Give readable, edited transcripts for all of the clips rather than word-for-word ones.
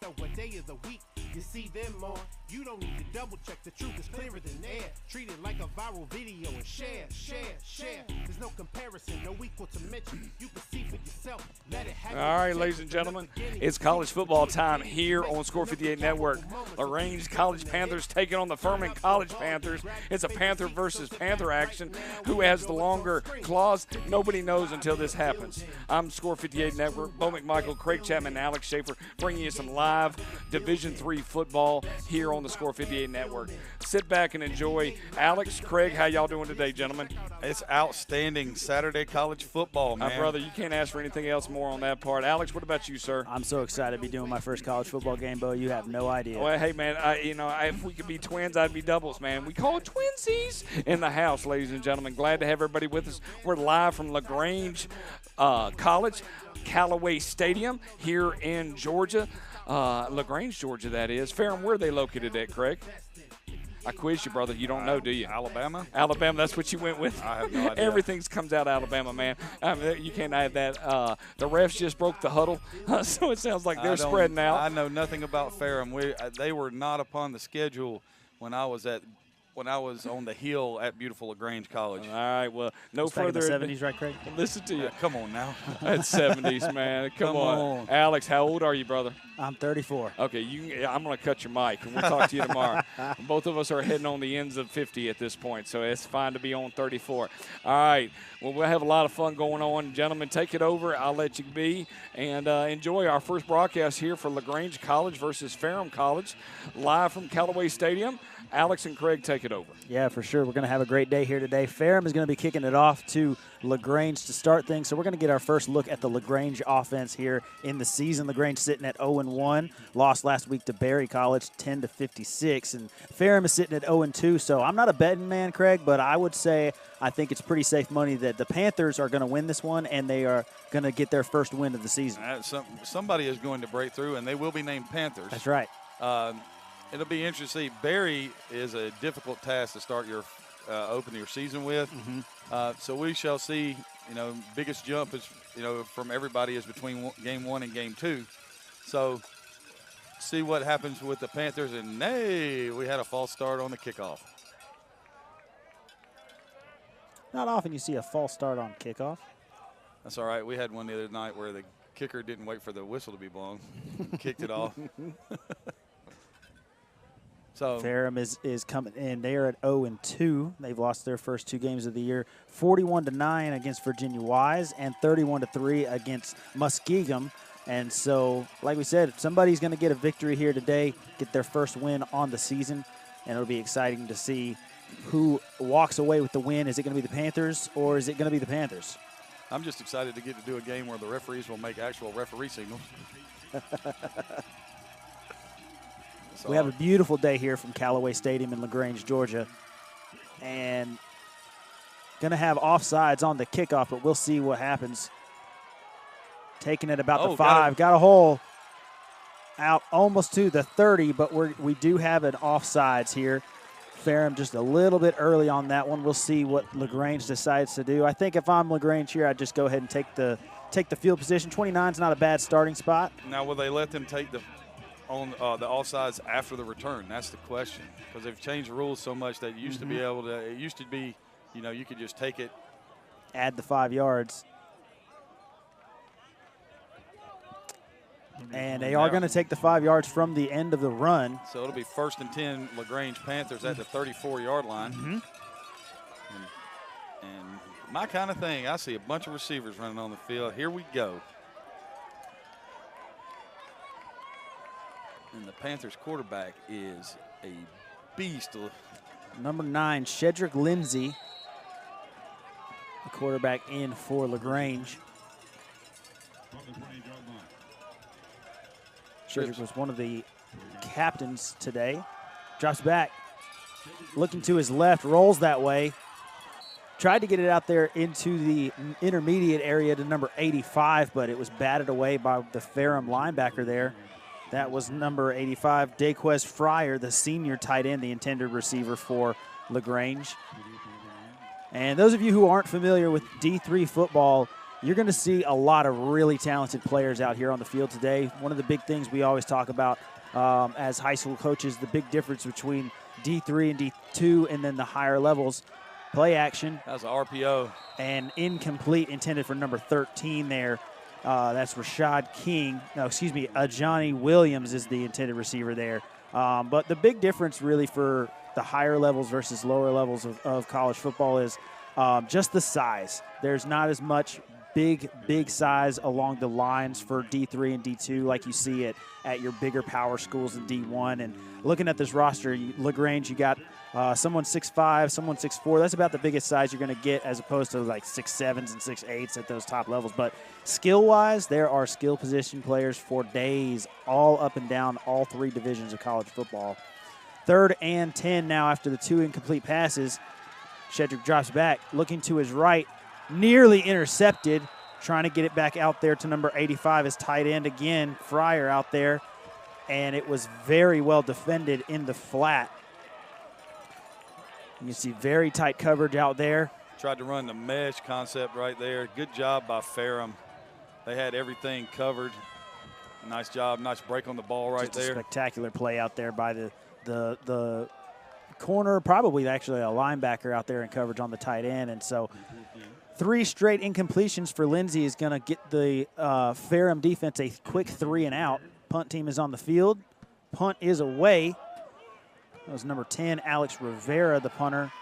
matter what day of the week you see them on. You don't need to double check, the truth is clearer than air. Treat it like a viral video and share. There's no comparison, no equal to mention. You can see for yourself. Let it happen. All right, ladies and gentlemen, it's college football time here on Score 58 Network. Lagrange College Panthers taking on the Furman College Panthers. It's a Panther versus Panther action. Who has the longer claws? Nobody knows until this happens. I'm Score 58 Network, Bo McMichael, Craig Chapman, and Alex Schaefer, bringing you some live Division III football here on the Score 58 Network. Sit back and enjoy. Alex, Craig, how y'all doing today, gentlemen? It's outstanding Saturday college football, man. Brother, you can't ask for anything else more on that part. Alex, what about you, sir? I'm so excited to be doing my first college football game, Bo. You have no idea. Well, hey, man, if we could be twins, I'd be doubles, man. We call it twinsies in the house, ladies and gentlemen. Glad to have everybody with us. We're live from Lagrange College, Callaway Stadium here in Georgia. Lagrange, Georgia, that is. Ferrum, where are they located at, Craig? I quiz you, brother. You don't know, do you? Alabama? Alabama, that's what you went with. I have no idea. Everything comes out of Alabama, man. You can't have that. The refs just broke the huddle, so it sounds like they're spreading out. I know nothing about Ferrum. They were not upon the schedule when I was on the hill at beautiful Lagrange College. All right, well, no It's back in further. the 70s, right, Craig? Listen to you. Come on now. That's 70s, man. Come on. Alex, how old are you, brother? I'm 34. Okay, I'm going to cut your mic, and we'll talk to you tomorrow. Both of us are heading on the ends of 50 at this point, so it's fine to be on 34. All right, well, we'll have a lot of fun going on. Gentlemen, take it over. I'll let you be, and enjoy our first broadcast here for Lagrange College versus Ferrum College, live from Callaway Stadium. Alex and Craig, take it over. Yeah, for sure. We're going to have a great day here today. Ferrum is going to be kicking it off to Lagrange to start things. So we're going to get our first look at the Lagrange offense here in the season. Lagrange sitting at 0-1. Lost last week to Berry College 10-56. And Ferrum is sitting at 0-2. So I'm not a betting man, Craig, but I would say I think it's pretty safe money that the Panthers are going to win this one, and they are going to get their first win of the season. Somebody is going to break through, and they will be named Panthers. That's right. It'll be interesting. Berry is a difficult task to start your open your season with. So we shall see. Biggest jump is from everybody is between game 1 and game 2. So see what happens with the Panthers. And we had a false start on the kickoff. Not often you see a false start on kickoff. That's all right. We had one the other night where the kicker didn't wait for the whistle to be blown, kicked it off. So Ferrum is coming in. They are at 0-2. They've lost their first 2 games of the year, 41-9 against Virginia Wise and 31-3 against Muskegum. And so, like we said, somebody's going to get a victory here today, get their first win on the season, and it'll be exciting to see who walks away with the win. Is it going to be the Panthers or is it going to be the Panthers? I'm just excited to get to do a game where the referees will make actual referee signals. We have a beautiful day here from Callaway Stadium in Lagrange, Georgia. And going to have offsides on the kickoff, but we'll see what happens. Taking it about the 5. Got a hole out almost to the 30, but we do have an offsides here. Ferrum just a little bit early on that one. We'll see what Lagrange decides to do. I think if I'm Lagrange here, I'd just go ahead and take the field position. 29 is not a bad starting spot. Now, will they let them take the offsides after the return? That's the question, because they've changed the rules so much that you used to be able to. It used to be, you could just take it, add the 5 yards, and they are going to take the 5 yards from the end of the run. So it'll be 1st and 10, Lagrange Panthers at the 34-yard line. And my kind of thing, I see a bunch of receivers running on the field. Here we go. And the Panthers quarterback is a beast. Number 9, Shedrick Lindsay, the quarterback in for Lagrange. Shedrick was one of the captains today. Drops back, looking to his left, rolls that way. Tried to get it out there into the intermediate area to number 85, but it was batted away by the Ferrum linebacker there. That was number 85, Daquez Fryer, the senior tight end, the intended receiver for Lagrange. And those of you who aren't familiar with D3 football, You're going to see a lot of really talented players out here on the field today. One of the big things we always talk about as high school coaches, the big difference between D3 and D2 and then the higher levels, play action. That was an RPO. And incomplete intended for number 13 there. That's Rashad King. No, excuse me, Johnny Williams is the intended receiver there. But the big difference really for the higher levels versus lower levels of college football is just the size. There's not as much big size along the lines for D3 and D2 like you see at your bigger power schools in D1. And looking at this roster, Lagrange, you got someone 6'5", someone 6'4". That's about the biggest size you're going to get as opposed to like 6'7s and 6'8s at those top levels. But skill-wise, there are skill position players for days all up and down all three divisions of college football. 3rd and 10 now after the 2 incomplete passes. Shedrick drops back, looking to his right, nearly intercepted, trying to get it back out there to number 85, his tight end again, Fryer out there, and it was very well defended in the flat. You see very tight coverage out there. Tried to run the mesh concept right there. Good job by Ferrum. They had everything covered. Nice job, nice break on the ball right there. Just a spectacular play out there by the corner, probably actually a linebacker out there in coverage on the tight end. And so 3 straight incompletions for Lindsay is going to get the Ferrum defense a quick 3 and out. Punt team is on the field. Punt is away. That was number 10, Alex Rivera, the punter.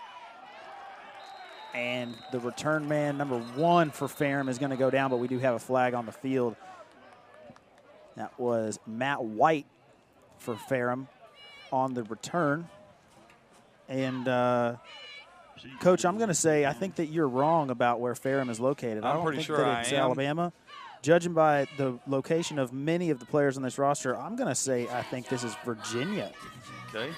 And the return man, number 1 for Ferrum, is going to go down, but we do have a flag on the field. That was Matt White for Ferrum on the return. And, Coach, I'm going to say I think that you're wrong about where Ferrum is located. I don't pretty think sure that I it's am. Alabama. Judging by the location of many of the players on this roster, I'm going to say I think this is Virginia. Okay.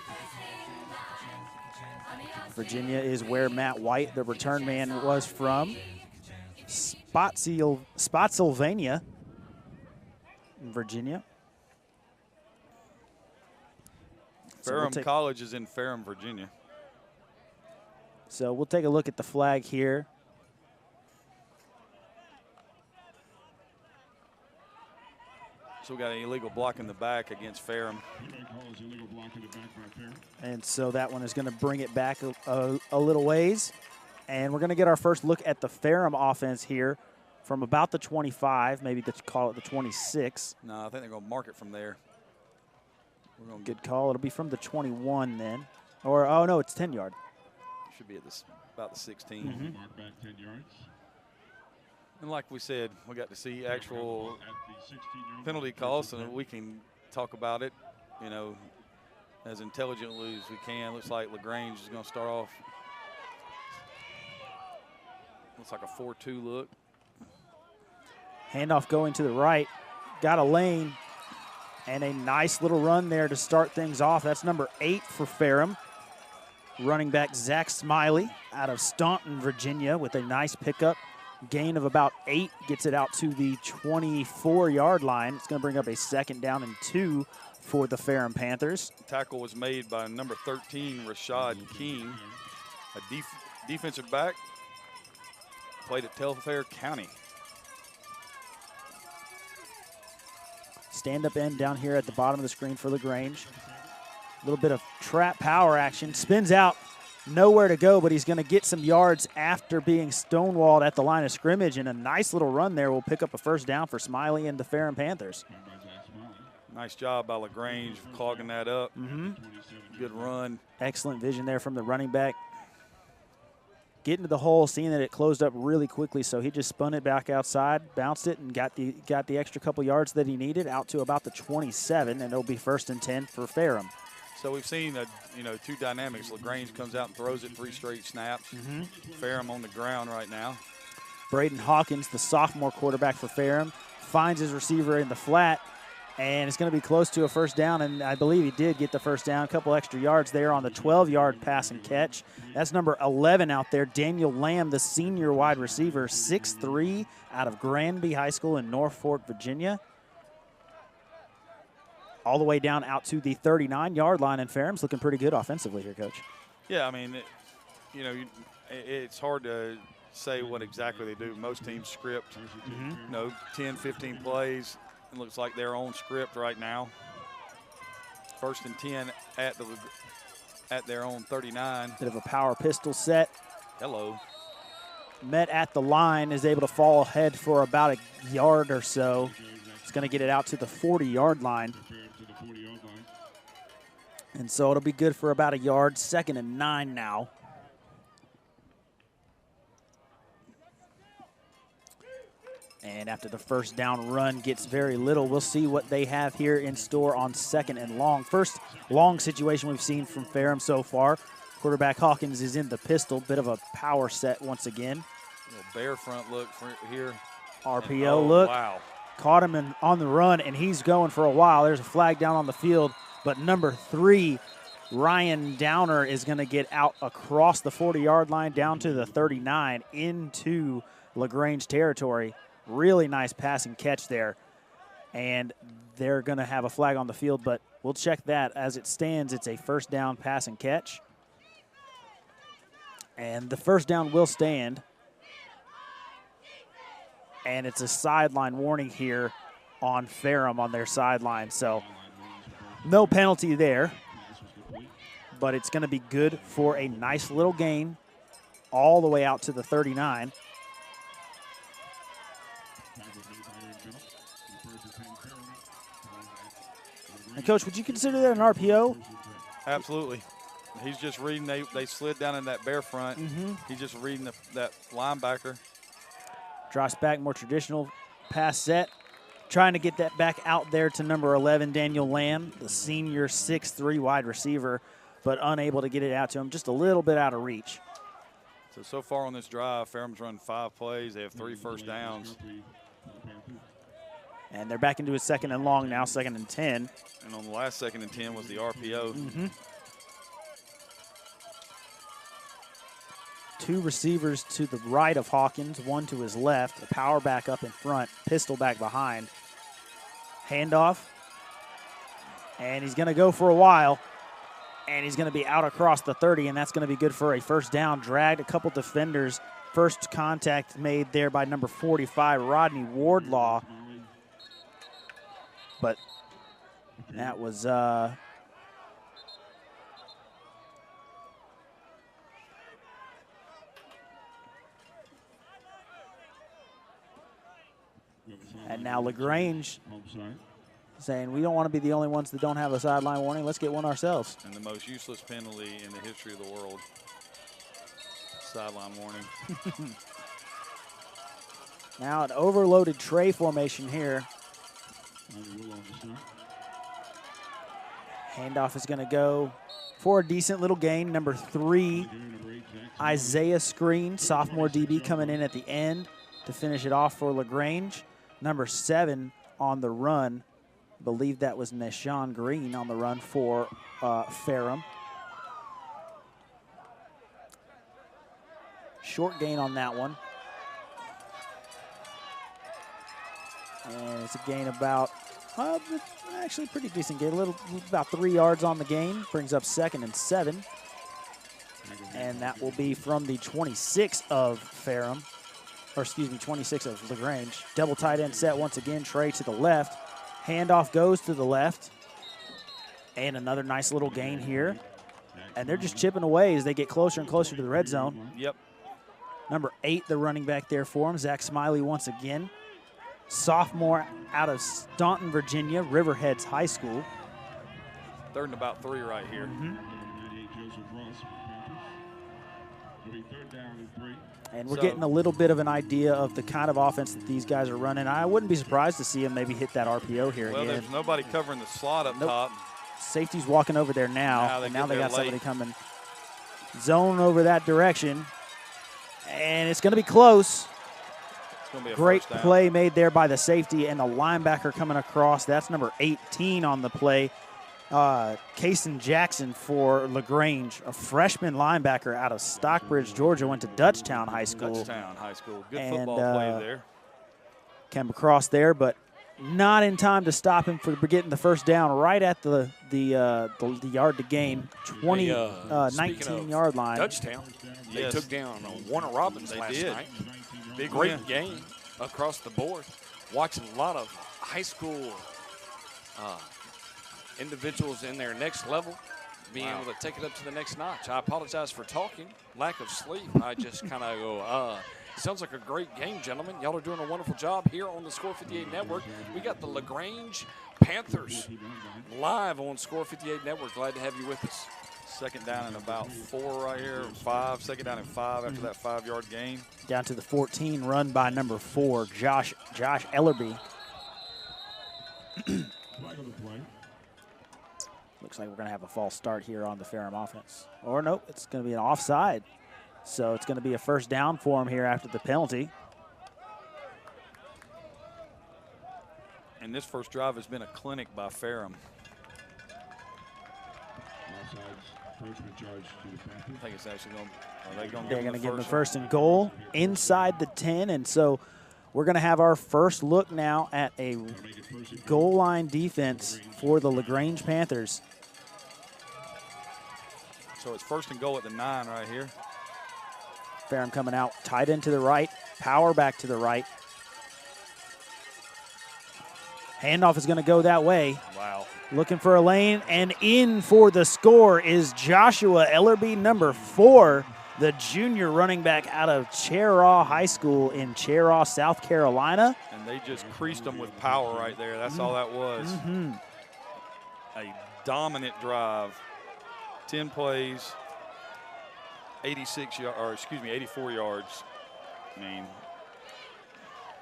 Virginia is where Matt White, the return man, was from. Spotsylvania, Virginia. Ferrum College is in Ferrum, Virginia. So we'll take a look at the flag here. So we got an illegal block in the back against Ferrum. And so that one is going to bring it back a little ways. And we're going to get our first look at the Ferrum offense here from about the 25, maybe let's call it the 26. No, I think they're going to mark it from there. Good call. It'll be from the 21 then. Or, oh, no, it's 10-yard. Should be at about the 16. Mm-hmm. Mark back 10 yards. And like we said, we got to see actual penalty calls, and we can talk about it, you know, as intelligently as we can. Looks like Lagrange is going to start off. Looks like a 4-2 look. Handoff going to the right. Got a lane. And a nice little run there to start things off. That's number 8 for Ferrum. Running back Zach Smiley out of Staunton, Virginia, with a nice pickup. Gain of about 8, gets it out to the 24-yard line. It's going to bring up a 2nd down and 2 for the Ferrum Panthers. Tackle was made by number 13, Rashad King, a defensive back, played at Telfair County. Stand-up end down here at the bottom of the screen for Lagrange. A little bit of trap power action. Spins out, nowhere to go, but he's going to get some yards after being stonewalled at the line of scrimmage, and a nice little run there will pick up a 1st down for Smiley and the Ferrum Panthers. Nice job by Lagrange clogging that up. Mm-hmm. Good run. Excellent vision there from the running back. Getting to the hole, seeing that it closed up really quickly, so he just spun it back outside, bounced it, and got the extra couple yards that he needed out to about the 27, and it'll be 1st and 10 for Ferrum. So we've seen, two dynamics. Lagrange comes out and throws it 3 straight snaps. Mm-hmm. Ferrum on the ground right now. Braden Hawkins, the sophomore quarterback for Ferrum, finds his receiver in the flat, and it's going to be close to a 1st down, and I believe he did get the 1st down. A couple extra yards there on the 12-yard pass and catch. That's number 11 out there, Daniel Lamb, the senior wide receiver, 6'3", out of Granby High School in Norfolk, Virginia. All the way down out to the 39-yard line, and Ferrum's looking pretty good offensively here, Coach. Yeah, I mean, it's hard to say what exactly they do. Most teams script, 10, 15 plays. It looks like they're on script right now. 1st and 10 at their own 39. Bit of a power pistol set. Hello. Met at the line, is able to fall ahead for about a yard or so. It's going to get it out to the 40-yard line. And so it'll be good for about a yard. 2nd and 9 now. And after the first down run gets very little, we'll see what they have here in store on 2nd and long. First long situation we've seen from Ferrum so far. Quarterback Hawkins is in the pistol. Bit of a power set once again. Little bear front look here. RPO look. Wow. Caught him on the run, and he's going for a while. There's a flag down on the field. But number 3, Ryan Downer, is going to get out across the 40-yard line down to the 39 into Lagrange territory. Really nice passing catch there. And they're going to have a flag on the field, but we'll check that. As it stands, it's a first down pass and catch. And the first down will stand. And it's a sideline warning here on Ferrum on their sideline. So no penalty there. But it's going to be good for a nice little gain all the way out to the 39. And Coach, would you consider that an RPO? Absolutely. He's just reading. They slid down in that bear front. He's just reading that linebacker. Drops back, more traditional pass set. Trying to get that back out there to number 11, Daniel Lamb, the senior 6'3" wide receiver, but unable to get it out to him. Just a little bit out of reach. So far on this drive, Ferrum's run 5 plays. They have 3 first downs. And they're back into a 2nd and long now, 2nd and 10. And on the last 2nd and 10 was the RPO. 2 receivers to the right of Hawkins, 1 to his left, a power back up in front, pistol back behind. Handoff. And he's going to go for a while. And he's going to be out across the 30, and that's going to be good for a first down. Dragged a couple defenders. First contact made there by number 45, Rodney Wardlaw. But that was and now Lagrange saying we don't want to be the only ones that don't have a sideline warning. Let's get one ourselves. And the most useless penalty in the history of the world. Sideline warning. Now an overloaded tray formation here. Handoff is going to go for a decent little gain. Number 3, Isaiah Screen, sophomore DB, coming in at the end to finish it off for Lagrange. Number 7 on the run. I believe that was Neshawn Green on the run for Ferrum. Short gain on that one. And it's a gain about, actually pretty decent gain, about 3 yards on the gain. Brings up 2nd and 7. And that will be from the 26 of Ferrum, or excuse me, 26 of Lagrange. Double tight end set once again, Trey to the left. Handoff goes to the left. And another nice little gain here. And they're just chipping away as they get closer and closer to the red zone. Yep. Number 8, the running back there for him, Zach Smiley once again. Sophomore out of Staunton, Virginia, Riverheads High School. 3rd and about 3 right here. And we're getting a little bit of an idea of the kind of offense that these guys are running. I wouldn't be surprised to see them maybe hit that RPO here again. Well, there's nobody covering the slot up top. Safety's walking over there now. Now they got somebody coming. Zone over that direction. And it's going to be close. Great play made there by the safety and the linebacker coming across. That's number 18 on the play. Kason Jackson for Lagrange, a freshman linebacker out of Stockbridge, Georgia, went to Dutchtown High School. Good football play there. Came across there, but not in time to stop him for getting the first down right at the yard to gain, 19-yard line. Touchdown. They took down Warner Robbins last night. Great game across the board. Watching a lot of high school individuals in their next level being able to take it up to the next notch. I apologize for talking, lack of sleep. I just kind of go, sounds like a great game, gentlemen. Y'all are doing a wonderful job here on the Score 58 Network. We got the Lagrange Panthers live on Score 58 Network. Glad to have you with us. Second down and about 4 right here, 5. Second down and 5 after that 5-yard gain. Down to the 14, run by number 4, Josh Ellerby. Looks like we're going to have a false start here on the Ferrum offense. Or nope, it's going to be an offside. So it's going to be a first down for him here after the penalty. And this first drive has been a clinic by Ferrum. I think it's actually going to They're going to give him the first and goal inside the 10. And so we're going to have our first look now at a goal line defense for the Lagrange Panthers. So it's first and goal at the 9 right here. Ferrum coming out, tight end to the right, power back to the right. Handoff is going to go that way. Wow. Looking for a lane, and in for the score is Joshua Ellerby, number 4, the junior running back out of Cheraw High School in Cheraw, South Carolina. And they just creased them with power right there. That's all that was. A dominant drive. 10 plays, 84 yards. I mean,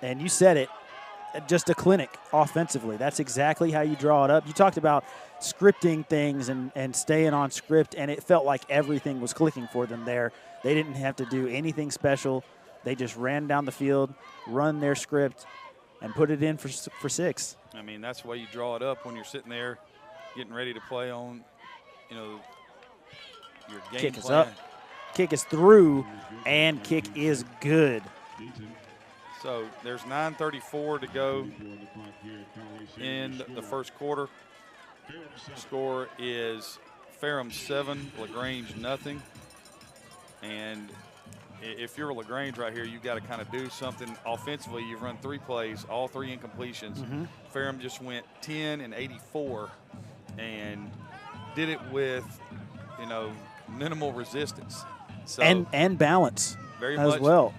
and you said it, just a clinic offensively. That's exactly how you draw it up. You talked about scripting things and staying on script, and it felt like everything was clicking for them there. They didn't have to do anything special. They just ran down the field, run their script, and put it in for 6. I mean, that's the way you draw it up when you're sitting there getting ready to play on, your game kick is plan. up, kick is through, and kick is good. So there's 9:34 to go in the first quarter. Score is Ferrum 7, Lagrange nothing. And if you're Lagrange right here, you've got to kind of do something offensively. You've run 3 plays, all 3 incompletions. Ferrum just went 10 and 84 and did it with, minimal resistance. So and balance very as much well.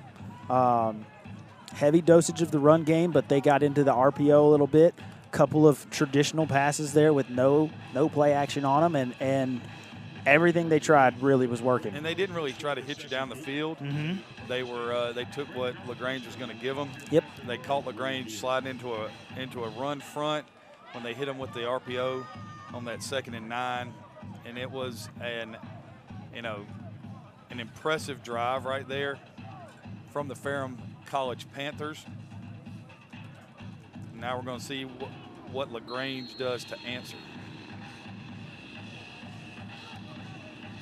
Heavy dosage of the run game, but they got into the RPO a little bit. Couple of traditional passes there with no play action on them, and everything they tried really was working. And they didn't really try to hit you down the field. They took what Lagrange was going to give them. Yep. They caught Lagrange sliding into a run front when they hit them with the RPO on that 2nd and 9, and it was an impressive drive right there from the Ferrum College Panthers. Now we're going to see what Lagrange does to answer.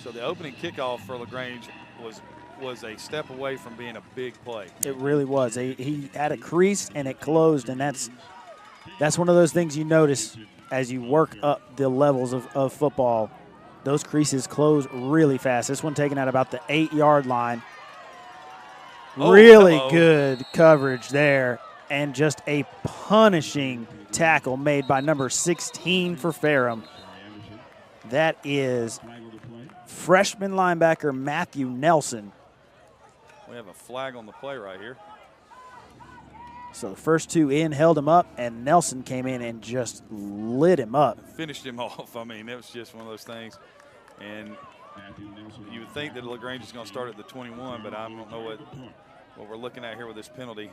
So the opening kickoff for Lagrange was a step away from being a big play. It really was. He had a crease and it closed, and that's one of those things you notice as you work up the levels of football. Those creases close really fast. This one taken out about the 8-yard line. Really good coverage there, and just a punishing tackle made by number 16 for Ferrum. That is freshman linebacker Matthew Nelson. We have a flag on the play right here. So the first 2 in held him up, and Nelson came in and just lit him up. Finished him off. I mean, it was just one of those things. And you would think that Lagrange is going to start at the 21, but I don't know what we're looking at here with this penalty.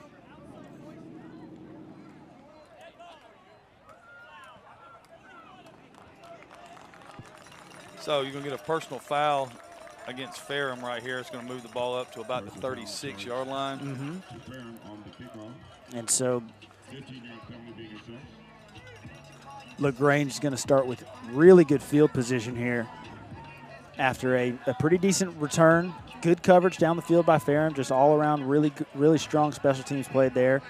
So you're going to get a personal foul against Ferrum right here. It's going to move the ball up to about the 36-yard line. And so Lagrange is going to start with really good field position here after a pretty decent return. Good coverage down the field by Ferrum, just all around really strong special teams played there.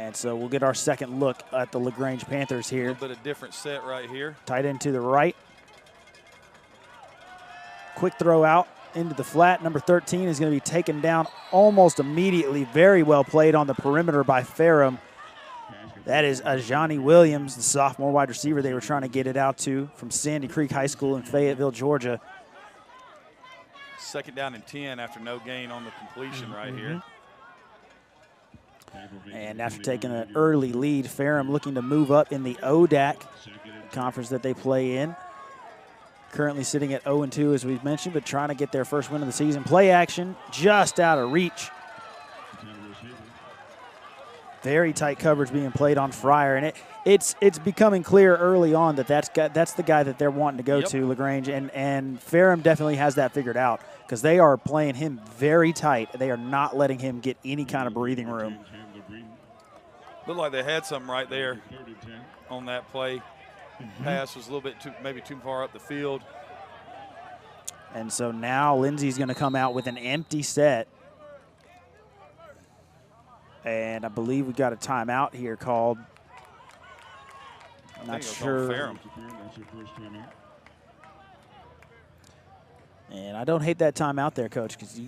And so we'll get our second look at the Lagrange Panthers here. A little bit of different set right here. Tight end to the right. Quick throw out into the flat. Number 13 is going to be taken down almost immediately. Very well played on the perimeter by Ferrum. That is Ajani Williams, the sophomore wide receiver they were trying to get it out to from Sandy Creek High School in Fayetteville, Georgia. Second down and 10 after no gain on the completion right here. And after taking an early lead, Ferrum looking to move up in the ODAC conference that they play in. Currently sitting at 0-2, as we've mentioned, but trying to get their first win of the season. Play action, just out of reach. Very tight coverage being played on Fryer, and it's becoming clear early on that that's the guy that they're wanting to go to, Lagrange, and Ferrum definitely has that figured out because they are playing him very tight. They are not letting him get any kind of breathing room. Looked like they had something right there on that play. Pass was a little bit maybe too far up the field. And so now Lindsey's going to come out with an empty set. And I believe we got a timeout here called. I'm not sure. And I don't hate that timeout there, Coach, because you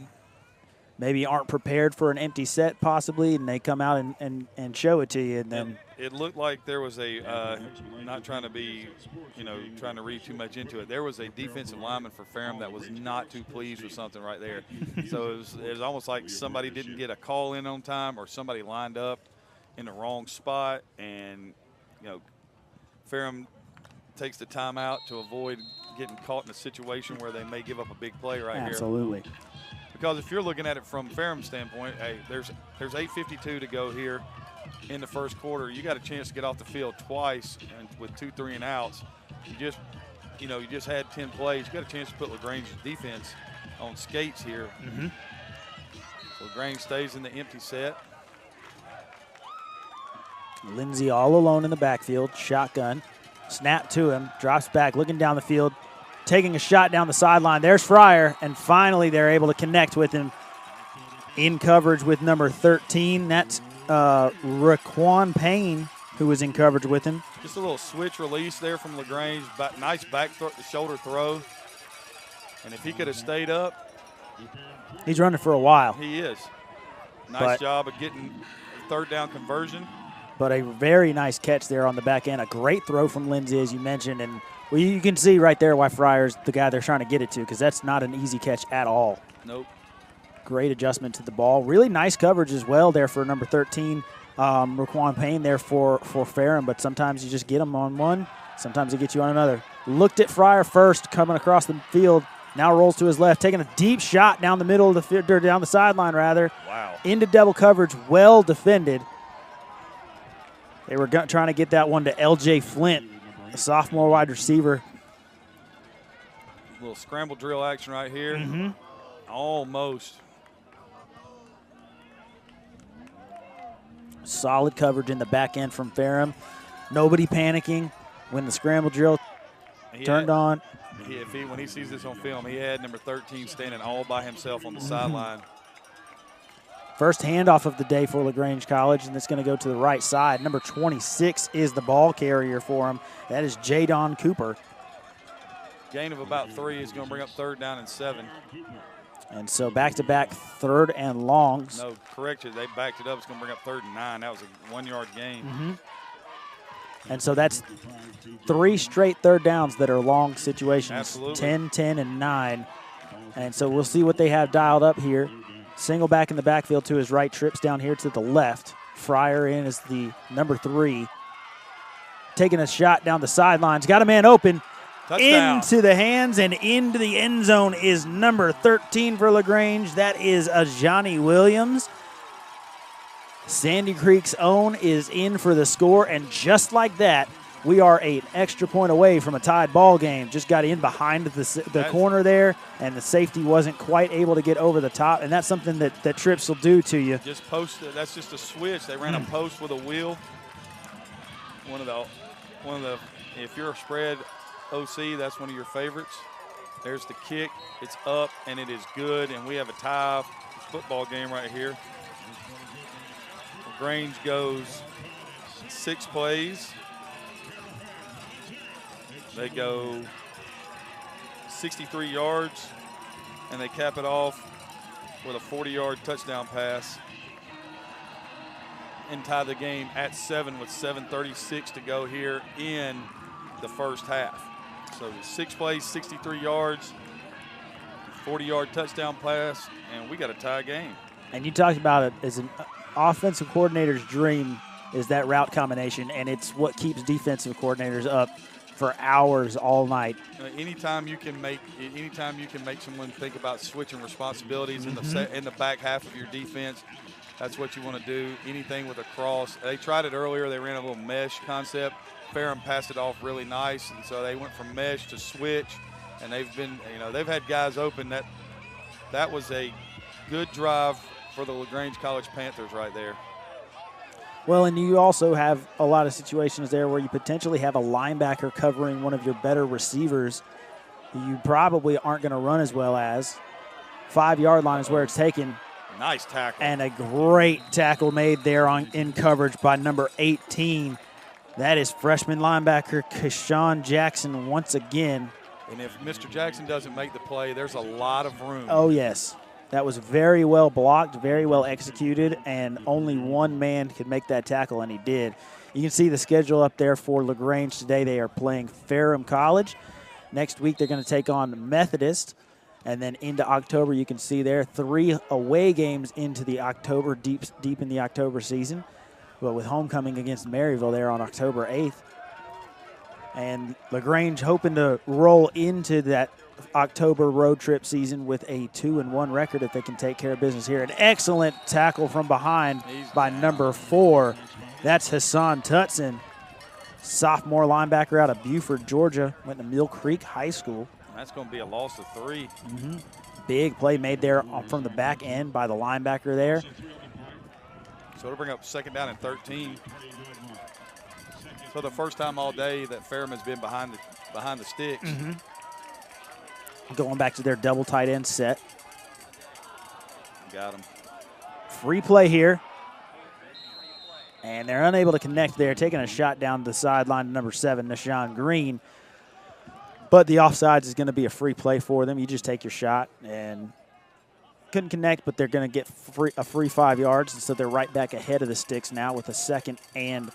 maybe aren't prepared for an empty set possibly, and they come out and show it to you. And then it looked like there was a, not trying to be, trying to read too much into it. There was a defensive lineman for Ferrum that was not too pleased with something right there. So it was almost like somebody didn't get a call in on time or somebody lined up in the wrong spot. And, Ferrum takes the timeout to avoid getting caught in a situation where they may give up a big play right here. Absolutely. Because if you're looking at it from Ferrum's standpoint, hey, there's 8:52 to go here in the first quarter. You got a chance to get off the field twice and with 2 3 and outs. You just had 10 plays. You got a chance to put Lagrange's defense on skates here. So Lagrange stays in the empty set. Lindsey all alone in the backfield, shotgun. Snap to him, drops back, looking down the field, taking a shot down the sideline. There's Fryer, and finally they're able to connect with him in coverage with number 13. That's Raquan Payne, who was in coverage with him. Just a little switch release there from Lagrange. Nice back shoulder throw. And if he could have stayed up. He's running for a while. He is. Nice job of getting third down conversion. But a very nice catch there on the back end. A great throw from Lindsey, as you mentioned. And you can see right there why Fryer's the guy they're trying to get it to, because that's not an easy catch at all. Nope. Great adjustment to the ball. Really nice coverage as well there for number 13, Raquan Payne there for Ferrum. But sometimes you just get them on one. Sometimes they get you on another. Looked at Fryer first, coming across the field. Now rolls to his left, taking a deep shot down the middle of the field, or down the sideline rather. Wow. Into double coverage, well defended. They were trying to get that one to L.J. Flint, a sophomore wide receiver. A little scramble drill action right here. Almost. Solid coverage in the back end from Ferrum. Nobody panicking when the scramble drill turned on. When he sees this on film, he had number 13 standing all by himself on the sideline. First handoff of the day for Lagrange College, and it's going to go to the right side. Number 26 is the ball carrier for him. That is Jadon Cooper. Gain of about 3 is going to bring up third down and 7. And so back-to-back third and longs. No, correction. They backed it up. It's going to bring up third and 9. That was a 1-yard gain. And so that's 3 straight third downs that are long situations. Absolutely. 10, 10, and 9. And so we'll see what they have dialed up here. Single back in the backfield to his right, trips down here to the left. Fryer in as the number 3. Taking a shot down the sidelines. Got a man open. Touchdown. Into the hands and into the end zone is number 13 for Lagrange. That is Ajani Williams. Sandy Creek's own is in for the score, and just like that, we are an extra point away from a tied ball game. Just got in behind the corner there, and the safety wasn't quite able to get over the top, and that's something that trips will do to you. Just post. That's just a switch. They ran a post with a wheel. One of the. If you're a spread OC, that's one of your favorites. There's the kick. It's up, and it is good, and we have a tie football game right here. LaGrange goes 6 plays. They go 63 yards, and they cap it off with a 40-yard touchdown pass and tie the game at 7 with 7:36 to go here in the first half. So 6 plays, 63 yards, 40-yard touchdown pass, and we got a tie game. And you talked about it as an offensive coordinator's dream is that route combination, and it's what keeps defensive coordinators up for hours all night. Anytime you can make someone think about switching responsibilities in the back half of your defense, that's what you want to do. Anything with a cross. They tried it earlier. They ran a little mesh concept. Ferrum passed it off really nice, and so they went from mesh to switch, and they've had guys open. That was a good drive for the Lagrange College Panthers right there. Well, and you also have a lot of situations there where you potentially have a linebacker covering one of your better receivers who you probably aren't going to run as well as. 5-yard line is where it's taken. Nice tackle. And a great tackle made there in coverage by number 18. That is freshman linebacker Keshawn Jackson once again. And if Mr. Jackson doesn't make the play, there's a lot of room. Oh, yes. That was very well blocked, very well executed, and only one man could make that tackle, and he did. You can see the schedule up there for LaGrange today. They are playing Ferrum College. Next week they're going to take on Methodist, and then into October you can see there 3 away games into the October, deep in the October season, but with homecoming against Maryville there on October 8th. And LaGrange hoping to roll into that October road trip season with a 2-1 record if they can take care of business here. An excellent tackle from behind by number 4. That's Hassan Tutson, sophomore linebacker out of Buford, Georgia. Went to Mill Creek High School. That's going to be a loss of 3. Big play made there from the back end by the linebacker there. So it'll bring up 2nd down and 13. So the first time all day that Ferrum has been behind the sticks. Going back to their double tight end set. Got him. Free play here. And they're unable to connect there, taking a shot down the sideline to number 7, Nashawn Green. But the offsides is going to be a free play for them. You just take your shot, and couldn't connect, but they're going to get a free 5 yards. And so they're right back ahead of the sticks now with a 2nd and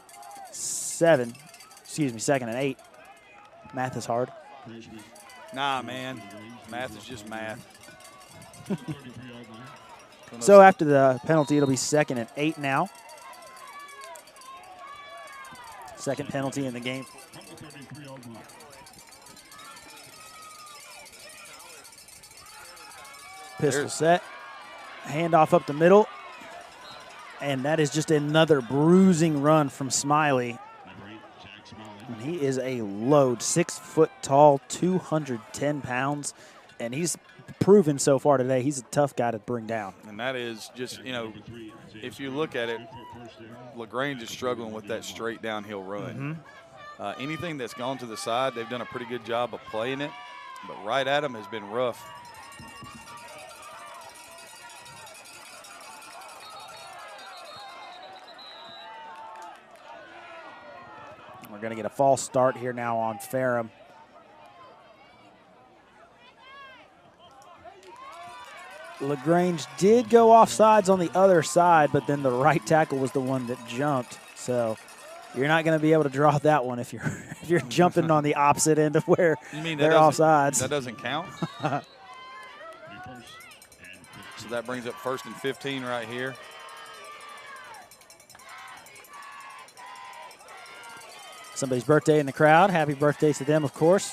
8. Math is hard. Nah, man. Math is just math. So after the penalty, it'll be 2nd and 8 now. 2nd penalty in the game. Pistol set. Handoff up the middle. And that is just another bruising run from Smiley. And he is a load, 6 foot tall, 210 pounds. And he's proven so far today he's a tough guy to bring down. And that is just, if you look at it, LaGrange is struggling with that straight downhill run. Anything that's gone to the side, they've done a pretty good job of playing it. But right at him has been rough. We're going to get a false start here now on Ferrum. LaGrange did go offsides on the other side, but then the right tackle was the one that jumped. So you're not going to be able to draw that one if you're jumping on the opposite end of where they're offsides. That doesn't count? So that brings up 1st and 15 right here. Somebody's birthday in the crowd. Happy birthday to them, of course.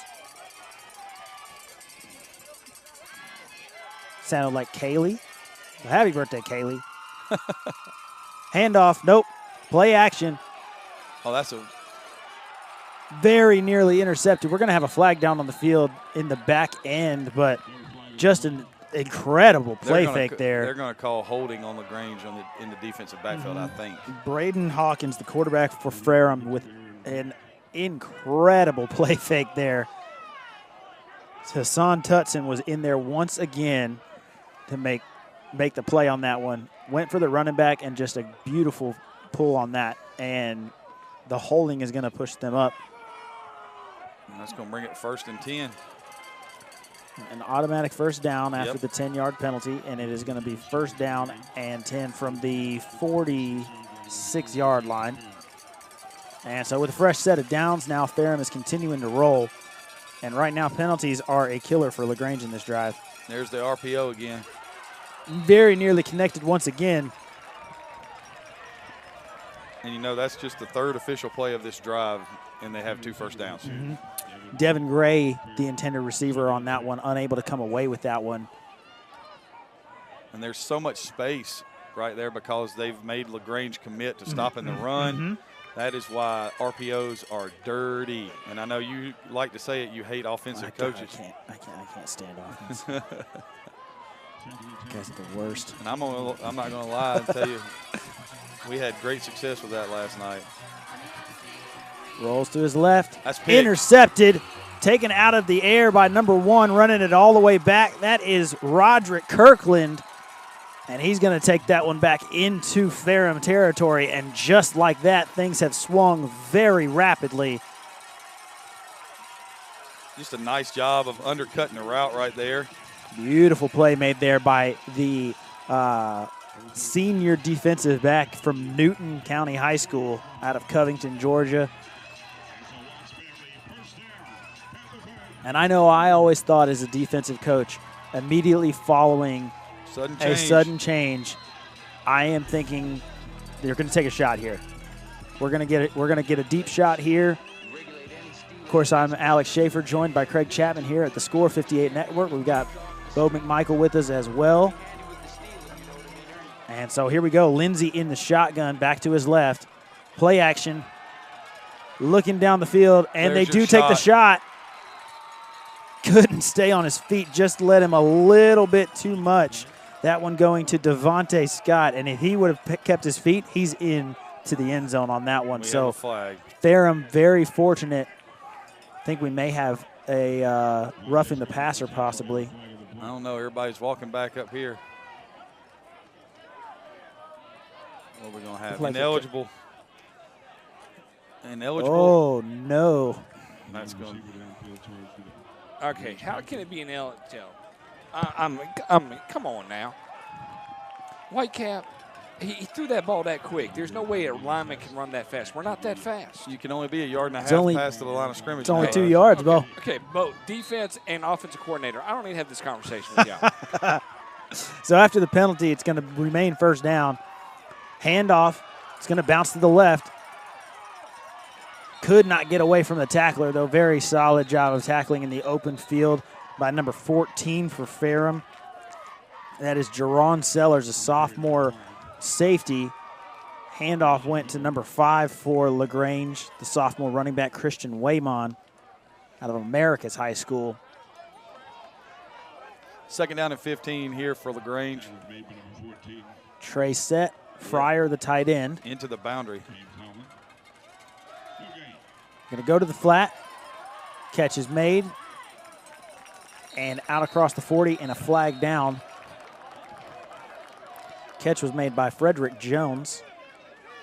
Sounded like Kaylee. Well, happy birthday, Kaylee. Handoff. Nope. Play action. Oh, that's a very nearly intercepted. We're going to have a flag down on the field in the back end, but just an incredible play fake there. They're going to call holding on LaGrange in the defensive backfield, I think. Braden Hawkins, the quarterback for Ferrum, with an incredible play fake there. Hassan Tutson was in there once again to make the play on that one. Went for the running back and just a beautiful pull on that, and the holding is going to push them up. And that's going to bring it 1st and 10. An automatic first down after the 10-yard penalty, and it is going to be 1st down and 10 from the 46-yard line. And so with a fresh set of downs now, Ferrum is continuing to roll. And right now, penalties are a killer for Lagrange in this drive. There's the RPO again. Very nearly connected once again. And, you know, that's just the 3rd official play of this drive, and they have 2 first downs. Devin Gray, the intended receiver on that one, unable to come away with that one. And there's so much space right there because they've made Lagrange commit to stopping the run. That is why RPOs are dirty. And I know you like to say it, you hate offensive coaches. I can't stand offense. You guys are the worst. And I'm not going to lie and tell you, we had great success with that last night. Rolls to his left. That's picked. Intercepted. Taken out of the air by number 1, running it all the way back. That is Roderick Kirkland. And he's going to take that one back into Ferrum territory. And just like that, things have swung very rapidly. Just a nice job of undercutting the route right there. Beautiful play made there by the senior defensive back from Newton County High School out of Covington, Georgia. And I know I always thought as a defensive coach, immediately following a sudden change, I am thinking they're going to take a shot here. We're going to get it. We're going to get a deep shot here. Of course, I'm Alex Schaefer, joined by Craig Chapman here at the Score 58 Network. We've got Bo McMichael with us as well. And so here we go. Lindsey in the shotgun, back to his left. Play action. Looking down the field, and they do take the shot. Couldn't stay on his feet, just let him a little bit too much. That one going to Devontae Scott, and if he would have kept his feet, he's in to the end zone on that one. So Ferrum very fortunate. I think we may have a roughing the passer possibly. I don't know. Everybody's walking back up here. What are we going to have? Like Ineligible. Ineligible. Oh, no. That's going to. Okay, how can it be an eligible? Come on now. Whitecap, he threw that ball that quick. There's no way a lineman can run that fast. We're not that fast. You can only be a yard and a half past to the line of scrimmage. It's only 2 yards, Bo. Okay, Bo, defense and offensive coordinator. I don't need to have this conversation with y'all. So after the penalty, it's going to remain 1st down. Handoff. It's going to bounce to the left. Could not get away from the tackler, though. Very solid job of tackling in the open field by number 14 for Ferrum. That is Jerron Sellers, a sophomore safety. Handoff went to number 5 for Lagrange, the sophomore running back Christian Waymon out of Americas High School. 2nd down and 15 here for Lagrange. Trey set. Fryer, the tight end. Into the boundary. Going to go to the flat. Catch is made. And out across the 40 and a flag down. Catch was made by Frederick Jones,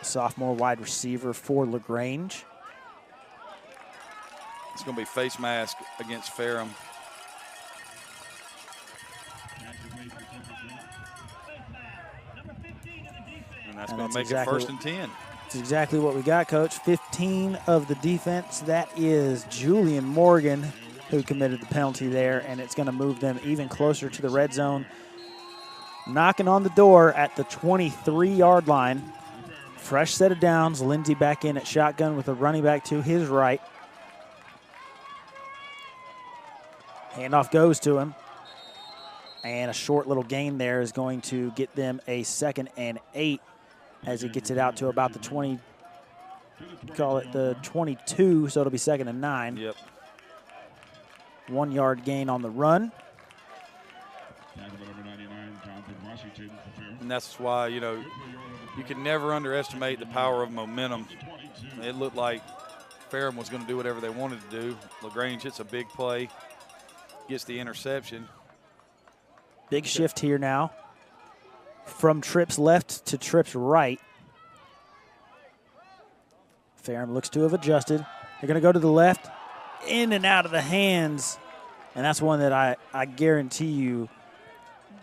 sophomore wide receiver for Lagrange. It's going to be face mask against Ferrum. And that's going to make it 1st and 10. That's exactly what we got, Coach. 15 of the defense. That is Julian Morgan who committed the penalty there, and it's going to move them even closer to the red zone. Knocking on the door at the 23-yard line. Fresh set of downs. Lindsey back in at shotgun with a running back to his right. Handoff goes to him. And a short little gain there is going to get them a 2nd and 8 as he gets it out to about the 20, call it the 22, so it'll be 2nd and 9. Yep. 1 yard gain on the run. And that's why, you know, you can never underestimate the power of momentum. It looked like Ferrum was going to do whatever they wanted to do. Lagrange hits a big play, gets the interception. Big shift here now from trips left to trips right. Ferrum looks to have adjusted. They're going to go to the left, in and out of the hands. And that's one that I guarantee you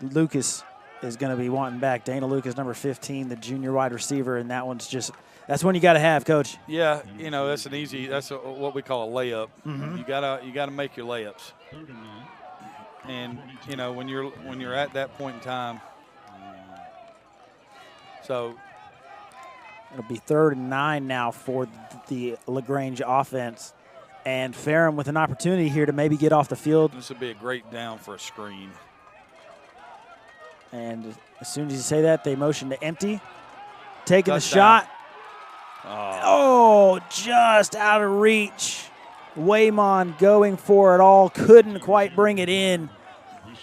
Lucas is going to be wanting back. Dana Lucas, number 15, the junior wide receiver, and that one's just – that's one you got to have, Coach. Yeah, you know, that's what we call a layup. You gotta make your layups. And you know, when you're at that point in time, so it'll be 3rd and 9 now for the Lagrange offense, and Ferrum with an opportunity here to maybe get off the field. This would be a great down for a screen. And as soon as you say that, they motion to empty, taking the Touchdown. shot. Oh, just out of reach. Waymon going for it all, couldn't quite bring it in.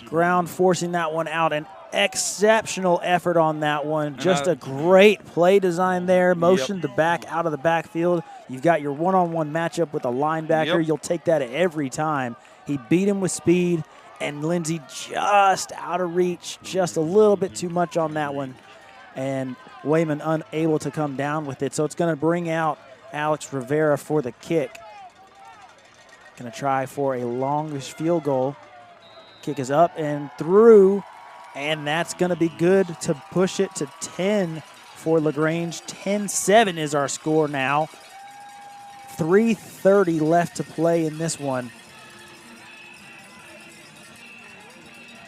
Ground forcing that one out. An exceptional effort on that one. Just a great play design there. Motion to back out of the backfield. You've got your one-on-one matchup with a linebacker. You'll take that every time. He beat him with speed, and Lindsey just out of reach. Just a little bit too much on that one. And Wayman unable to come down with it. So it's going to bring out Alex Rivera for the kick. Going to try for a longish field goal. Kick is up and through, and that's going to be good to push it to 10 for Lagrange. 10-7 is our score now. 3:30 left to play in this one.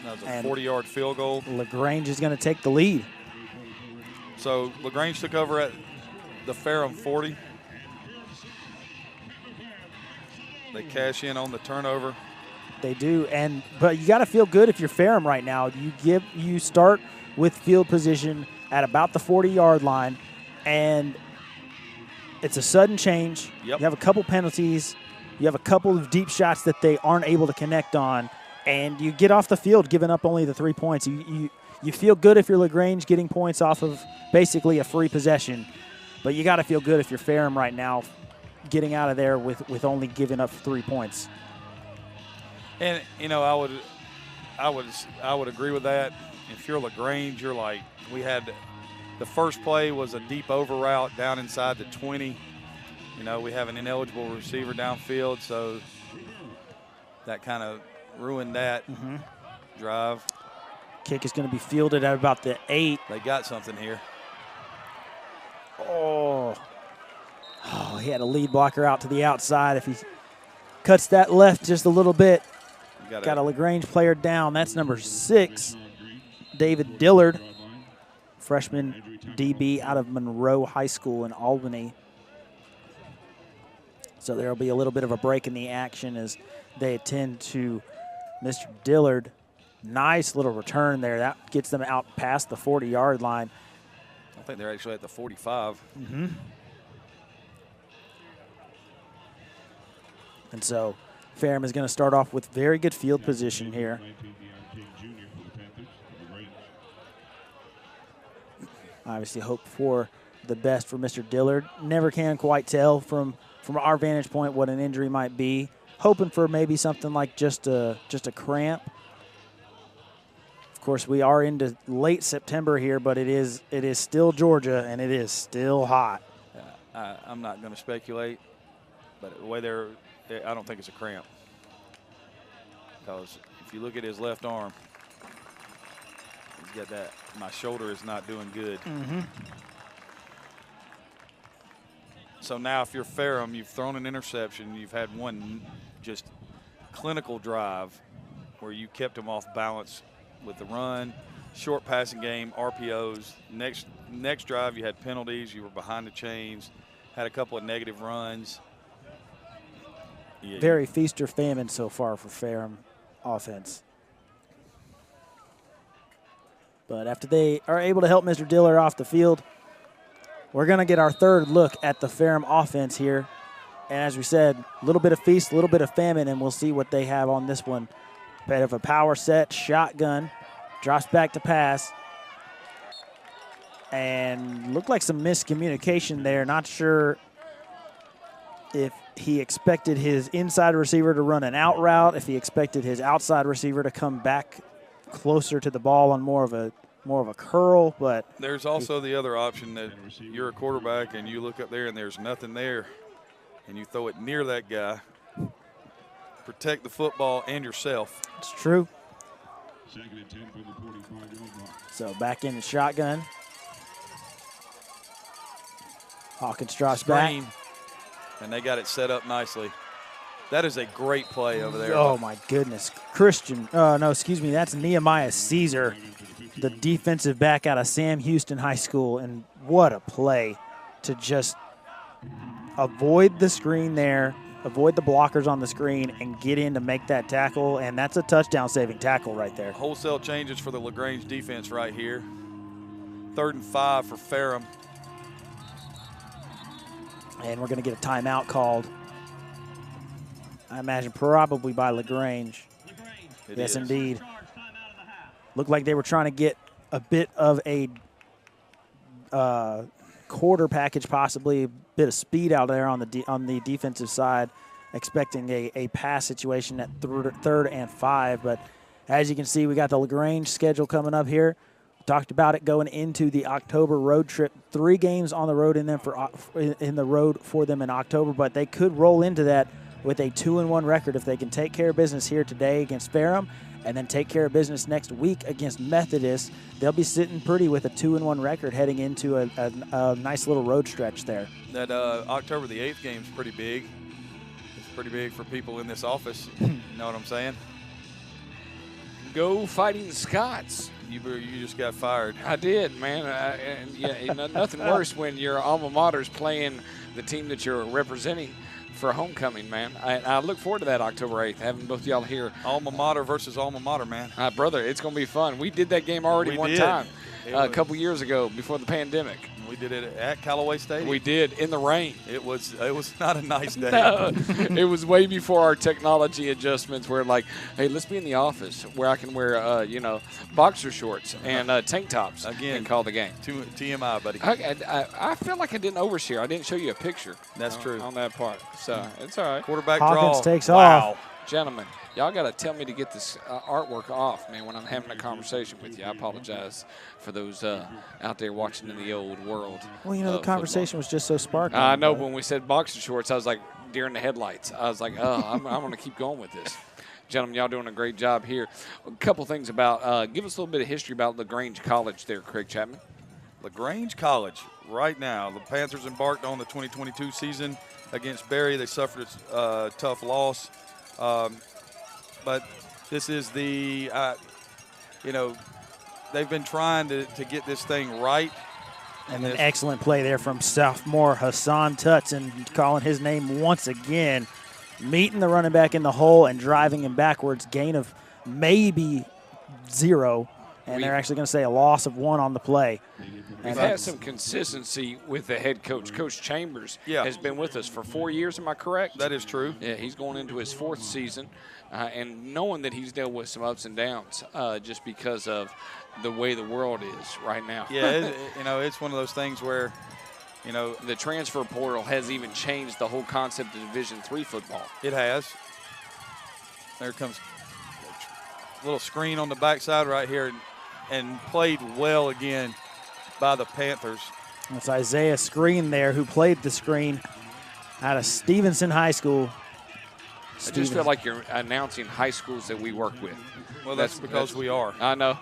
That was a 40-yard field goal. Lagrange is going to take the lead. So Lagrange took over at the Ferrum 40. They cash in on the turnover. They do, but you got to feel good if you're Ferrum right now. You start with field position at about the 40-yard line, and it's a sudden change. You have a couple penalties. You have a couple of deep shots that they aren't able to connect on, and you get off the field giving up only the 3 points. You feel good if you're Lagrange getting points off of basically a free possession, but you got to feel good if you're Ferrum right now getting out of there with only giving up 3 points. And you know, I would agree with that. If you're Lagrange, you're like, we had the first play was a deep over route down inside the 20. You know, we have an ineligible receiver downfield, so that kind of ruined that drive. Kick is going to be fielded at about the 8. They got something here. Oh, he had a lead blocker out to the outside. If he cuts that left just a little bit, got a Lagrange player down. That's number 6, David Dillard, freshman DB out of Monroe High School in Albany. So there will be a little bit of a break in the action as they attend to Mr. Dillard. Nice little return there. That gets them out past the 40-yard line. I think they're actually at the 45. And so Ferrum is going to start off with very good field position here. Obviously hope for the best for Mr. Dillard. Never can quite tell from our vantage point what an injury might be. Hoping for maybe something like just a cramp. Of course, we are into late September here, but it is still Georgia, and it is still hot. I'm not going to speculate, but the way I don't think it's a cramp. Because if you look at his left arm, he's got that. My shoulder is not doing good. So now if you're Ferrum, you've thrown an interception. You've had one just clinical drive where you kept him off balance with the run, short passing game, RPOs. Next drive, you had penalties. You were behind the chains, had a couple of negative runs. Very feast or famine so far for Ferrum offense. But after they are able to help Mr. Dillard off the field, we're going to get our third look at the Ferrum offense here. And as we said, a little bit of feast, a little bit of famine, and we'll see what they have on this one. Bit of a power set, shotgun, drops back to pass. And looked like some miscommunication there. Not sure if he expected his inside receiver to run an out route, if he expected his outside receiver to come back closer to the ball on more of a more of a curl, but there's also the other option that you're a quarterback and you look up there and there's nothing there, and you throw it near that guy. Protect the football and yourself. It's true. So back in the shotgun. Hawkins drops back. And they got it set up nicely. That is a great play over there. Oh, my goodness. That's Nehemiah Caesar, the defensive back out of Sam Houston High School. And what a play to just avoid the screen there, avoid the blockers on the screen, and get in to make that tackle. And that's a touchdown-saving tackle right there. Wholesale changes for the Lagrange defense right here. 3rd and 5 for Ferrum. And we're going to get a timeout called, I imagine, probably by Lagrange. Yes, indeed. Looked like they were trying to get a bit of a quarter package, possibly a bit of speed out there on the defensive side, expecting a pass situation at 3rd and 5. But as you can see, we got the Lagrange schedule coming up here. Talked about it going into the October road trip. 3 games on the road in the road for them in October, but they could roll into that with a 2-1 record if they can take care of business here today against Ferrum and then take care of business next week against Methodist. They'll be sitting pretty with a 2-1 record heading into a nice little road stretch there. That October the 8th game is pretty big. It's pretty big for people in this office. You know what I'm saying? Go Fighting Scots. You just got fired. I did, man. Nothing worse when your alma mater's playing the team that you're representing for homecoming, man. I look forward to that October 8th, having both y'all here. Alma mater versus alma mater, man. Brother, it's going to be fun. We did that game already one time a couple years ago before the pandemic. We did it at Callaway Stadium. We did, in the rain. It was not a nice day. No, it was way before our technology adjustments where, like, hey, let's be in the office where I can wear, boxer shorts and tank tops and call the game. TMI, buddy. I feel like I didn't overshare. I didn't show you a picture. That's true. On that part. So, it's all right. Quarterback Hawkins draw. Takes wow. off. Gentlemen, y'all got to tell me to get this artwork off, man, when I'm having a conversation with you. I apologize for those out there watching in the old world. Well, the conversation was just so sparkling. I know, but when we said boxer shorts, I was like deer in the headlights. I was like, oh, I'm going to keep going with this. Gentlemen, y'all doing a great job here. A couple things about, give us a little bit of history about Lagrange College there, Craig Chapman. Lagrange College, right now, the Panthers embarked on the 2022 season against Berry. They suffered a tough loss. But this is the, they've been trying to get this thing right. And an excellent play there from sophomore Hassan Tutson, calling his name once again, meeting the running back in the hole and driving him backwards, gain of maybe 0. And they're actually going to say a loss of 1 on the play. We've had some consistency with the head coach. Coach Chambers has been with us for 4 years, am I correct? That is true. Yeah, he's going into his 4th season. And knowing that he's dealt with some ups and downs just because of the way the world is right now. Yeah, it's one of those things where, the transfer portal has even changed the whole concept of Division III football. It has. There comes a little screen on the backside right here. And played well again by the Panthers. That's Isaiah Screen there, who played the screen out of Stevenson High School. I just feel like you're announcing high schools that we work with. Well, that's because we are. I know.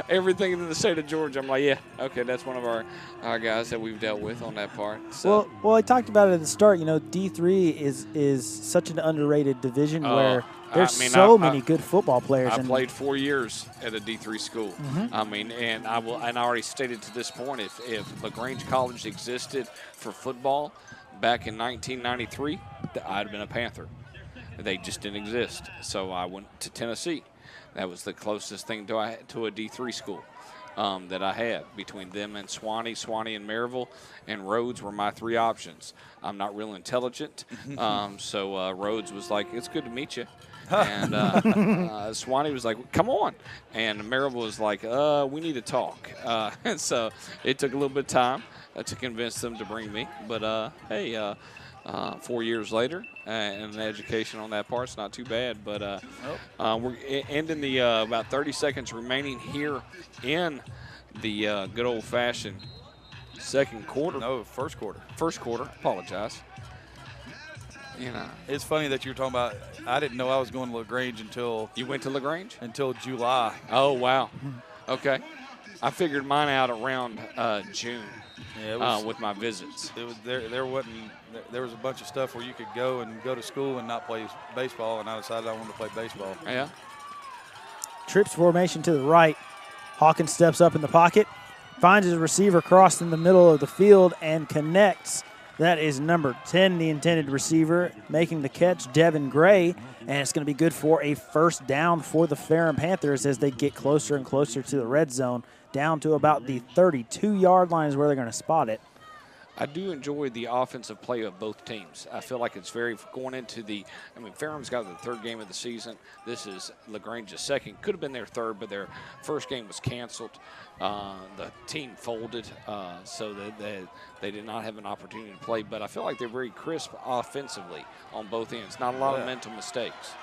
Everything in the state of Georgia, I'm like, yeah, okay, that's one of our guys that we've dealt with on that part. So. Well, I talked about it at the start. D3 is such an underrated division where there's so many good football players. I played 4 years at a D3 school. Mm-hmm. And I already stated to this point, if LaGrange College existed for football back in 1993, I'd have been a Panther. They just didn't exist. So I went to Tennessee. That was the closest thing to a D3 school that I had between them and Swanee and Maryville, and Rhodes were my 3 options. I'm not real intelligent, so Rhodes was like, it's good to meet you. And Swanee was like, come on. And Maryville was like, we need to talk. And so it took a little bit of time to convince them to bring me. But, hey, 4 years later, and an education on that part's not too bad. But we're ending the about 30 seconds remaining here in the good old-fashioned second quarter. No, first quarter. First quarter. Apologize. You know, It's funny that you were talking about. I didn't know I was going to Lagrange until you went to Lagrange? until July. Oh, wow. Okay. I figured mine out around June Yeah, with my visits. it was there wasn't there was a bunch of stuff where you could go to school and not play baseball, and I decided I wanted to play baseball. Yeah. Trips formation to the right. Hawkins steps up in the pocket, finds his receiver crossed in the middle of the field, and connects. That is number 10, the intended receiver, making the catch, Devin Gray, and it's going to be good for a first down for the Ferrum Panthers as they get closer and closer to the red zone, down to about the 32-yard line is where they're going to spot it. I do enjoy the offensive play of both teams. I feel like it's very going into Ferrum's got the third game of the season. This is Lagrange's second. Could have been their third, but their first game was canceled. The team folded, so they did not have an opportunity to play. But I feel like they're very crisp offensively on both ends. Not a lot of mental mistakes.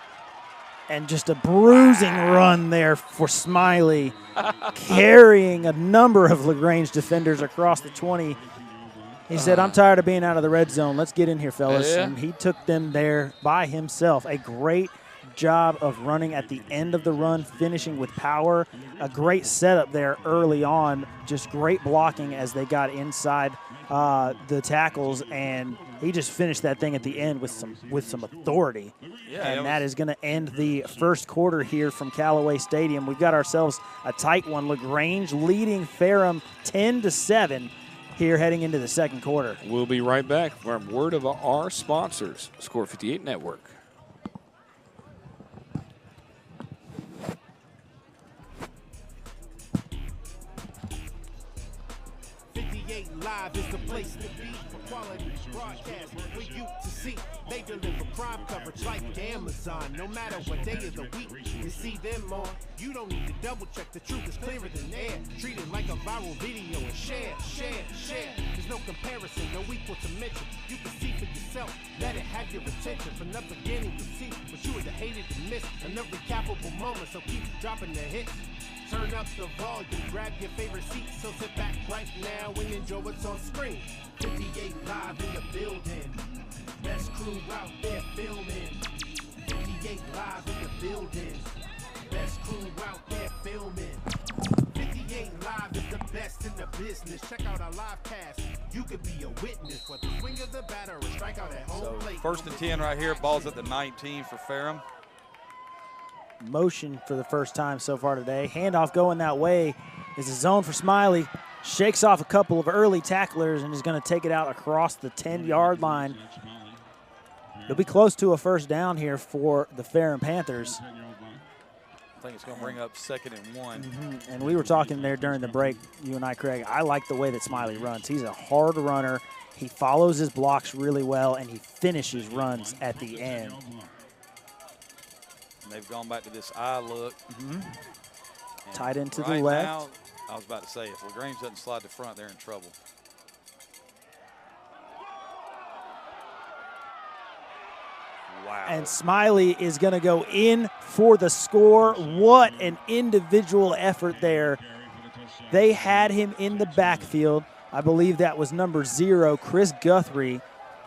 And just a bruising run there for Smiley, carrying a number of Lagrange defenders across the 20. He said, I'm tired of being out of the red zone. Let's get in here, fellas. Yeah. And he took them there by himself. A great job of running at the end of the run, finishing with power. A great setup there early on. Just great blocking as they got inside the tackles, and he just finished that thing at the end with some authority. Yeah, and that is going to end the first quarter here from Callaway Stadium. We've got ourselves a tight one. Lagrange leading Ferrum 10-7 here heading into the second quarter. We'll be right back from word of our sponsors, Score 58 Network. Live is the place to be for quality broadcast for you to see. They deliver prime coverage like Amazon. No matter what day of the week you see them on, you don't need to double check. The truth is clearer than air. Treat it like a viral video and share. There's no comparison, no equal to mention. You can see for yourself, let it have your attention. From the beginning you see what you would have hated to miss. Another recapable moment, so keep dropping the hits. Turn up the volume, grab your favorite seat, so sit back right now and enjoy what's on screen. 58 live in the building, best crew out there filming. 58 live in the building, best crew out there filming. 58 live is the best in the business. Check out our live cast. You could be a witness for the swing of the batter and strike out at home plate. First and 10 right here. Ball's at the 19 for Ferrum. Motion for the first time so far today. Handoff going that way is a zone for Smiley. Shakes off a couple of early tacklers and is going to take it out across the 10-yard line. It'll be close to a first down here for the Ferrum Panthers. I think it's going to bring up 2nd and 1. And we were talking there during the break, you and I, Craig. I like the way that Smiley runs. He's a hard runner. He follows his blocks really well, and he finishes runs at the end. And they've gone back to this eye look. Tight end to right the left. Now, I was about to say, if Lagrange doesn't slide to front, they're in trouble. Wow. And Smiley is going to go in for the score. What an individual effort there. They had him in the backfield. I believe that was number 0, Chris Guthrie,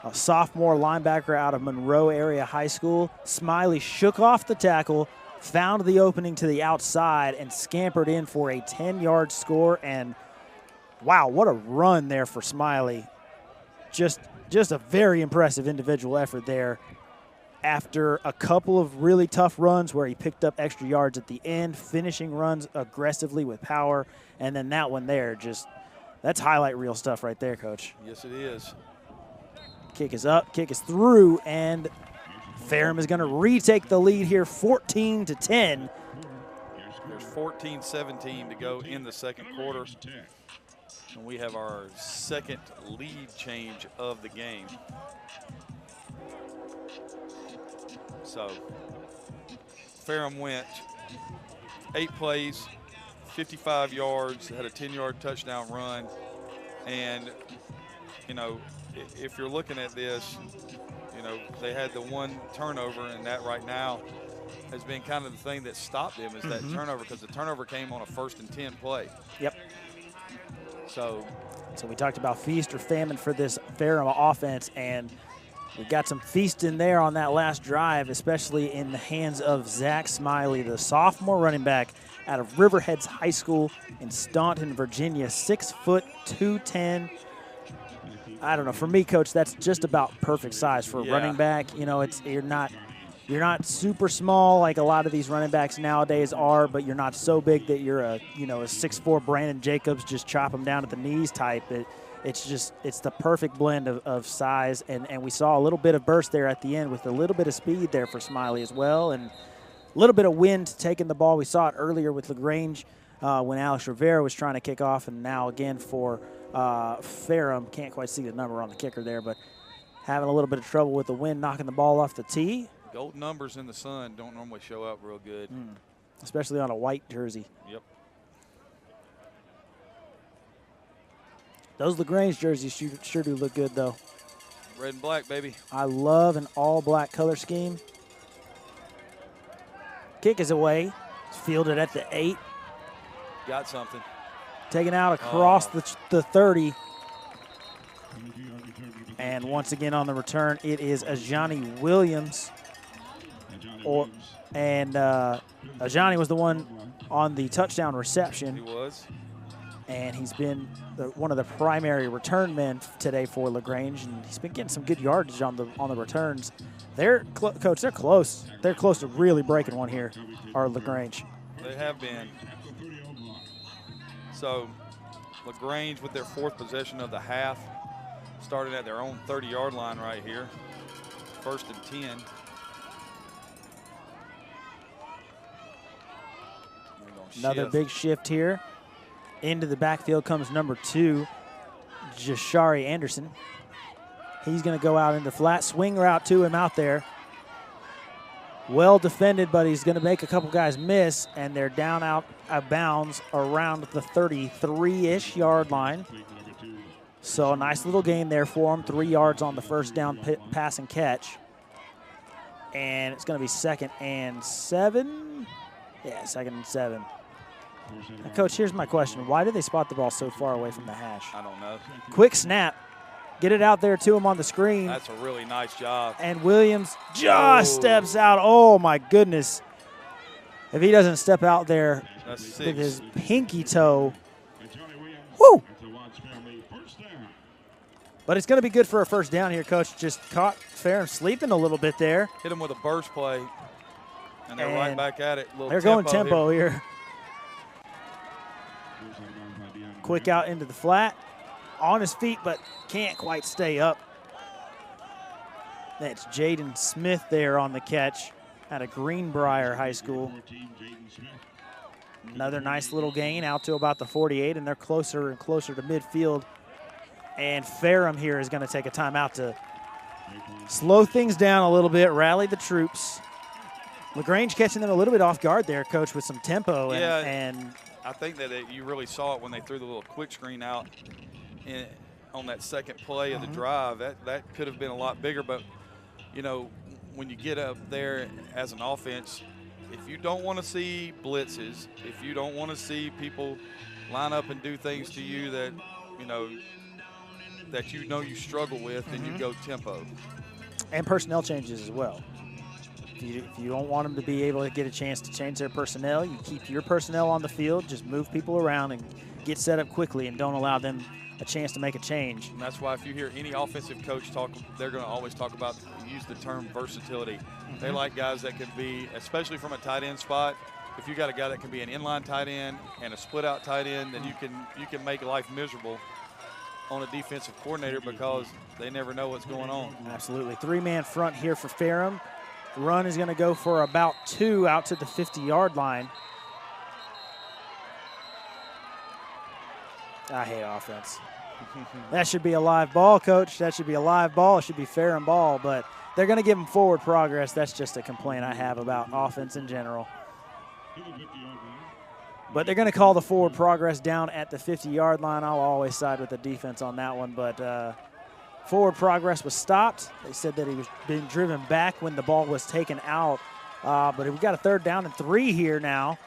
a sophomore linebacker out of Monroe Area High School. Smiley shook off the tackle, found the opening to the outside, and scampered in for a 10-yard score. And, wow, what a run there for Smiley. Just a very impressive individual effort there. After a couple of really tough runs where he picked up extra yards at the end, finishing runs aggressively with power, and then that one there, that's highlight reel stuff right there, Coach. Yes, it is. Kick is up, kick is through, and Ferrum is going to retake the lead here, 14-10. There's 14-17 to go in the second quarter. And we have our second lead change of the game. So Ferrum went 8 plays, 55 yards, had a 10-yard touchdown run. And, you know, if you're looking at this, you know, they had the one turnover, and that right now has been kind of the thing that stopped them is that turnover, because the turnover came on a 1st and 10 play. Yep. So we talked about feast or famine for this Ferrum offense, and we got some feast in there on that last drive, especially in the hands of Zach Smiley, the sophomore running back out of Riverheads High School in Staunton, Virginia, 6 foot 210. I don't know. For me, Coach, that's just about perfect size for a running back. You know, you're not super small like a lot of these running backs nowadays are, but you're not so big that you're a 6'4" Brandon Jacobs, just chop him down at the knees type. It's the perfect blend of size, and we saw a little bit of burst there at the end with a little bit of speed there for Smiley as well, and a little bit of wind taking the ball. We saw it earlier with Lagrange when Alex Rivera was trying to kick off, and now again for Ferrum. Can't quite see the number on the kicker there, but having a little bit of trouble with the wind knocking the ball off the tee. Gold numbers in the sun don't normally show up real good. Especially on a white jersey. Yep. Those Lagrange jerseys sure do look good, though. Red and black, baby. I love an all-black color scheme. Kick is away. It's fielded at the 8. Got something. Taken out across the 30. And once again on the return, it is Ajani Williams. Ajani was the one on the touchdown reception. He was. And he's been one of the primary return men today for Lagrange, and he's been getting some good yardage on the returns. Coach, they're close. They're close to really breaking one here, our Lagrange. They have been. So Lagrange with their 4th possession of the half, started at their own 30-yard line right here. 1st and 10. Another big shift here. Into the backfield comes number 2, Jashari Anderson. He's going to go out into flat. Swing route to him out there. Well defended, but he's going to make a couple guys miss, and they're down out of bounds around the 33-ish yard line. So a nice little gain there for him. 3 yards on the first down pass and catch. And it's going to be 2nd and 7. Yeah, 2nd and 7. Now, Coach, here's my question. Why did they spot the ball so far away from the hash? I don't know. Quick snap. Get it out there to him on the screen. That's a really nice job. And Williams just steps out. Oh, my goodness. If he doesn't step out there with his pinky toe. Woo! But it's going to be good for a first down here, Coach. Just caught Ferrum sleeping a little bit there. Hit him with a burst play. And they're right back at it. They're going tempo here. Quick out into the flat. On his feet, but can't quite stay up. That's Jaden Smith there on the catch out of Greenbrier High School. Another nice little gain out to about the 48, and they're closer and closer to midfield. And Ferrum here is going to take a timeout to slow things down a little bit, rally the troops. Lagrange catching them a little bit off guard there, Coach, with some tempo. And I think that you really saw it when they threw the little quick screen out on that second play of the drive. That could have been a lot bigger, but, you know, when you get up there as an offense, if you don't want to see blitzes, if you don't want to see people line up and do things to you that you struggle with, then you go tempo. And personnel changes as well. If you don't want them to be able to get a chance to change their personnel, you keep your personnel on the field, just move people around and get set up quickly and don't allow them a chance to make a change. And that's why if you hear any offensive coach talk, they're going to always talk about, use the term versatility. They like guys that can be, especially from a tight end spot, if you got a guy that can be an inline tight end and a split out tight end, then you can make life miserable on a defensive coordinator because they never know what's going on. Absolutely. 3-man front here for Ferrum. Run is going to go for about 2 out to the 50-yard line. I hate offense. That should be a live ball, Coach. That should be a live ball. It should be Ferrum ball, but they're going to give them forward progress. That's just a complaint I have about offense in general. But they're going to call the forward progress down at the 50-yard line. I'll always side with the defense on that one, but Forward progress was stopped. They said that he was being driven back when the ball was taken out. But we've got a 3rd down and 3 here now.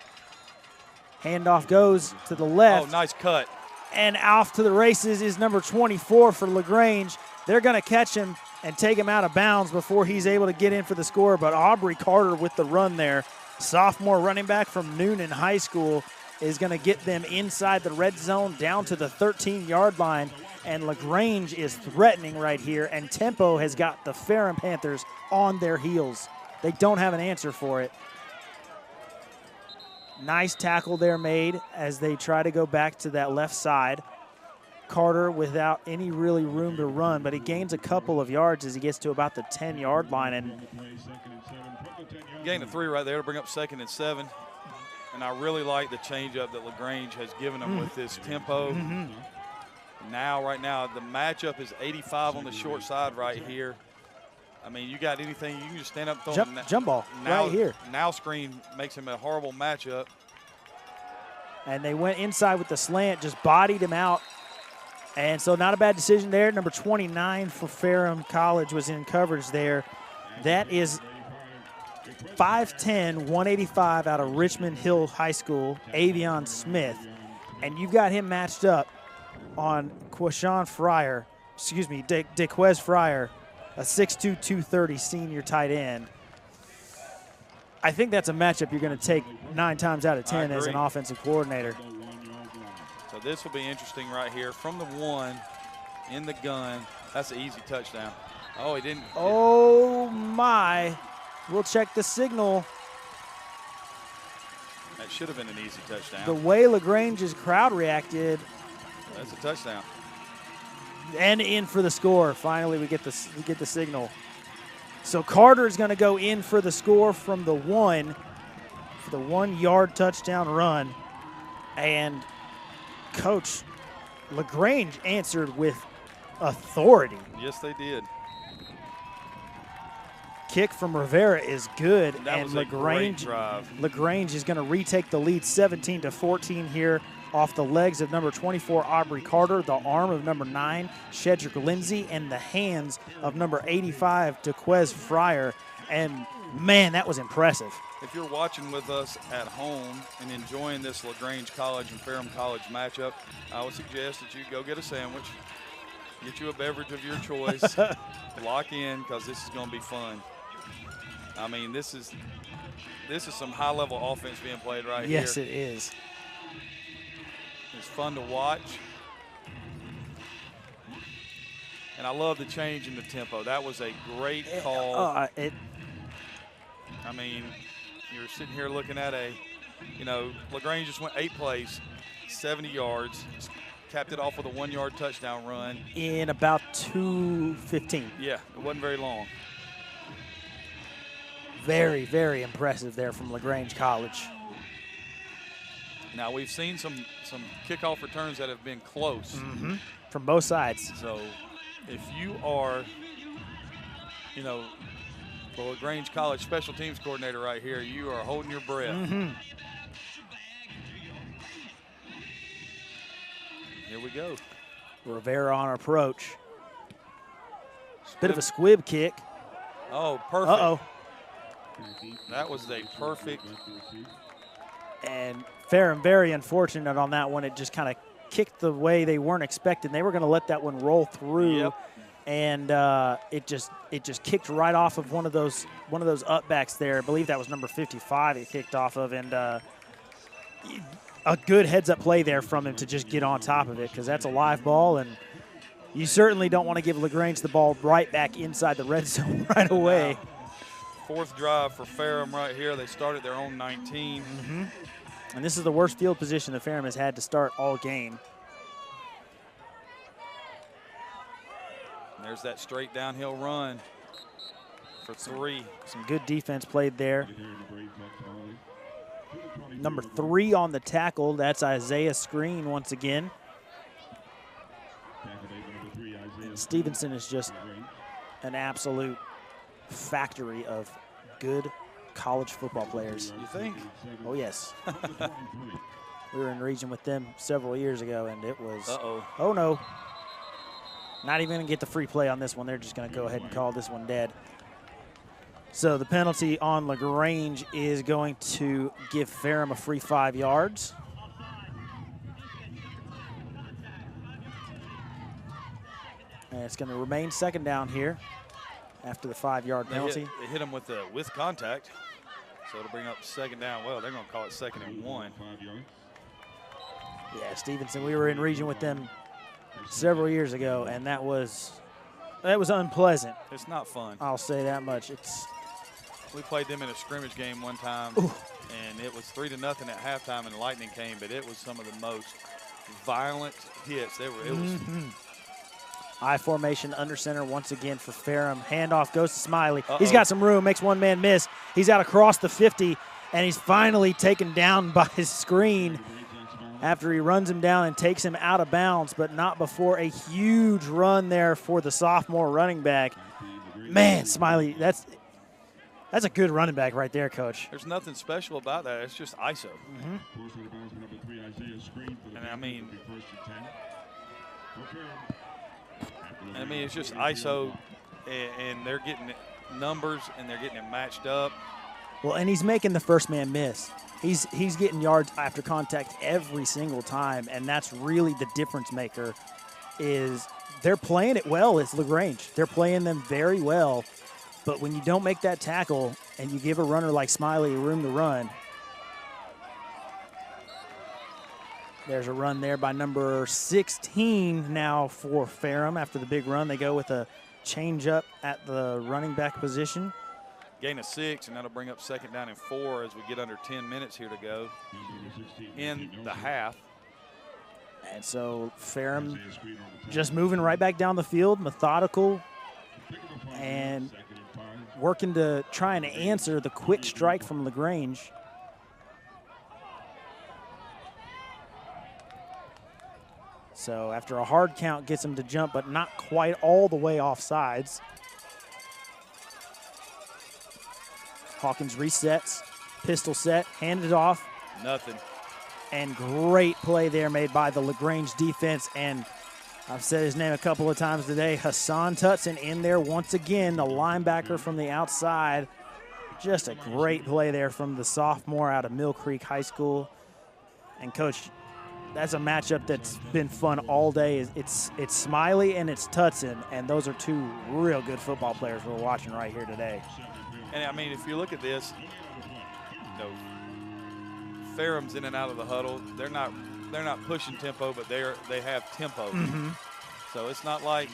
Handoff goes to the left. Oh, nice cut. And off to the races is number 24 for Lagrange. They're going to catch him and take him out of bounds before he's able to get in for the score. But Aubrey Carter with the run there, sophomore running back from Noonan High School, is going to get them inside the red zone down to the 13-yard line. And Lagrange is threatening right here, and tempo has got the Ferrum Panthers on their heels. They don't have an answer for it. Nice tackle there made as they try to go back to that left side. Carter without any really room to run, but he gains a couple of yards as he gets to about the 10-yard line. And gain of 3 right there to bring up 2nd and 7. And I really like the changeup that Lagrange has given them with this tempo. Right now, the matchup is 85 on the short side right here. I mean, you got anything, you can just stand up and throw jump ball right here. Now screen makes him a horrible matchup. And they went inside with the slant, just bodied him out. And so not a bad decision there. Number 29 for Ferrum College was in coverage there. That is 5'10", 185 out of Richmond Hill High School, Avion Smith. And you've got him matched up on DeQuez Fryer, a 6'2", 230 senior tight end. I think that's a matchup you're going to take 9 times out of 10 as an offensive coordinator. So this will be interesting right here. From the 1 in the gun, that's an easy touchdown. Oh, he didn't. Oh, my. We'll check the signal. That should have been an easy touchdown. The way Lagrange's crowd reacted. That's a touchdown. And in for the score. Finally, we get the signal. So Carter's going to go in for the score from the 1 for the 1-yard touchdown run. And Coach Lagrange answered with authority. Yes, they did. Kick from Rivera is good, and Lagrange is going to retake the lead 17-14 here off the legs of number 24 Aubrey Carter, the arm of number 9 Shedrick Lindsay, and the hands of number 85 DeQuez Fryer. And man, that was impressive. If you're watching with us at home and enjoying this Lagrange College and Ferrum College matchup, I would suggest that you go get a sandwich, get you a beverage of your choice, lock in, because this is going to be fun. I mean, this is some high-level offense being played right here. Yes, it is. It's fun to watch. And I love the change in the tempo. That was a great call. I mean, you're sitting here looking at Lagrange just went 8 plays, 70 yards, capped it off with a 1-yard touchdown run. In about 2:15. Yeah, it wasn't very long. Very, very impressive there from Lagrange College. Now, we've seen some kickoff returns that have been close. From both sides. So, if you are, the Lagrange College special teams coordinator right here, you are holding your breath. Here we go. Rivera on approach. Bit of a squib kick. Oh, perfect. Uh-oh. That was a perfect. And Ferrum very unfortunate on that one. It just kind of kicked the way they weren't expecting. They were going to let that one roll through. Yep. And it just kicked right off of one of those upbacks there. I believe that was number 55 it kicked off of, and a good heads-up play there from him to just get on top of it, because that's a live ball, and you certainly don't want to give Lagrange the ball right back inside the red zone right away. Wow. 4th drive for Ferrum right here. They started their own 19. And this is the worst field position that Ferrum has had to start all game. There's that straight downhill run for 3. Some good defense played there. Number 3 on the tackle, that's Isaiah Screen once again. Stevenson is just an absolute factory of good college football players. You think? Oh, yes. We were in region with them several years ago, and it was, oh no. Not even going to get the free play on this one. They're just going to go ahead and call this one dead. So the penalty on Lagrange is going to give Ferrum a free 5 yards. And it's going to remain second down here after the 5-yard penalty. They hit him with contact, so it'll bring up second down. Well, they're going to call it 2nd and 1. Yeah, Stevenson, we were in region with them several years ago, and that was unpleasant. It's not fun. I'll say that much. We played them in a scrimmage game one time, and it was 3-0 at halftime, and Lightning came, but it was some of the most violent hits. It was I formation under center once again for Ferrum. Handoff goes to Smiley. He's got some room, makes one man miss. He's out across the 50, and he's finally taken down by his screen after he runs him down and takes him out of bounds, but not before a huge run there for the sophomore running back. Man, Smiley, that's a good running back right there, Coach. There's nothing special about that. It's just ISO. And I mean, it's just ISO, and they're getting numbers, and they're getting it matched up. Well, and he's making the first man miss. He's getting yards after contact every single time, and that's really the difference maker. Is they're playing it well. It's Lagrange. They're playing them very well, but when you don't make that tackle and you give a runner like Smiley room to run, there's a run there by number 16 now for Ferrum. After the big run, they go with a change up at the running back position. Gain of 6, and that'll bring up 2nd down and 4 as we get under 10 minutes here to go in the half. And so Ferrum just moving right back down the field, methodical, and working to try and answer the quick strike from Lagrange. So after a hard count gets him to jump, but not quite all the way off sides. Hawkins resets, pistol set, handed off. Nothing. And great play there made by the Lagrange defense. And I've said his name a couple of times today, Hassan Tutson in there once again, the linebacker from the outside. Just a great play there from the sophomore out of Mill Creek High School. And Coach, that's a matchup that's been fun all day. It's Smiley and it's Tutson, and those are two real good football players we're watching right here today. And I mean, if you look at this, Ferrum's in and out of the huddle. They're not pushing tempo, but they have tempo. So it's not like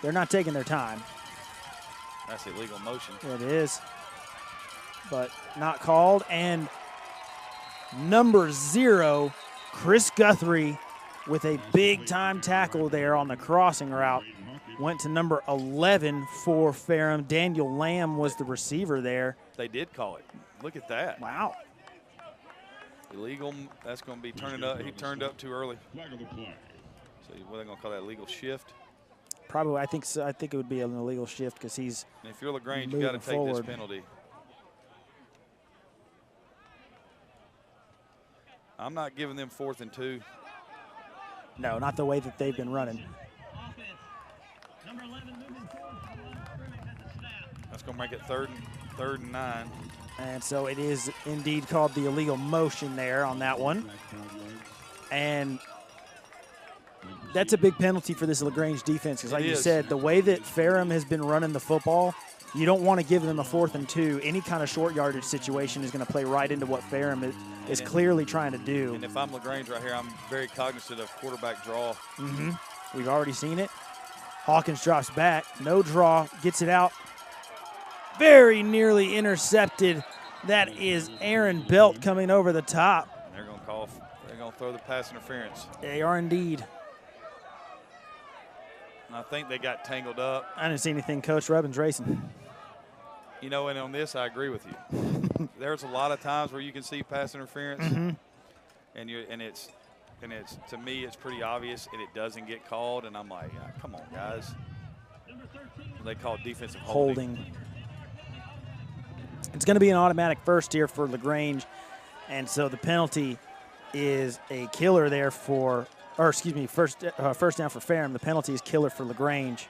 they're not taking their time. That's illegal motion. It is, but not called. And number 0, Chris Guthrie, with a big-time tackle there on the crossing route. Went to number 11 for Ferrum. Daniel Lamb was the receiver there. They did call it. Look at that. Wow. Illegal. That's going to be turning up. He turned up too early. So what are they going to call that, illegal shift? Probably. I think so. I think it would be an illegal shift because he's and if you're Lagrange, you got to take this penalty. I'm not giving them 4th and 2. No, not the way that they've been running. That's going to make it third and 9. And so it is indeed called the illegal motion there on that one. And that's a big penalty for this Lagrange defense because, like you said, the way that Ferrum has been running the football, you don't want to give them a 4th and 2. Any kind of short yardage situation is going to play right into what Ferrum is clearly trying to do. And if I'm Lagrange right here, I'm very cognizant of quarterback draw. We've already seen it. Hawkins drops back, no draw, gets it out. Very nearly intercepted. That is Aaron Belt coming over the top. They're going to throw the pass interference. They are indeed. I think they got tangled up. I didn't see anything, Coach. Rubbin's racing. You know, and on this, I agree with you. There's a lot of times where you can see pass interference, and it's to me it's pretty obvious, and it doesn't get called, and I'm like, come on, guys. They call defensive holding. It's going to be an automatic first here for Lagrange, and so the penalty is a killer there for or excuse me, first down for Ferrum. The penalty is killer for Lagrange.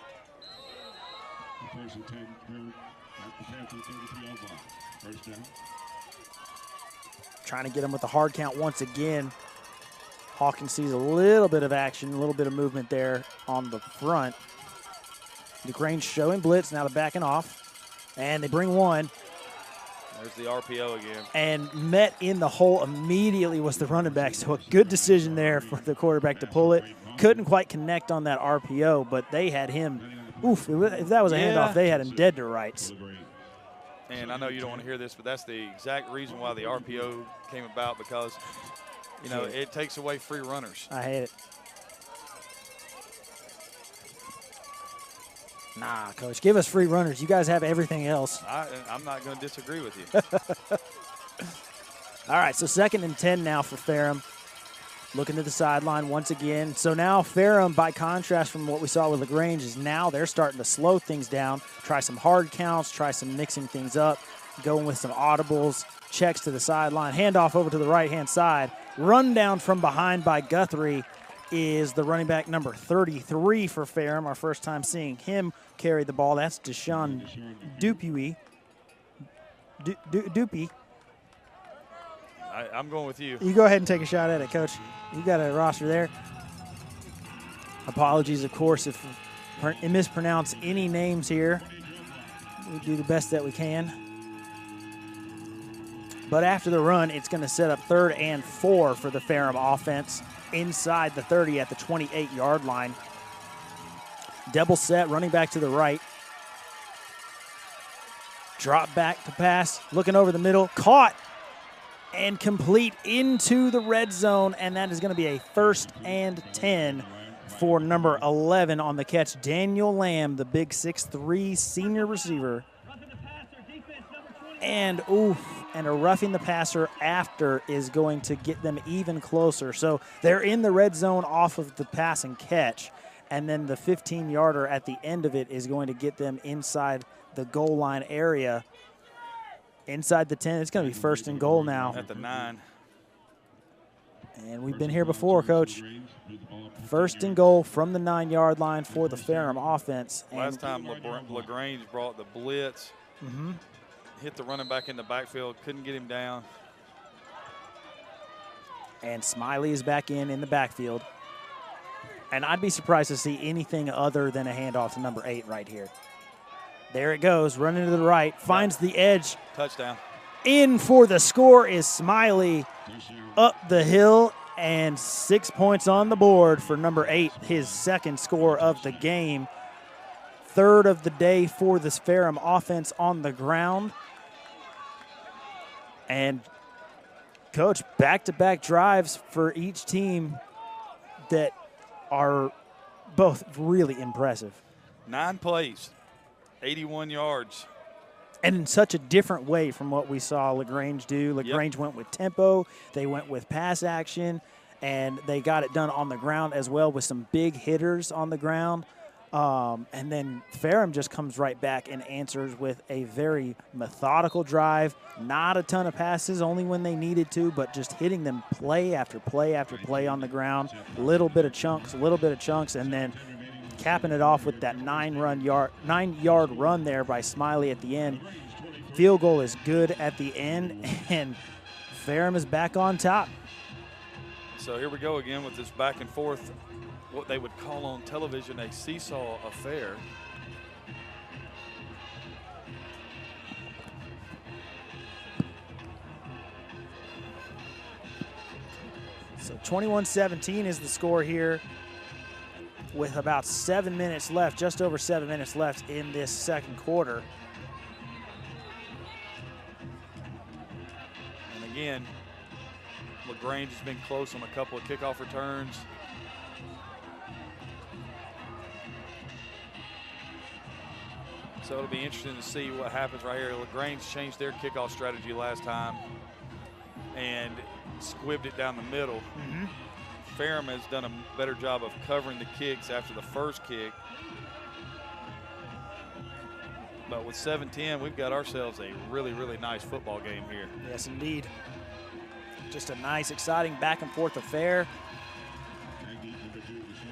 First and 10, at the Panther 33-yard line. First down. Trying to get him with the hard count once again. Hawkins sees a little bit of action, a little bit of movement there on the front. Lagrange showing blitz, now they're backing off. And they bring one. There's the RPO again. And met in the hole immediately was the running back. So a good decision there for the quarterback to pull it. Couldn't quite connect on that RPO, but they had him. Oof, if that was a handoff, they had him dead to rights. And I know you don't want to hear this, but that's the exact reason why the RPO came about, because, you know, it takes away free runners. I hate it. Nah, Coach, give us free runners. You guys have everything else. I'm not going to disagree with you. All right, so 2nd and 10 now for Ferrum. Looking to the sideline once again. So now Ferrum, by contrast from what we saw with Lagrange, is now they're starting to slow things down, try some hard counts, try some mixing things up, going with some audibles, checks to the sideline, handoff over to the right-hand side. Run down from behind by Guthrie is the running back number 33 for Ferrum. Our first time seeing him carry the ball. That's Deshaun Dupuy. Dupy. I'm going with you. You go ahead and take a shot at it, Coach. You got a roster there. Apologies, of course, if we mispronounce any names here. We do the best that we can. But after the run, it's going to set up 3rd and 4 for the Ferrum offense inside the 30 at the 28-yard line. Double set, running back to the right. Drop back to pass, looking over the middle, caught and complete into the red zone, and that is going to be a 1st and 10 for number 11 on the catch. Daniel Lamb, the big 6'3" senior receiver. And a roughing the passer after is going to get them even closer. So they're in the red zone off of the pass and catch, and then the 15-yarder at the end of it is going to get them inside the goal line area. Inside the 10, it's going to be 1st and goal now. At the 9. And we've been here before, Coach. 1st and goal from the 9-yard line for the Ferrum offense. Last time Lagrange brought the blitz, hit the running back in the backfield, couldn't get him down. And Smiley is back in the backfield. And I'd be surprised to see anything other than a handoff to number 8 right here. There it goes, running to the right, finds the edge. Touchdown. In for the score is Smiley up the hill, and 6 points on the board for number 8, his 2nd score of the game. 3rd of the day for this Ferrum offense on the ground. And, Coach, back-to-back drives for each team that are both really impressive. 9 plays. 81 yards. And in such a different way from what we saw Lagrange do. Lagrange went with tempo, they went with pass action, and they got it done on the ground as well with some big hitters on the ground. And then Ferrum just comes right back and answers with a very methodical drive. Not a ton of passes, only when they needed to, but just hitting them play after play after play on the ground. Little bit of chunks, and then capping it off with that 9-yard run there by Smiley at the end. Field goal is good at the end, and Ferrum is back on top. So here we go again with this back and forth, what they would call on television a seesaw affair. So 21-17 is the score here, with about 7 minutes left, just over 7 minutes left in this 2nd quarter. And again, Lagrange has been close on a couple of kickoff returns. So it'll be interesting to see what happens right here. Lagrange changed their kickoff strategy last time and squibbed it down the middle. Ferrum has done a better job of covering the kicks after the first kick. But with 7-10, we've got ourselves a really, really nice football game here. Yes, indeed. Just a nice, exciting back-and-forth affair.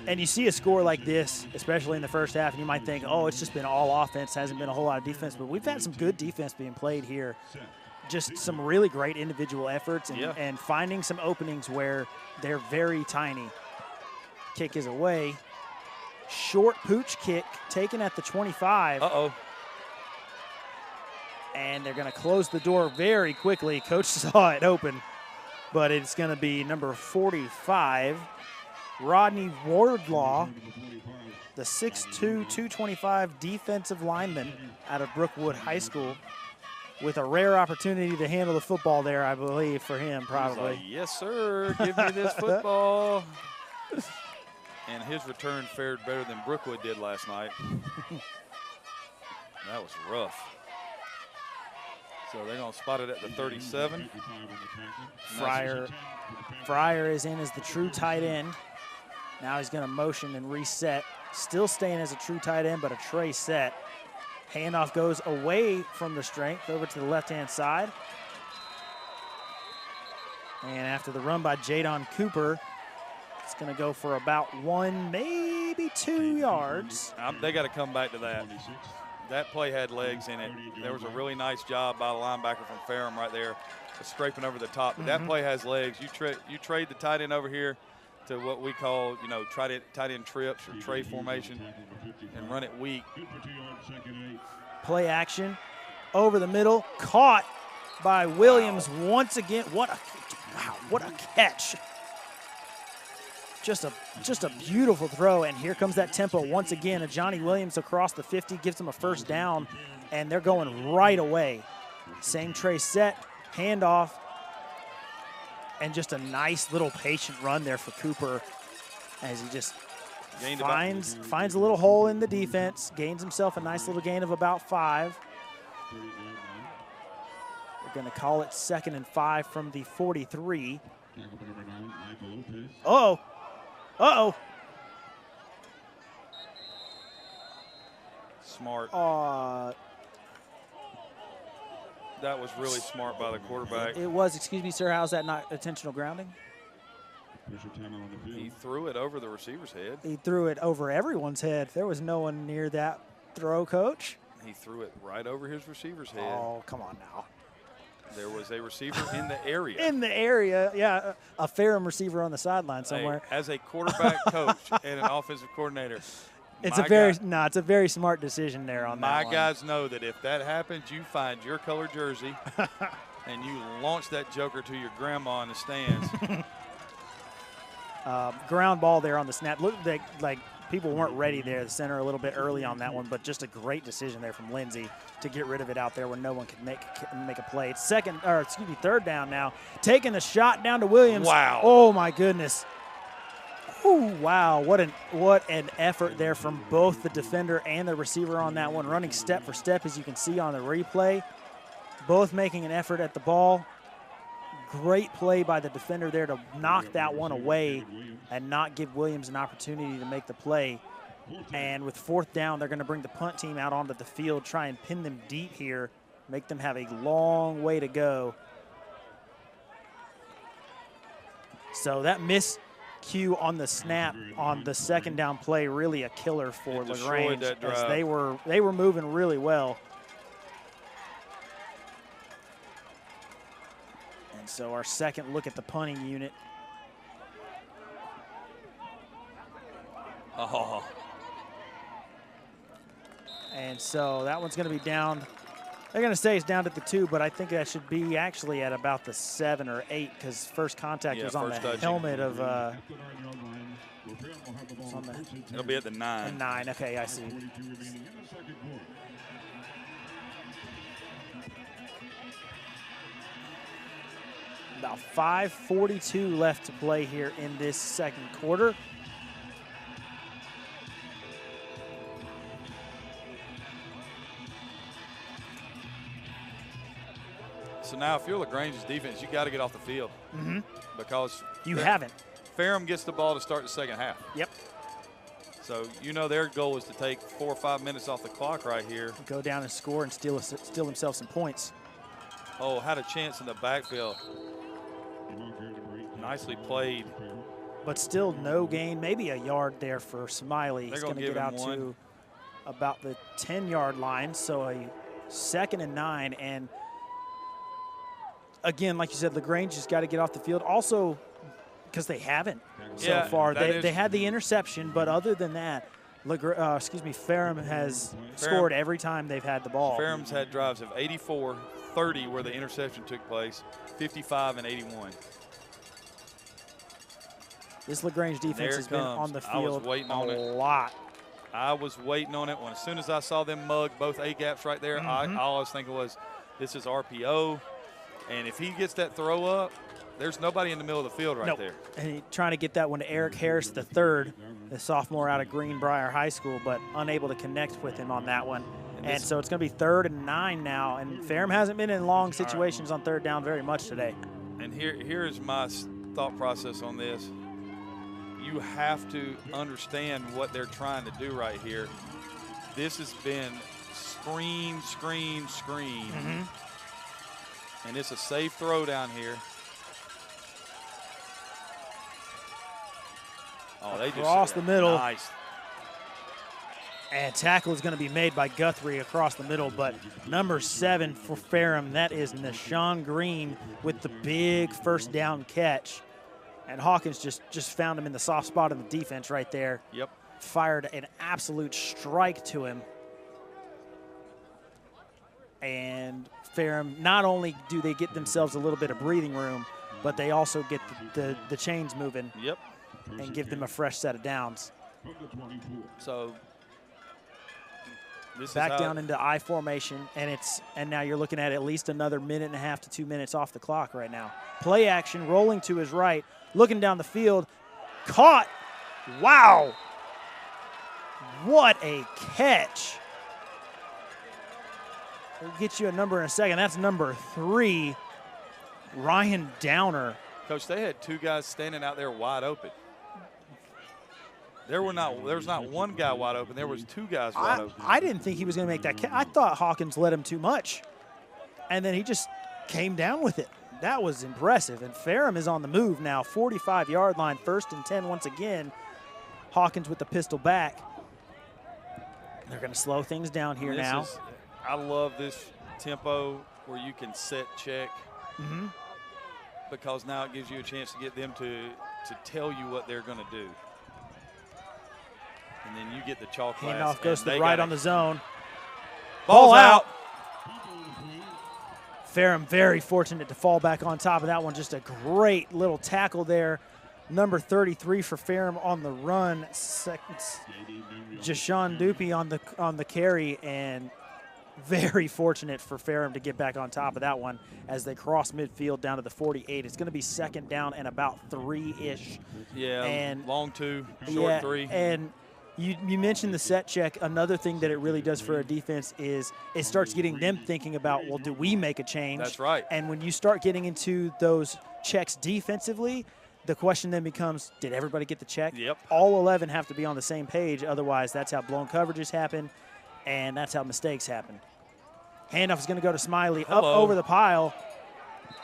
And you see a score like this, especially in the first half, and you might think, oh, it's just been all offense, hasn't been a whole lot of defense. But we've had some good defense being played here. Just some really great individual efforts and finding some openings where they're very tiny. Kick is away. Short pooch kick taken at the 25. Uh-oh. And they're going to close the door very quickly. Coach saw it open, but it's going to be number 45, Rodney Wardlaw, the 6'2", 225 defensive lineman out of Brookwood High School, with a rare opportunity to handle the football there, I believe, for him, probably. Like, yes, sir. Give me this football. And his return fared better than Brookwood did last night. That was rough. So they're going to spot it at the 37. Fryer is in as the true tight end. Now he's going to motion and reset. Still staying as a true tight end, but a tray set. Handoff goes away from the strength over to the left-hand side. And after the run by Jadon Cooper, it's going to go for about 1, maybe 2 yards. They got to come back to that. That play had legs in it. There was a really nice job by the linebacker from Ferrum right there, scraping over the top. But that play has legs. You trade the tight end over here to what we call, tight end trips or tray formation and run it weak. Play action over the middle, caught by Williams once again. What a catch. Just a beautiful throw, and here comes that tempo once again. A Johnny Williams across the 50 gives them a first down, and they're going right away. Same tray set, handoff, and just a nice little patient run there for Cooper as he just finds a little hole in the defense, gains himself a nice little gain of about 5. They're going to call it 2nd and 5 from the 43. Uh-oh. Uh-oh. Smart. That was really smart by the quarterback. It was. Excuse me, sir. How's that not intentional grounding? He threw it over the receiver's head. He threw it over everyone's head. There was no one near that throw, Coach. He threw it right over his receiver's head. Oh, come on now. There was a receiver in the area. In the area, yeah. A Ferrum receiver on the sideline somewhere. As a quarterback coach and an offensive coordinator, it's a very smart decision there on that one. My guys know that if that happens, you find your color jersey and you launch that joker to your grandma in the stands. Ground ball there on the snap. Looked like people weren't ready there. The center a little bit early on that one, but just a great decision there from Lindsey to get rid of it out there when no one could make a play. It's third down now. Taking the shot down to Williams. Wow. Oh my goodness. Ooh, wow, what an effort there from both the defender and the receiver on that one, running step for step, as you can see on the replay. Both making an effort at the ball. Great play by the defender there to knock that one away and not give Williams an opportunity to make the play. And with 4th down, they're going to bring the punt team out onto the field, try and pin them deep here, make them have a long way to go. So that miscue on the snap on the 2nd down play, really a killer for Lagrange, as they were moving really well. And so our second look at the punting unit. Oh. And so that one's going to be down. They're going to say it's down at the 2, but I think that should be actually at about the 7 or 8 because first contact was on the helmet of. It'll be at the 9. The 9. Okay, I see. About 5:42 left to play here in this second quarter. So now if you're Lagrange's defense, you got to get off the field. Mm-hmm. Because you haven't. Ferrum gets the ball to start the second half. Yep. So their goal is to take 4 or 5 minutes off the clock right here. Go down and score and steal himself some points. Oh, had a chance in the backfield. Nicely played but still no gain. Maybe a yard there for Smiley. He's going to get out to about the 10-yard line, so a 2nd and 9. And again, like you said, Lagrange has got to get off the field. Also, because they haven't so far. They had the interception, but other than that, Ferrum has scored every time they've had the ball. Ferrum's had drives of 84, 30 where the interception took place, 55 and 81. This Lagrange defense has been on the field a lot. I was waiting on it. As soon as I saw them mug both A-gaps right there, all I was thinking was, this is RPO. And if he gets that throw up, there's nobody in the middle of the field right there. And he's trying to get that one to Eric Harris III, the sophomore out of Greenbrier High School, but unable to connect with him on that one. And so it's going to be 3rd and 9 now. And Ferrum hasn't been in long situations on 3rd down very much today. And here is my thought process on this. You have to understand what they're trying to do right here. This has been screen. And it's a safe throw down here. Oh, they just across the middle. Nice. And tackle is going to be made by Guthrie across the middle, but number 7 for Ferrum, that is Nashawn Green with the big 1st down catch. And Hawkins just found him in the soft spot in the defense right there. Yep. Fired an absolute strike to him. And Ferrum, not only do they get themselves a little bit of breathing room, but they also get the chains moving. Yep. And give them a fresh set of downs. So this back down into I formation, and now you're looking at least another 1.5 to 2 minutes off the clock right now. Play action, rolling to his right, looking down the field, caught. Wow! What a catch! We'll get you a number in a second. That's number 3, Ryan Downer. Coach, they had 2 guys standing out there wide open. There was not one guy wide open. There was 2 guys wide open. I didn't think he was going to make that catch. I thought Hawkins let him too much, and then he just came down with it. That was impressive. And Ferrum is on the move now. 45-yard line, 1st and 10 once again. Hawkins with the pistol back. They're going to slow things down here now. I love this tempo where you can set check. Because now it gives you a chance to get them to tell you what they're going to do. And then you get the chalk pass. Handoff goes to the right on the zone. Ball out. Ferrum very fortunate to fall back on top of that one. Just a great little tackle there. Number 33 for Ferrum on the run. Jashawn Dupie on the carry, and very fortunate for Ferrum to get back on top of that one as they cross midfield down to the 48. It's going to be 2nd down and about 3-ish. Yeah, and long 2, short 3. And you mentioned the set check. Another thing that it really does for a defense is it starts getting them thinking about, well, do we make a change? That's right. And when you start getting into those checks defensively, the question then becomes, did everybody get the check? Yep. All 11 have to be on the same page. Otherwise, that's how blown coverages happen, and that's how mistakes happen. Handoff is going to go to Smiley up over the pile.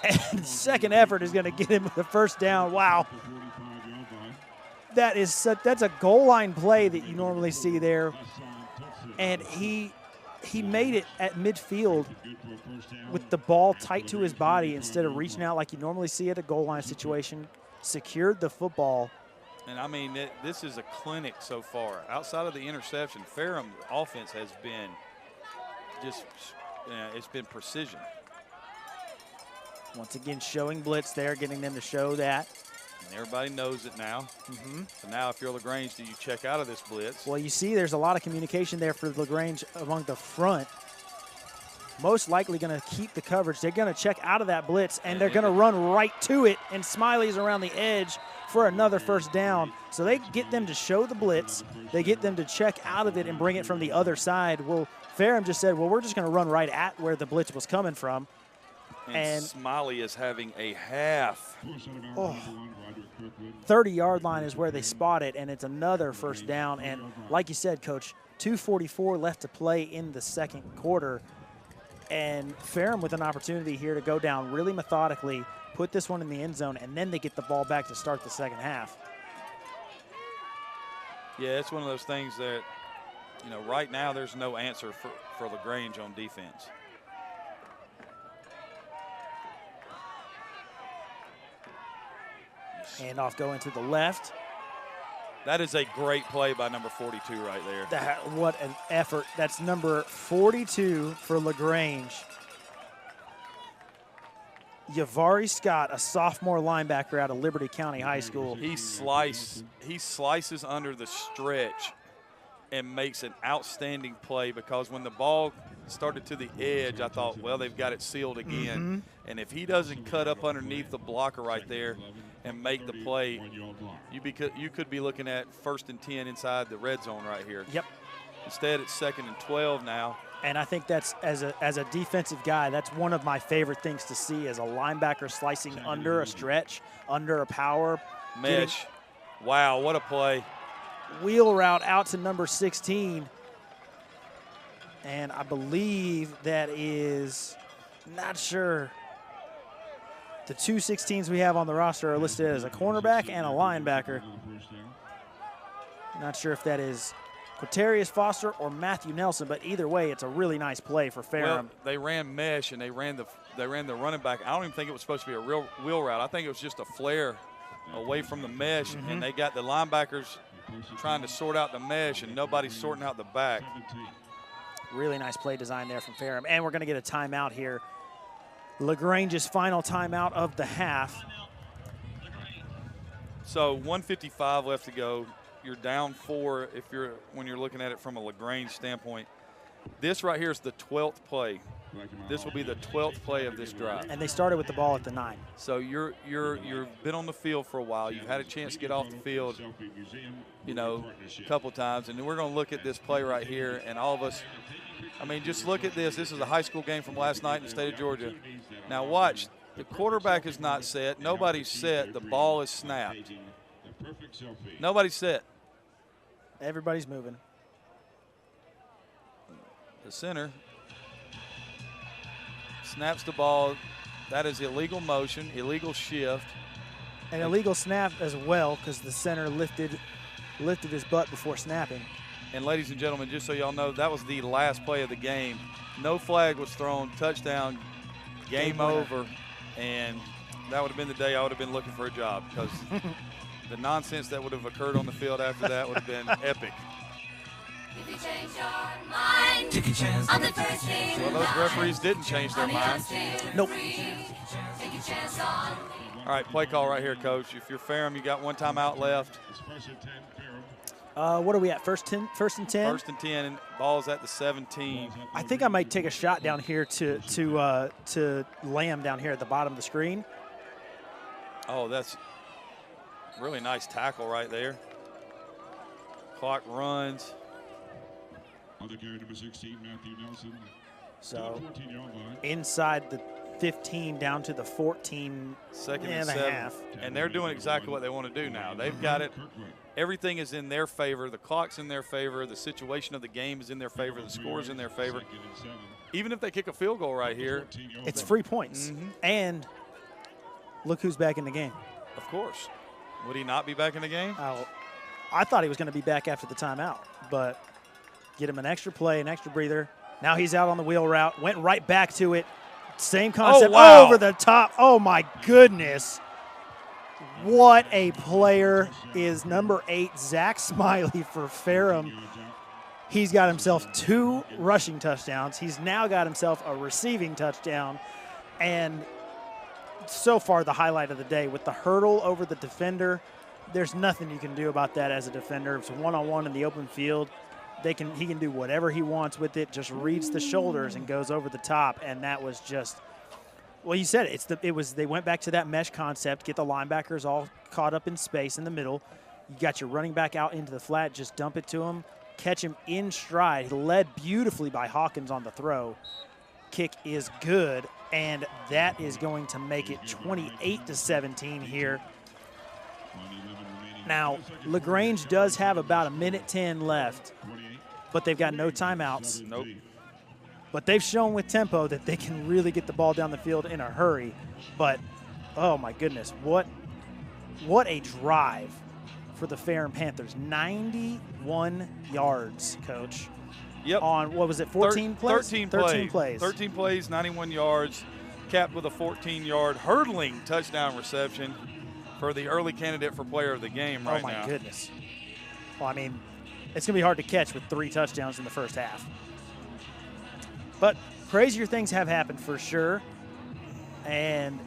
And second effort is going to get him the 1st down. Wow. That's a goal line play that you normally see there. And he made it at midfield with the ball tight to his body instead of reaching out like you normally see at a goal line situation. Secured the football. And, I mean, this is a clinic so far. Outside of the interception, Ferrum offense has been just it's been precision. Once again, showing blitz there, getting them to show that. And everybody knows it now. So now if you're Lagrange, do you check out of this blitz? Well, you see there's a lot of communication there for Lagrange among the front. Most likely going to keep the coverage. They're going to check out of that blitz, and they're going to run right to it, and Smiley's around the edge for another 1st down. So they get them to show the blitz. They get them to check out of it and bring it from the other side. Well, Ferrum just said, well, we're just going to run right at where the blitz was coming from. And Smiley is having a half. 30-yard line is where they spot it, and it's another 1st down. And like you said, Coach, 2:44 left to play in the 2nd quarter. And Ferrum with an opportunity here to go down really methodically, put this one in the end zone, and then they get the ball back to start the 2nd half. Yeah, it's one of those things that, you know, right now there's no answer for Lagrange on defense. Handoff going to the left. That is a great play by number 42 right there. What an effort. That's number 42 for Lagrange. Yavari Scott, a sophomore linebacker out of Liberty County High School. He slices under the stretch and makes an outstanding play, because when the ball started to the edge, I thought, well, they've got it sealed again. And if he doesn't cut up underneath the blocker right there and make the play, you could be looking at 1st and 10 inside the red zone right here. Yep. Instead, it's 2nd and 12 now. And I think that's, as a defensive guy, that's one of my favorite things to see, as a linebacker slicing under a stretch, under a power. Mesh. Wow, what a play. Wheel route out to number 16. And I believe that is, not sure. The 2 16s we have on the roster are listed as a cornerback and a linebacker. Not sure if that is Quatarius Foster or Matthew Nelson, but either way, it's a really nice play for Ferrum. Well, they ran mesh and they ran the running back. I don't even think it was supposed to be a real wheel route. I think it was just a flare away from the mesh, and they got the linebackers trying to sort out the mesh, and nobody's sorting out the back. Really nice play design there from Ferrum. And we're going to get a timeout here. Lagrange's final timeout of the half. So 1:55 left to go. You're down 4 when you're looking at it from a Lagrange standpoint. This right here is the 12th play. This will be the 12th play of this drive. And they started with the ball at the 9. So you've been on the field for a while. You've had a chance to get off the field, you know, a couple times. And then we're going to look at this play right here, and all of us, I mean, just look at this. This is a high school game from last night in the state of Georgia. Now watch. The quarterback is not set. Nobody's set. The ball is snapped. Nobody's set. Everybody's moving. The center snaps the ball. That is illegal motion, illegal shift. An illegal snap as well, because the center lifted his butt before snapping. And ladies and gentlemen, just so y'all know, that was the last play of the game. No flag was thrown, touchdown, game over, and that would have been the day I would have been looking for a job, because the nonsense that would have occurred on the field after that would have been epic. If you change your mind, take a chance on the first thing. Well, those referees didn't change their minds. Nope. Take a chance on. All right, play call right here, Coach. If you're Ferrum, you got one timeout left. What are we at? First and 10? First and 10, and ball's at the 17. I think I might take a shot down here to Lamb down here at the bottom of the screen. Oh, that's really nice tackle right there. Clock runs. On the carry, number 16, Matthew Nelson. So 14-yard line. inside the 15 down to the 14 Second and and a 7. half. And they're doing exactly what they want to do now. They've got it. Everything is in their favor. The clock's in their favor. The situation of the game is in their favor. The score is in their favor. Even if they kick a field goal right here, It's free points. And look who's back in the game. of course. Would he not be back in the game? I thought he was going to be back after the timeout, but get him an extra play, an extra breather. Now he's out on the wheel route, went right back to it. Same concept, wow. over the top. Oh, my goodness. What a player is number 8, Zach Smiley for Ferrum. He's got himself 2 rushing touchdowns. He's now got himself a receiving touchdown. And so far the highlight of the day with the hurdle over the defender. There's nothing you can do about that as a defender. It's one-on-one in the open field. He can do whatever he wants with it, just reads the shoulders and goes over the top. And that was just, well, you said it. They went back to that mesh concept, get the linebackers all caught up in space in the middle. You got your running back out into the flat, just dump it to him, catch him in stride. Led beautifully by Hawkins on the throw. Kick is good, and that is going to make it 28-17 here. Now, Lagrange does have about a minute 10 left, but they've got no timeouts. Nope. But they've shown with tempo that they can really get the ball down the field in a hurry. But, oh, my goodness, what a drive for the Ferrum Panthers. 91 yards, Coach. Yep. On, what was it, 14 plays? 13 plays. 13 plays, 91 yards, capped with a 14-yard hurdling touchdown reception for the early candidate for player of the game right now. Oh, my goodness. Well, I mean, it's going to be hard to catch with 3 touchdowns in the first half. But crazier things have happened for sure. And,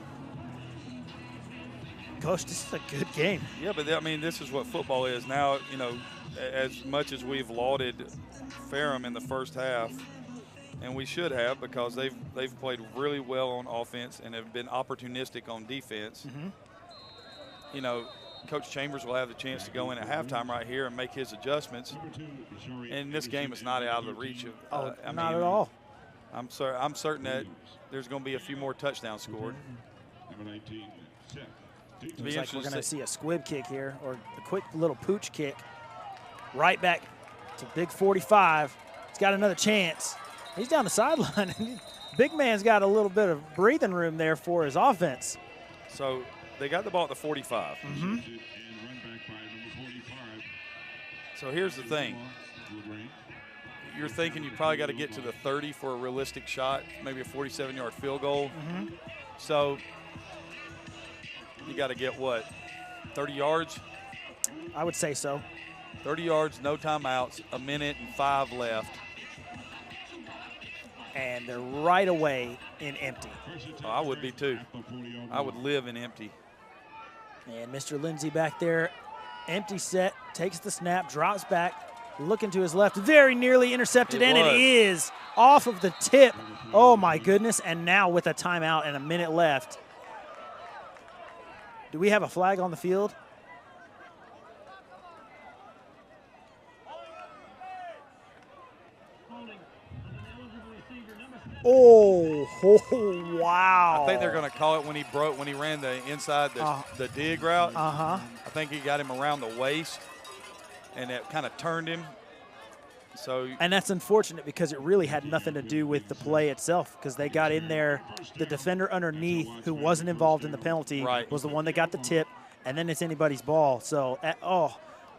Coach, this is a good game. Yeah, but, I mean, this is what football is. Now, you know, as much as we've lauded Ferrum in the first half, and we should have, because they've played really well on offense and have been opportunistic on defense. You know, Coach Chambers will have the chance to go in at halftime right here and make his adjustments. And this game is not out of the reach of. Not at all. I'm certain that there's going to be a few more touchdowns scored. Looks like we're going to see a squib kick here, or a quick little pooch kick. Right back to big 45. He's got another chance. He's down the sideline. Big man's got a little bit of breathing room there for his offense. So they got the ball at the 45. So here's the thing. You're thinking you probably got to get to the 30 for a realistic shot, maybe a 47-yard field goal. So you got to get what, 30 yards? I would say so. 30 yards, no timeouts, 1 minute and 5 left. And they're right away in empty. Oh, I would be too. I would live in empty. And Mr. Lindsay back there, empty set, takes the snap, drops back, looking to his left, very nearly intercepted, and it is off of the tip. Oh, my goodness, and now with a timeout and 1 minute left. Do we have a flag on the field? Oh, wow. I think they're going to call it when he ran the inside the dig route. I think he got him around the waist, and it kind of turned him. And that's unfortunate because it really had nothing to do with the play itself, because they got in there. The defender underneath, who wasn't involved in the penalty, was the one that got the tip, and then it's anybody's ball. So,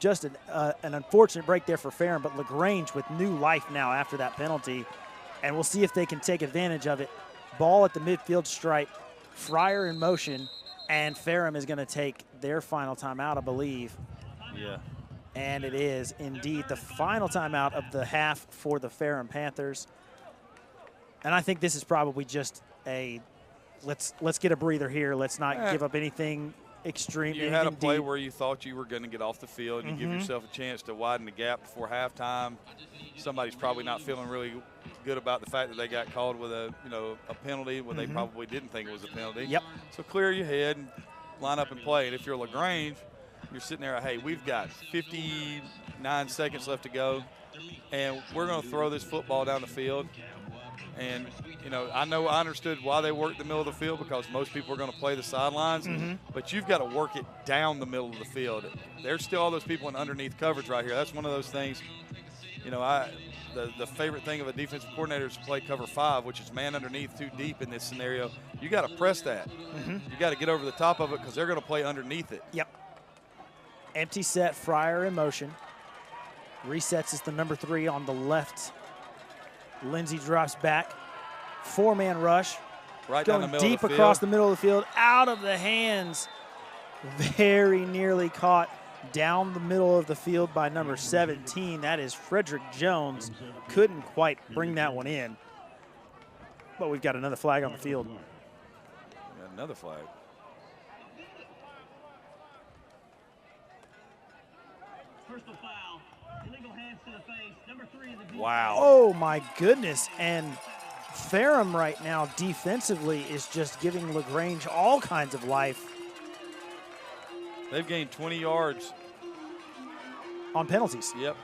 just an unfortunate break there for Ferrum, but Lagrange with new life now after that penalty. And we'll see if they can take advantage of it. Ball at the midfield stripe, Fryer in motion, and Ferrum is going to take their final timeout, I believe. Yeah. And it is indeed the final timeout of the half for the Ferrum Panthers. And I think this is probably just a let's get a breather here. Let's not give up anything extreme. You had a play where you thought you were going to get off the field and you give yourself a chance to widen the gap before halftime. Somebody's probably not feeling really good about the fact that they got called with a penalty when they probably didn't think it was a penalty. Yep. So clear your head and line up and play. And if you're Lagrange, you're sitting there, hey, we've got 59 seconds left to go, and we're going to throw this football down the field. And, I understood why they worked the middle of the field, because most people are going to play the sidelines, but you've got to work it down the middle of the field. There's still all those people in underneath coverage right here. That's one of those things, the favorite thing of a defensive coordinator is to play cover 5, which is man underneath too deep in this scenario. You got to press that. You got to get over the top of it because they're going to play underneath it. Yep. Empty set, Fryer in motion. Resets is the number 3 on the left. Lindsay drops back. 4-man rush. Right down the middle deep of the field. Across the middle of the field, out of the hands. Very nearly caught down the middle of the field by number 17. That is Frederick Jones. Couldn't quite bring that one in. But we've got another flag on the field. Another flag. Personal foul. Illegal hands to the face. Number 3 in the Wow. Oh, my goodness. And Ferrum right now defensively is just giving Lagrange all kinds of life. They've gained 20 yards. On penalties. Yep.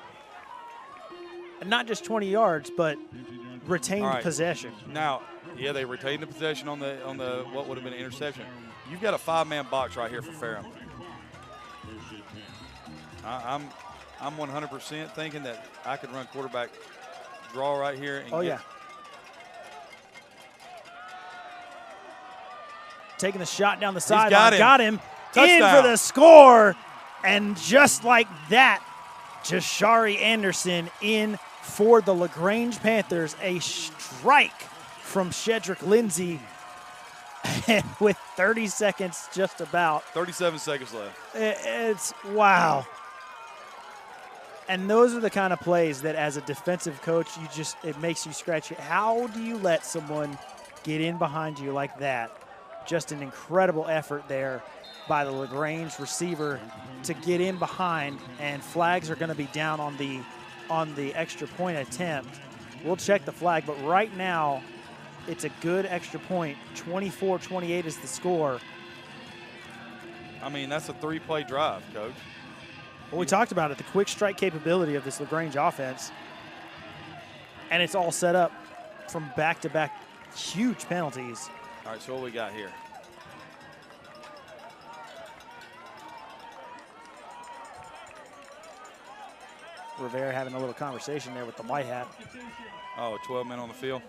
And not just 20 yards, but retained possession. Now, yeah, they retained the possession on the what would have been an interception. You've got a 5-man box right here for Ferrum. I'm 100% thinking that I could run quarterback draw right here. And taking the shot down the sideline. Got him. Got him. Touchdown. In for the score. And just like that, Jashari Anderson in for the Lagrange Panthers. A strike from Shedrick Lindsay. And with 30 seconds just about. 37 seconds left. It's wow. And those are the kind of plays that as a defensive coach, it makes you scratch your. How do you let someone get in behind you like that? Just an incredible effort there by the Lagrange receiver to get in behind, and flags are going to be down on the extra point attempt. We'll check the flag, but right now it's a good extra point. 24-28 is the score. I mean, that's a 3-play drive, Coach. Well, we talked about it, the quick strike capability of this Lagrange offense. And it's all set up from back-to-back huge penalties. All right, so what we got here? Rivera having a little conversation there with the white hat. Oh, 12 men on the field.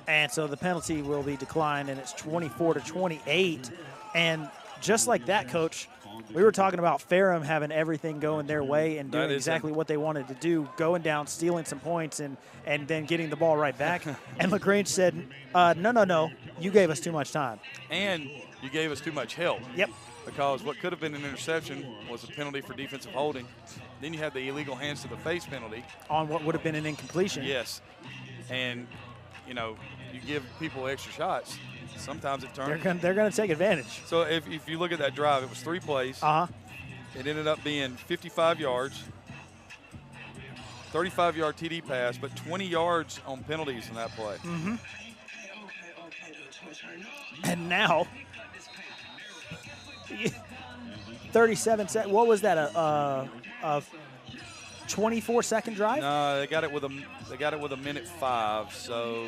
And so the penalty will be declined, and it's 24-28. And just like that, Coach, we were talking about Ferrum having everything going their way and doing exactly what they wanted to do, going down, stealing some points, and then getting the ball right back. And Lagrange said, no, you gave us too much time. And you gave us too much help. Yep. Because what could have been an interception was a penalty for defensive holding. Then you have the illegal hands to the face penalty. On what would have been an incompletion. Yes. And, you know, you give people extra shots. Sometimes it turns. They're going to take advantage. So if you look at that drive, it was 3 plays. Uh-huh. It ended up being 55 yards, 35-yard TD pass, but 20 yards on penalties in that play. Mm-hmm. And now, 37 seconds. What was that? A 24-second drive? No, they got it with a minute 5. So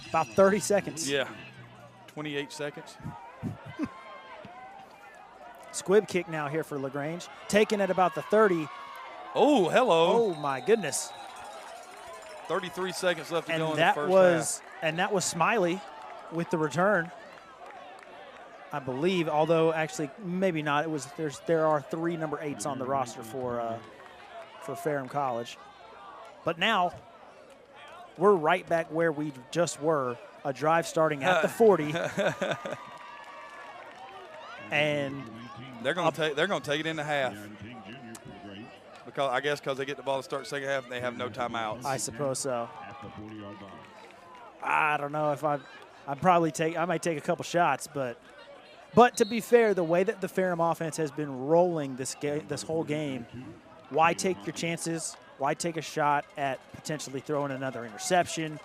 about 30 seconds. Yeah, 28 seconds. Squib kick now here for Lagrange, taken at about the 30. Oh, hello. Oh my goodness. 33 seconds left to go in the that first was half. And that was Smiley with the return, I believe. Although actually maybe not. It was there are 3 number 8s on the roster for Ferrum College. But now we're right back where we just were. A drive starting at the 40. And they're going to take it into half. Because they get the ball to start second half and they have no timeouts. I suppose so. I don't know if I might take a couple shots, but to be fair, the way that the Ferrum offense has been rolling this whole game, why take your chances? Why take a shot at potentially throwing another interception,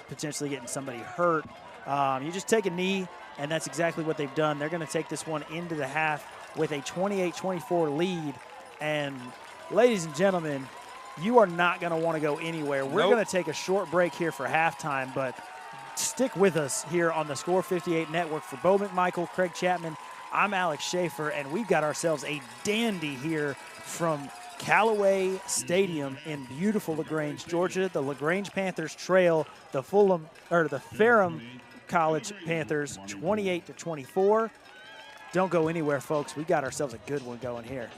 potentially getting somebody hurt? You just take a knee, and that's exactly what they've done. They're going to take this one into the half with a 28-24 lead. And ladies and gentlemen, you are not going to want to go anywhere. We're going to take a short break here for halftime, but stick with us here on the Score 58 Network. For Bo McMichael, Craig Chapman, I'm Alex Schaefer, and we've got ourselves a dandy here from Callaway Stadium in beautiful Lagrange, Georgia. The Lagrange Panthers trail the Ferrum College Panthers 28-24. Don't go anywhere, folks. We got ourselves a good one going here.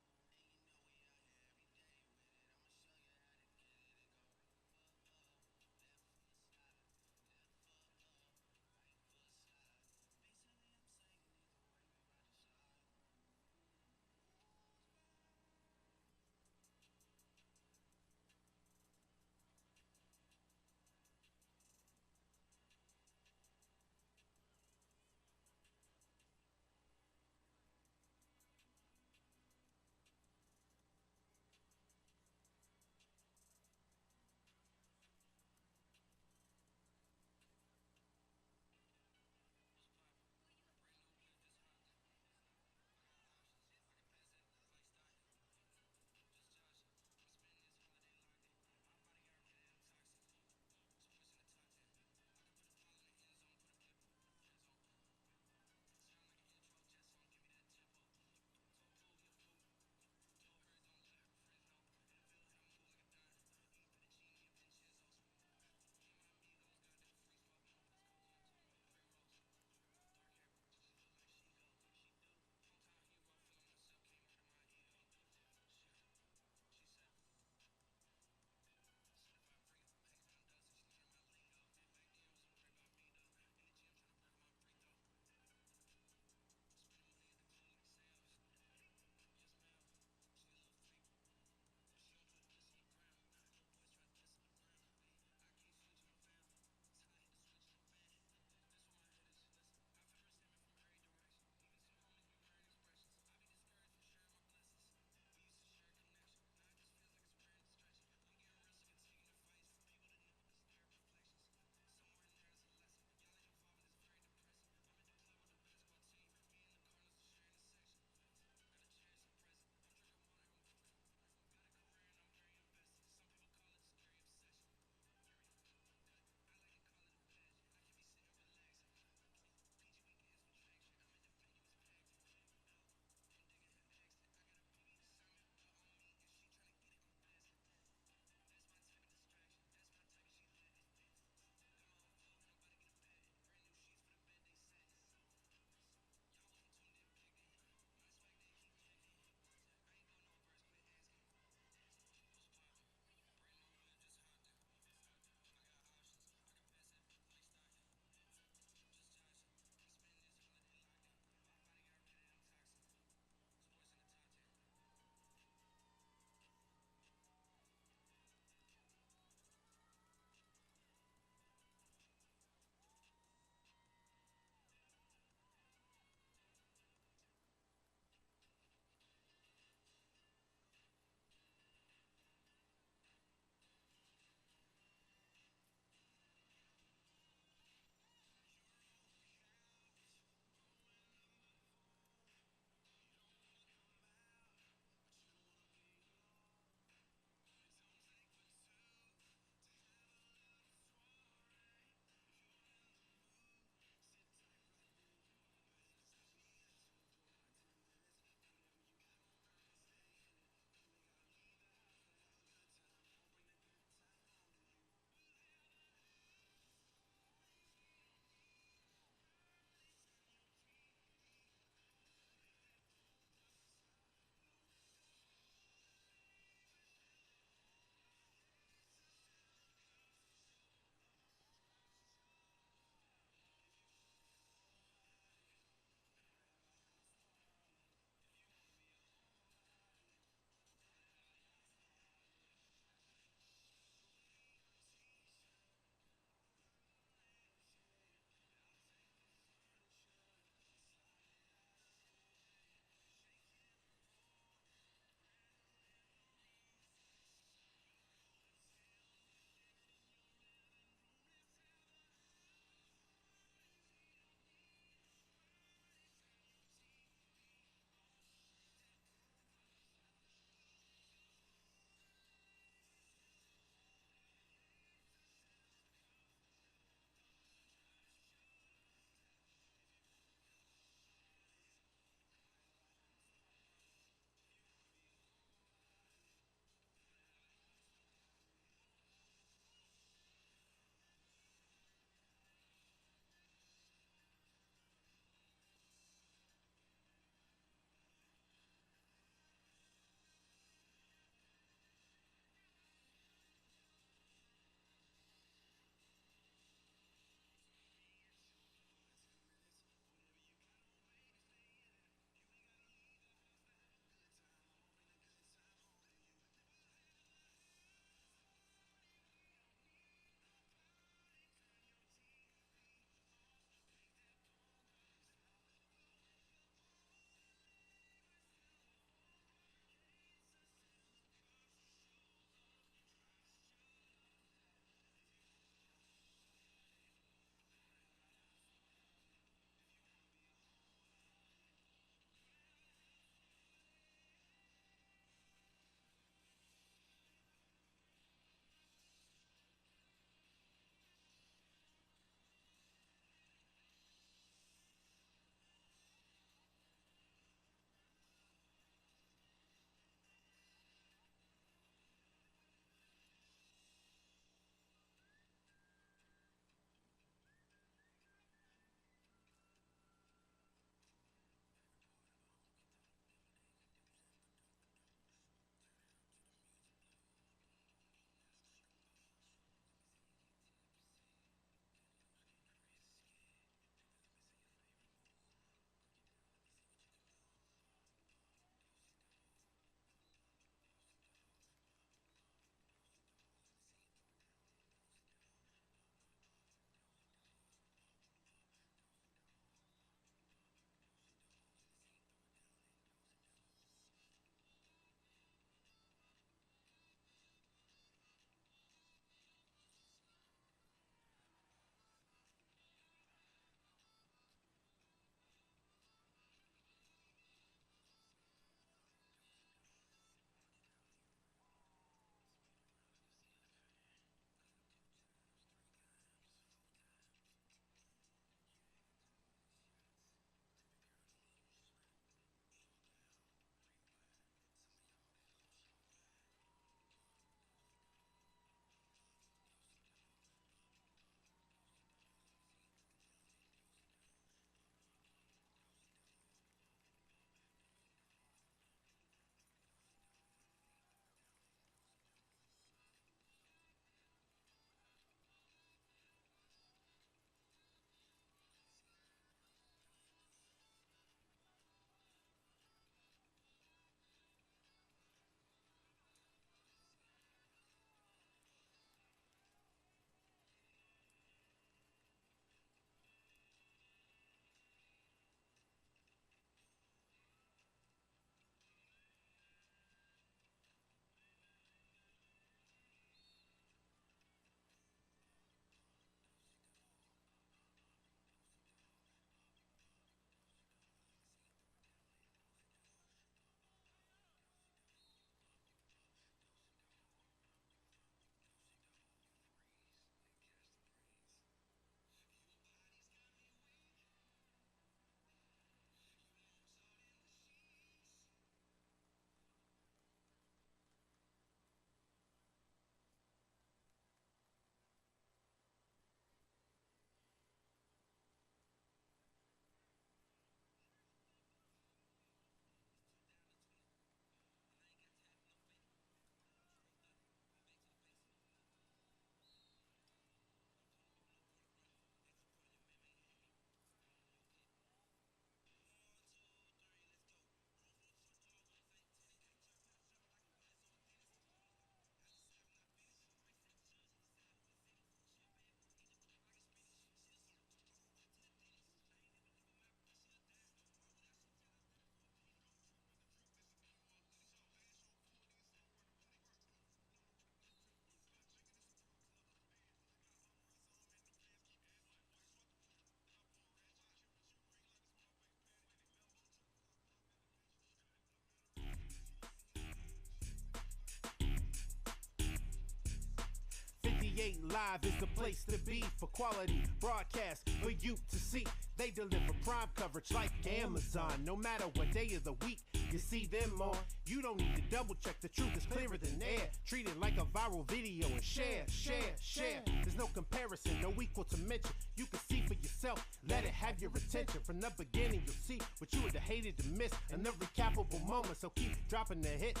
58 Live is the place to be for quality broadcast for you to see. They deliver prime coverage like Amazon. No matter what day of the week you see them on, you don't need to double check. The truth is clearer than air. Treat it like a viral video and share. There's no comparison, no equal to mention. You can see for yourself, let it have your attention. From the beginning, you'll see what you would have hated to miss. And the recapable moment, so keep dropping the hits.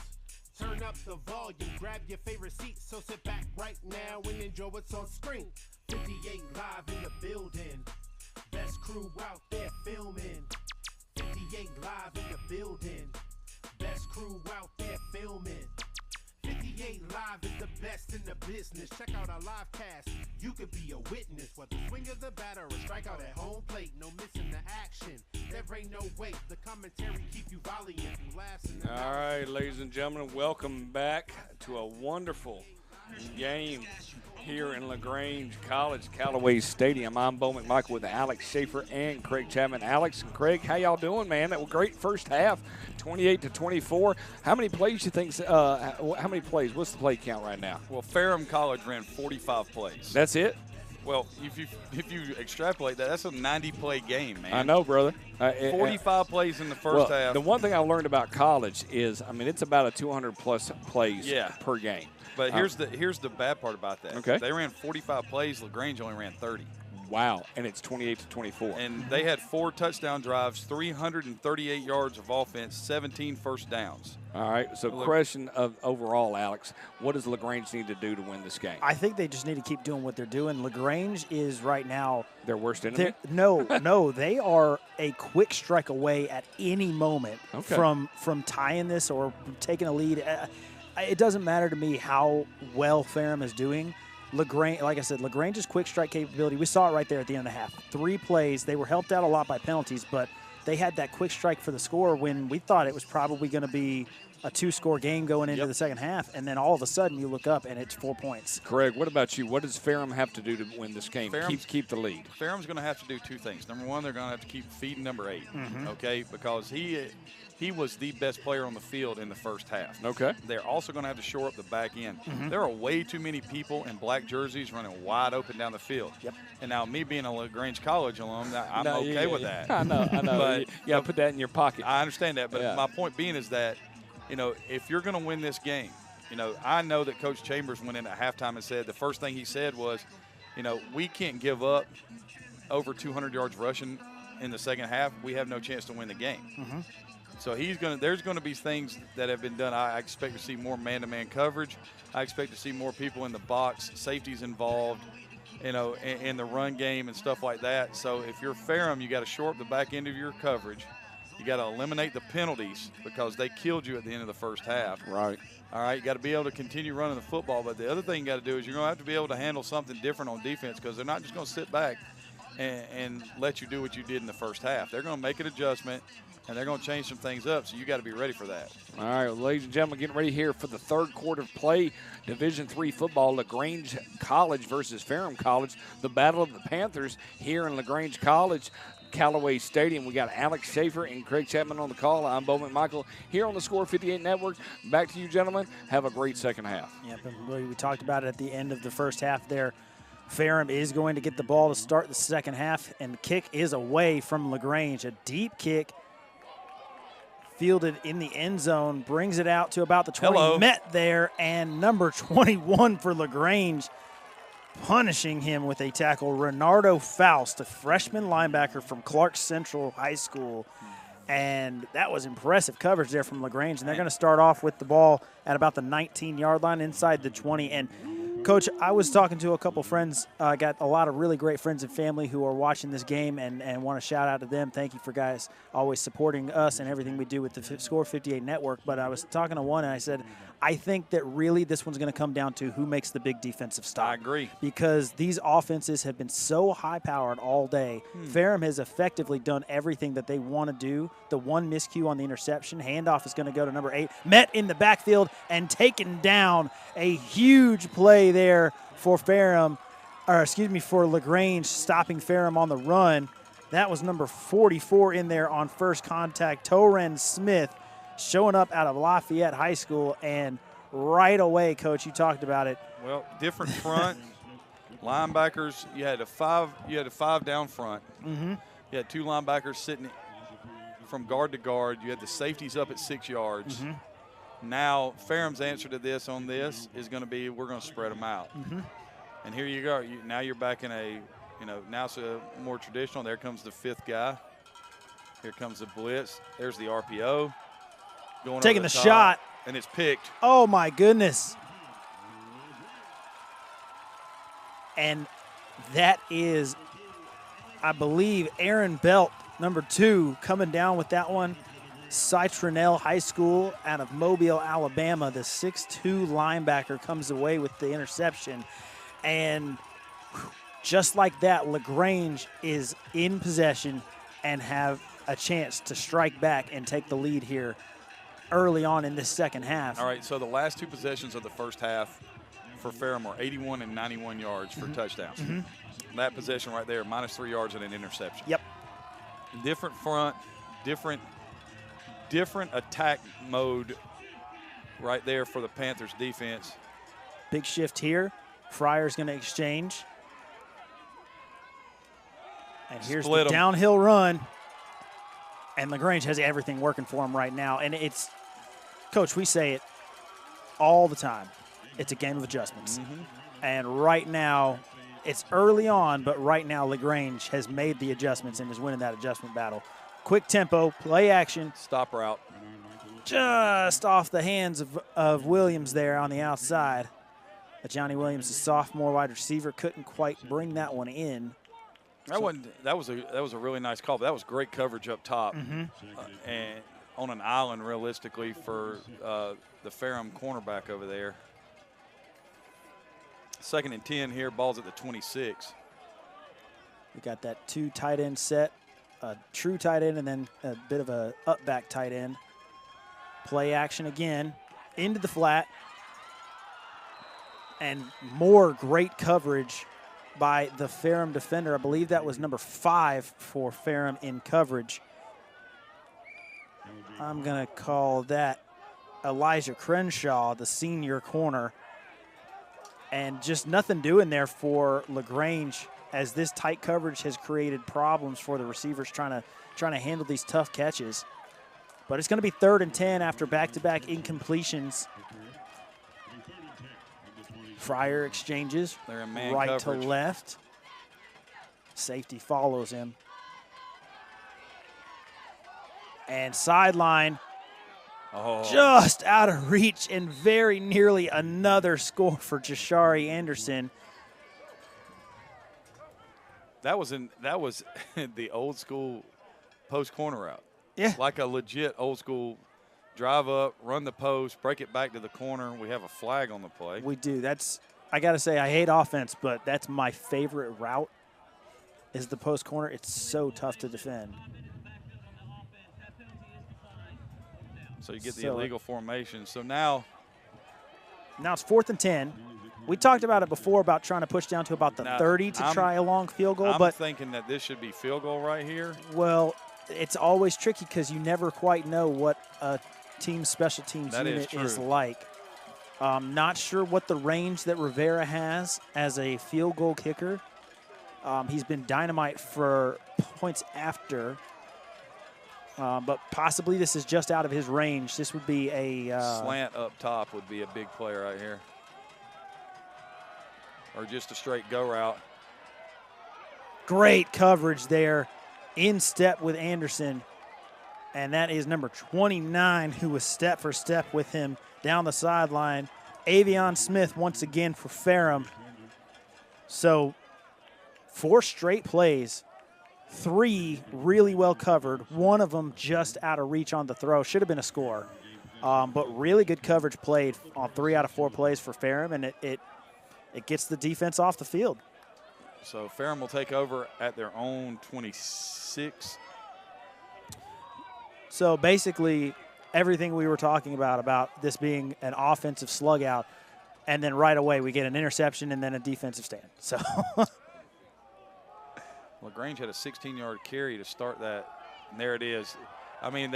Turn up the volume, grab your favorite seat. So sit back right now and enjoy what's on screen. 58 Live in the building. Best crew out there filming. 58 Live in the building. Best crew out there filming. 58 Live is the best in the business. Check out our live cast. You could be a witness. Whether swing of the bat or a strikeout at home plate. No missing the action. There ain't no way. The commentary keep you valiant. You laughs in the All right, ladies and gentlemen, welcome back to a wonderful game here in Lagrange College, Callaway Stadium. I'm Bo McMichael with Alex Schaefer and Craig Chapman. Alex and Craig, how y'all doing, man? That was a great first half, 28-24. How many plays you think? How many plays? What's the play count right now? Well, Ferrum College ran 45 plays. That's it? Well, if you extrapolate that, that's a 90-play game, man. I know, brother. 45 plays in the first half. The one thing I learned about college is, I mean, it's about a 200-plus plays per game. But here's the bad part about that. Okay. They ran 45 plays. Lagrange only ran 30. Wow, and it's 28-24. And they had 4 touchdown drives, 338 yards of offense, 17 first downs. All right, so question of overall, Alex, what does Lagrange need to do to win this game? I think they just need to keep doing what they're doing. Lagrange is right now their worst enemy? No, they are a quick strike away at any moment from tying this or taking a lead. It doesn't matter to me how well Ferrum is doing. Lagrange, like I said, Lagrange's quick strike capability, we saw it right there at the end of the half. 3 plays. They were helped out a lot by penalties, but they had that quick strike for the score when we thought it was probably going to be a 2-score game going into the second half, and then all of a sudden you look up and it's 4 points. Craig, what about you? What does Ferrum have to do to win this game? Keep the lead. Ferrum's going to have to do 2 things. Number one, they're going to have to keep feeding number 8, okay, because he was the best player on the field in the first half. Okay. They're also going to have to shore up the back end. There are way too many people in black jerseys running wide open down the field. Yep. And now me being a Lagrange College alum, I'm okay with that. I know. But you got to put that in your pocket. I understand that, but my point being is that, you know, if you're going to win this game, you know, I know that Coach Chambers went in at halftime and said the first thing he said was, you know, we can't give up over 200 yards rushing in the second half. We have no chance to win the game. So there's going to be things that have been done. I expect to see more man-to-man coverage. I expect to see more people in the box, safeties involved, you know, in the run game and stuff like that. So if you're Ferrum, you got to shore up the back end of your coverage. You got to eliminate the penalties because they killed you at the end of the first half. Right. All right, you got to be able to continue running the football. But the other thing you got to do is you're going to have to be able to handle something different on defense because they're not just going to sit back and let you do what you did in the first half. They're going to make an adjustment, and they're going to change some things up, so you got to be ready for that. All right, well, ladies and gentlemen, getting ready here for the third quarter of play. Division III football, Lagrange College versus Ferrum College. The battle of the Panthers here in Lagrange College, Callaway Stadium. We got Alex Schaefer and Craig Chapman on the call. I'm Bo McMichael here on the Score 58 Network. Back to you, gentlemen. Have a great second half. Yep, and we talked about it at the end of the first half there. Ferrum is going to get the ball to start the second half, and the kick is away from Lagrange. A deep kick fielded in the end zone, brings it out to about the 20. Met there, and number 21 for Lagrange punishing him with a tackle, Renardo Faust, a freshman linebacker from Clark Central High School. And that was impressive coverage there from Lagrange. And they're going to start off with the ball at about the 19-yard line inside the 20. And Coach, I was talking to a couple friends. I got a lot of really great friends and family who are watching this game and want to shout out to them. Thank you for guys always supporting us and everything we do with the Score 58 Network. But I was talking to one, and I said, I think that really this one's going to come down to who makes the big defensive stop. I agree. Because these offenses have been so high-powered all day. Ferrum has effectively done everything that they want to do. The one miscue on the interception, handoff is going to go to number 8. Met in the backfield and taken down. A huge play there for Ferrum, for Lagrange, stopping Ferrum on the run. That was number 44 in there on first contact, Avion Smith, showing up out of Lafayette High School, and right away, Coach, you talked about it. Well, different front, Linebackers, you had a five down front. Mm-hmm. You had 2 linebackers sitting from guard to guard. You had the safeties up at 6 yards. Mm-hmm. Now, Ferrum's answer to this is going to be we're going to spread them out. Mm-hmm. And here you go. Now you're back in a, now it's a more traditional. There comes the 5th guy. Here comes the blitz. There's the RPO. Going Taking over the top, shot. And it's picked. Oh, my goodness. And that is, I believe, Aaron Belt, number 2, coming down with that one. Citronelle High School out of Mobile, Alabama. The 6'2 linebacker comes away with the interception. And just like that, Lagrange is in possession and have a chance to strike back and take the lead here early on in this second half. All right, so the last 2 possessions of the first half for Ferrum are 81 and 91 yards for touchdowns. Mm-hmm. That possession right there, minus 3 yards and an interception. Yep. Different front, different attack mode right there for the Panthers defense. Big shift here. Fryer's going to exchange. And here's Split the 'em. downhill run. And Lagrange has everything working for him right now. And it's, Coach, we say it all the time. It's a game of adjustments. Mm-hmm. And right now, it's early on, but right now Lagrange has made the adjustments and is winning that adjustment battle. Quick tempo, play action. Stop route. Just off the hands of Williams there on the outside. Johnny Williams, the sophomore wide receiver, couldn't quite bring that one in. That was a really nice call. But that was great coverage up top, Mm-hmm. and on an island realistically for the Ferrum cornerback over there. 2nd and 10 here. Ball's at the 26. We got that 2 tight end set, a true tight end and then a bit of a up back tight end. Play action again, into the flat, and more great coverage by the Ferrum defender. I believe that was number 5 for Ferrum in coverage. I'm going to call that Elijah Crenshaw, the senior corner. And just nothing doing there for Lagrange, as this tight coverage has created problems for the receivers trying to handle these tough catches. But it's going to be 3rd and 10 after back-to-back incompletions. Fryer exchanges They're in man right coverage. to left. Safety follows him. And sideline. Oh. Just out of reach and very nearly another score for Jashari Anderson. That was the old school post corner route. Yeah. Like a legit old school drive up, run the post, break it back to the corner. We have a flag on the play. We do. I got to say, I hate offense, but that's my favorite route is the post corner. It's so tough to defend. So you get the illegal formation. So now it's 4th and 10. We talked about it before about trying to push down to about the 30 to try a long field goal. I'm but thinking that this should be field goal right here. Well, it's always tricky because you never quite know what a team's special teams unit is like. Not sure what the range that Rivera has as a field goal kicker. He's been dynamite for points after. But possibly this is just out of his range. This would be a slant up top would be a big play right here. Or just a straight go route. Great coverage there, in step with Anderson. And that is number 29 who was step for step with him down the sideline. Avion Smith once again for Ferrum. So 4 straight plays. 3 really well covered. One of them just out of reach on the throw. Should have been a score. But really good coverage played on 3 out of 4 plays for Ferrum, and it gets the defense off the field. So Ferrum will take over at their own 26. So basically everything we were talking about this being an offensive slug out, and then right away we get an interception and then a defensive stand. So Lagrange had a 16-yard carry to start that, and there it is. I mean,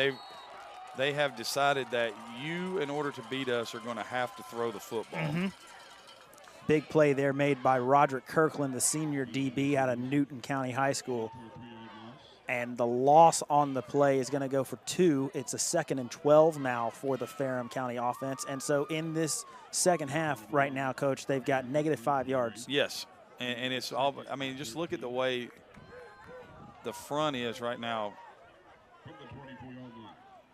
they have decided that you, in order to beat us, are going to have to throw the football. Mm-hmm. Big play there made by Roderick Kirkland, the senior DB out of Newton County High School. And the loss on the play is going to go for 2. It's a 2nd and 12 now for the Ferrum County offense. And so in this second half right now, Coach, they've got -5 yards. Yes, and it's all – I mean, just look at the way the front is right now.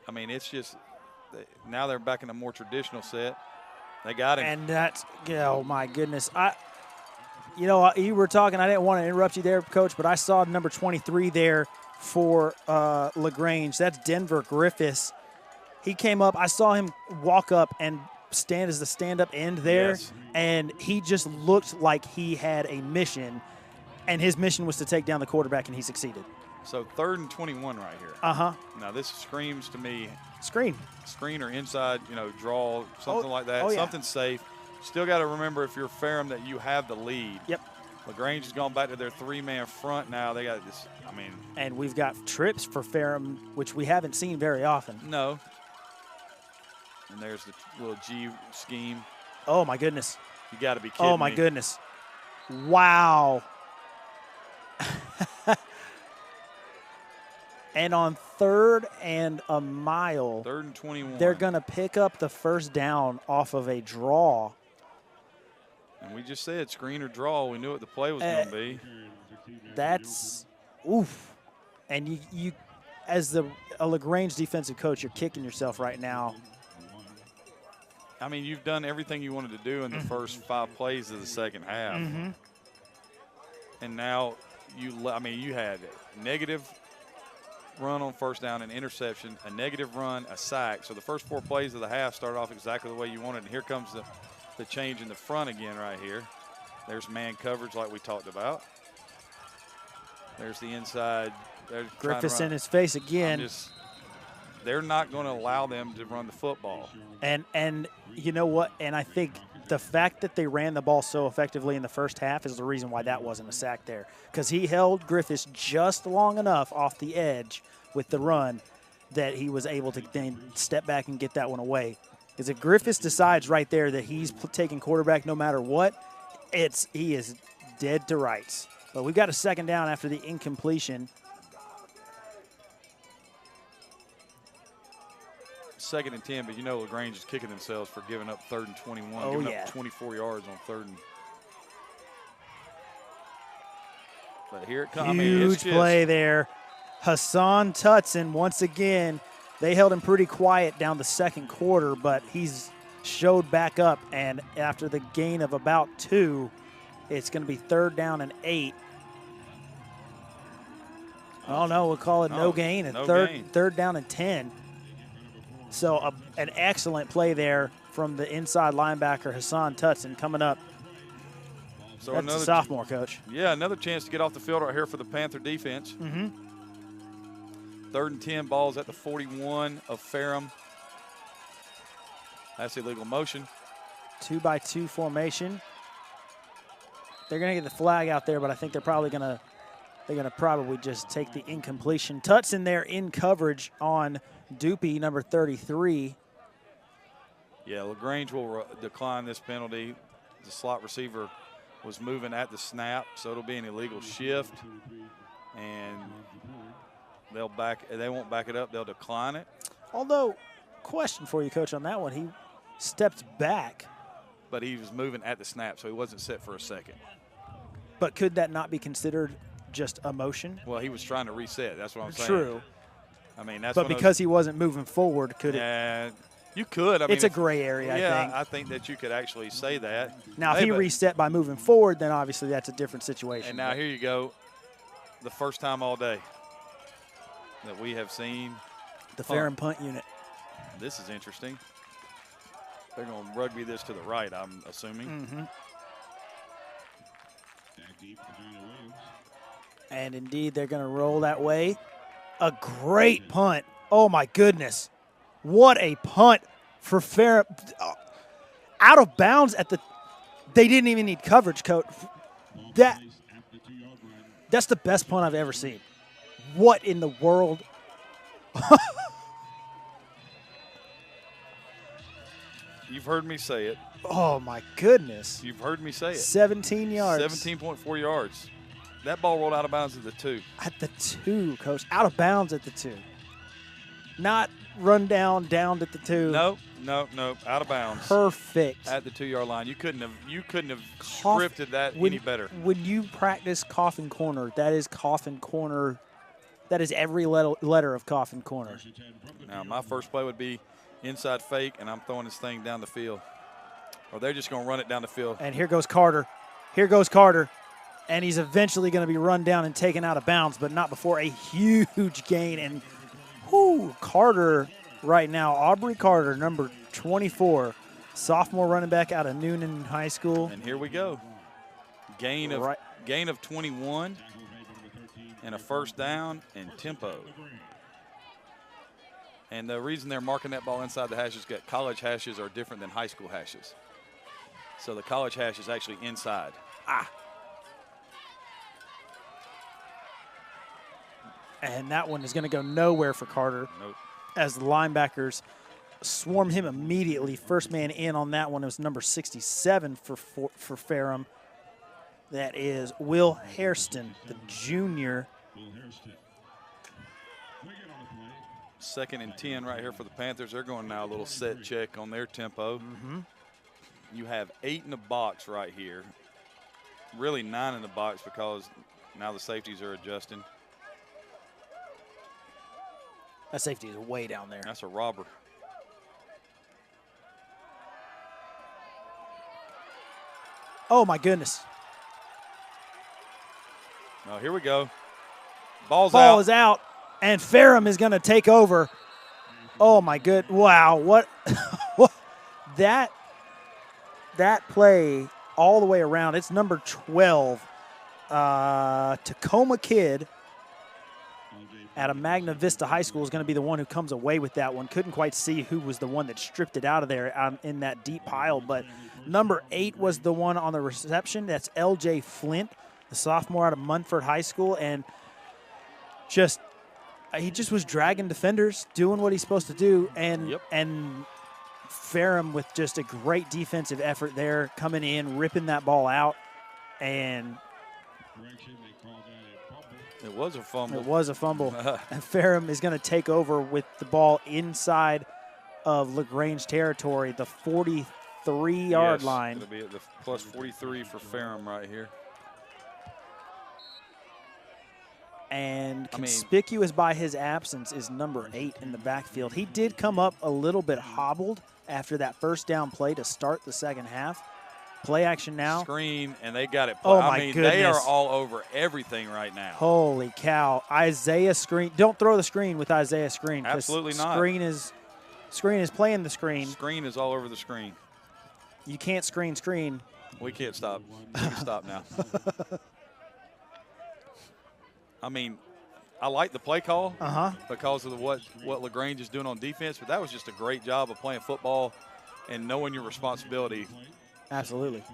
I mean, it's just – now they're back in a more traditional set. They got him. And that's – oh, my goodness. You know, you were talking – I didn't want to interrupt you there, Coach, but I saw number 23 there for Lagrange. That's Denver Griffiths. He came up. I saw him walk up and stand as the stand-up end there, Yes. and he just looked like he had a mission, and his mission was to take down the quarterback, and he succeeded. So 3rd and 21 right here. Uh-huh. Now, this screams to me Screen. screen or inside, you know, draw, something like that, oh, yeah. something safe. Still got to remember if you're Ferrum that you have the lead. Yep. Lagrange has gone back to their 3-man front now. They got this, I mean. And we've got trips for Ferrum, which we haven't seen very often. No. And there's the little G scheme. Oh, my goodness. You got to be kidding Oh, my me. goodness. Wow. And on 3rd and a mile, 3rd and 21. they're going to pick up the first down off of a draw. And we just said screen or draw. We knew what the play was going to be. That's oof. And you as a Lagrange defensive coach, you're kicking yourself right now. I mean, you've done everything you wanted to do in the first 5 plays of the second half. Mm-hmm. And now you had negative run on first down, an interception, a negative run, a sack. So the first 4 plays of the half started off exactly the way you wanted. And here comes the change in the front again right here. There's man coverage like we talked about. There's the inside. Griffiths in his face again. They're not going to allow them to run the football. And you know what? And I think the fact that they ran the ball so effectively in the first half is the reason why that wasn't a sack there. Because he held Griffiths just long enough off the edge with the run that he was able to then step back and get that one away. Because if Griffiths decides right there that he's taking quarterback no matter what, he is dead to rights. But we've got a second down after the incompletion. 2nd and 10, but you know Lagrange is kicking themselves for giving up 3rd and 21, Oh, giving yeah. up 24 yards on 3rd and. But here it comes. Huge play there. Hassan Tutson, once again, they held him pretty quiet down the second quarter, but he's showed back up, and after the gain of about 2, it's going to be 3rd down and 8. Oh, no, we'll call it no gain. And no gain. 3rd down and 10. So an excellent play there from the inside linebacker, Hassan Tutson, coming up. So That's a sophomore, Coach. Yeah, another chance to get off the field right here for the Panther defense. Mm-hmm. 3rd and 10, balls at the 41 of Ferrum. That's illegal motion. 2-by-2 formation. They're going to get the flag out there, but I think they're probably going to probably just take the incompletion. Tutson there in coverage on Doopy, number 33. Yeah, Lagrange will decline this penalty. The slot receiver was moving at the snap, so it'll be an illegal shift. And they won't back it up, they'll decline it. Although, question for you, Coach, on that one. He stepped back. But he was moving at the snap, so he wasn't set for a second. But could that not be considered just a motion? Well, he was trying to reset. That's what I'm saying. True. I mean, that's but because he wasn't moving forward, could it? Yeah, you could. I mean, it's a gray area, I think. I think that you could actually say that. Now, if he reset by moving forward, then obviously that's a different situation. And now here you go, the first time all day that we have seen the Ferrum punt unit. This is interesting. They're going to rugby this to the right, I'm assuming. Mm-hmm. And indeed, they're going to roll that way. A great punt. Oh, my goodness. What a punt for Ferrum. Out of bounds at the – they didn't even need coverage, Coach. That's the best punt I've ever seen. What in the world? You've heard me say it. Oh, my goodness. You've heard me say it. 17 yards. 17.4 yards. That ball rolled out of bounds at the 2. At the 2, Coach. Out of bounds at the 2. Not run down at the 2. Nope. Out of bounds. Perfect. At the 2-yard line. You couldn't have scripted that any better. When you practice coffin corner, that is coffin corner. That is every letter of coffin corner. Now, my first play would be inside fake, and I'm throwing this thing down the field. Or they're just going to run it down the field. And here goes Carter. And he's eventually going to be run down and taken out of bounds, but not before a huge gain. And Carter right now, Aubrey Carter, number 24, sophomore running back out of Noonan High School. And here we go. Gain of 21 and a first down and tempo. And the reason they're marking that ball inside the hash is that college hashes are different than high school hashes. So the college hash is actually inside. And that one is going to go nowhere for Carter. Nope. As the linebackers swarm him immediately. First man in on that one was number 67 for Ferrum. That is Will Hairston, the junior. Second and 10 right here for the Panthers. They're going now a little set check on their tempo. You have 8 in the box right here. Really 9 in the box because now the safeties are adjusting. That safety is way down there. That's a robber. Oh, my goodness. Oh, here we go. Ball is out, and Ferrum is going to take over. Oh, my good. Wow. What that play all the way around. It's number 12, Tacoma kid out of Magna Vista High School is going to be the one who comes away with that one. Couldn't quite see who was the one that stripped it out of there in that deep pile, but number 8 was the one on the reception. That's L.J. Flint, the sophomore out of Munford High School, and he just was dragging defenders, doing what he's supposed to do, and Ferrum with just a great defensive effort there, coming in, ripping that ball out, and it was a fumble. It was a fumble. And Ferrum is going to take over with the ball inside of Lagrange territory, the 43-yard line. It'll be at the plus 43 for Ferrum right here. And conspicuous by his absence is number 8 in the backfield. He did come up a little bit hobbled after that first down play to start the second half. Play action now. Screen, and they got it. Oh, my goodness. They are all over everything right now. Holy cow. Isaiah screen. Don't throw the screen with Isaiah screen. Absolutely not. Screen is playing the screen. Screen is all over the screen. You can't screen. We can't stop. We can stop now. I like the play call because of what Lagrange is doing on defense, but that was just a great job of playing football and knowing your responsibility. Absolutely.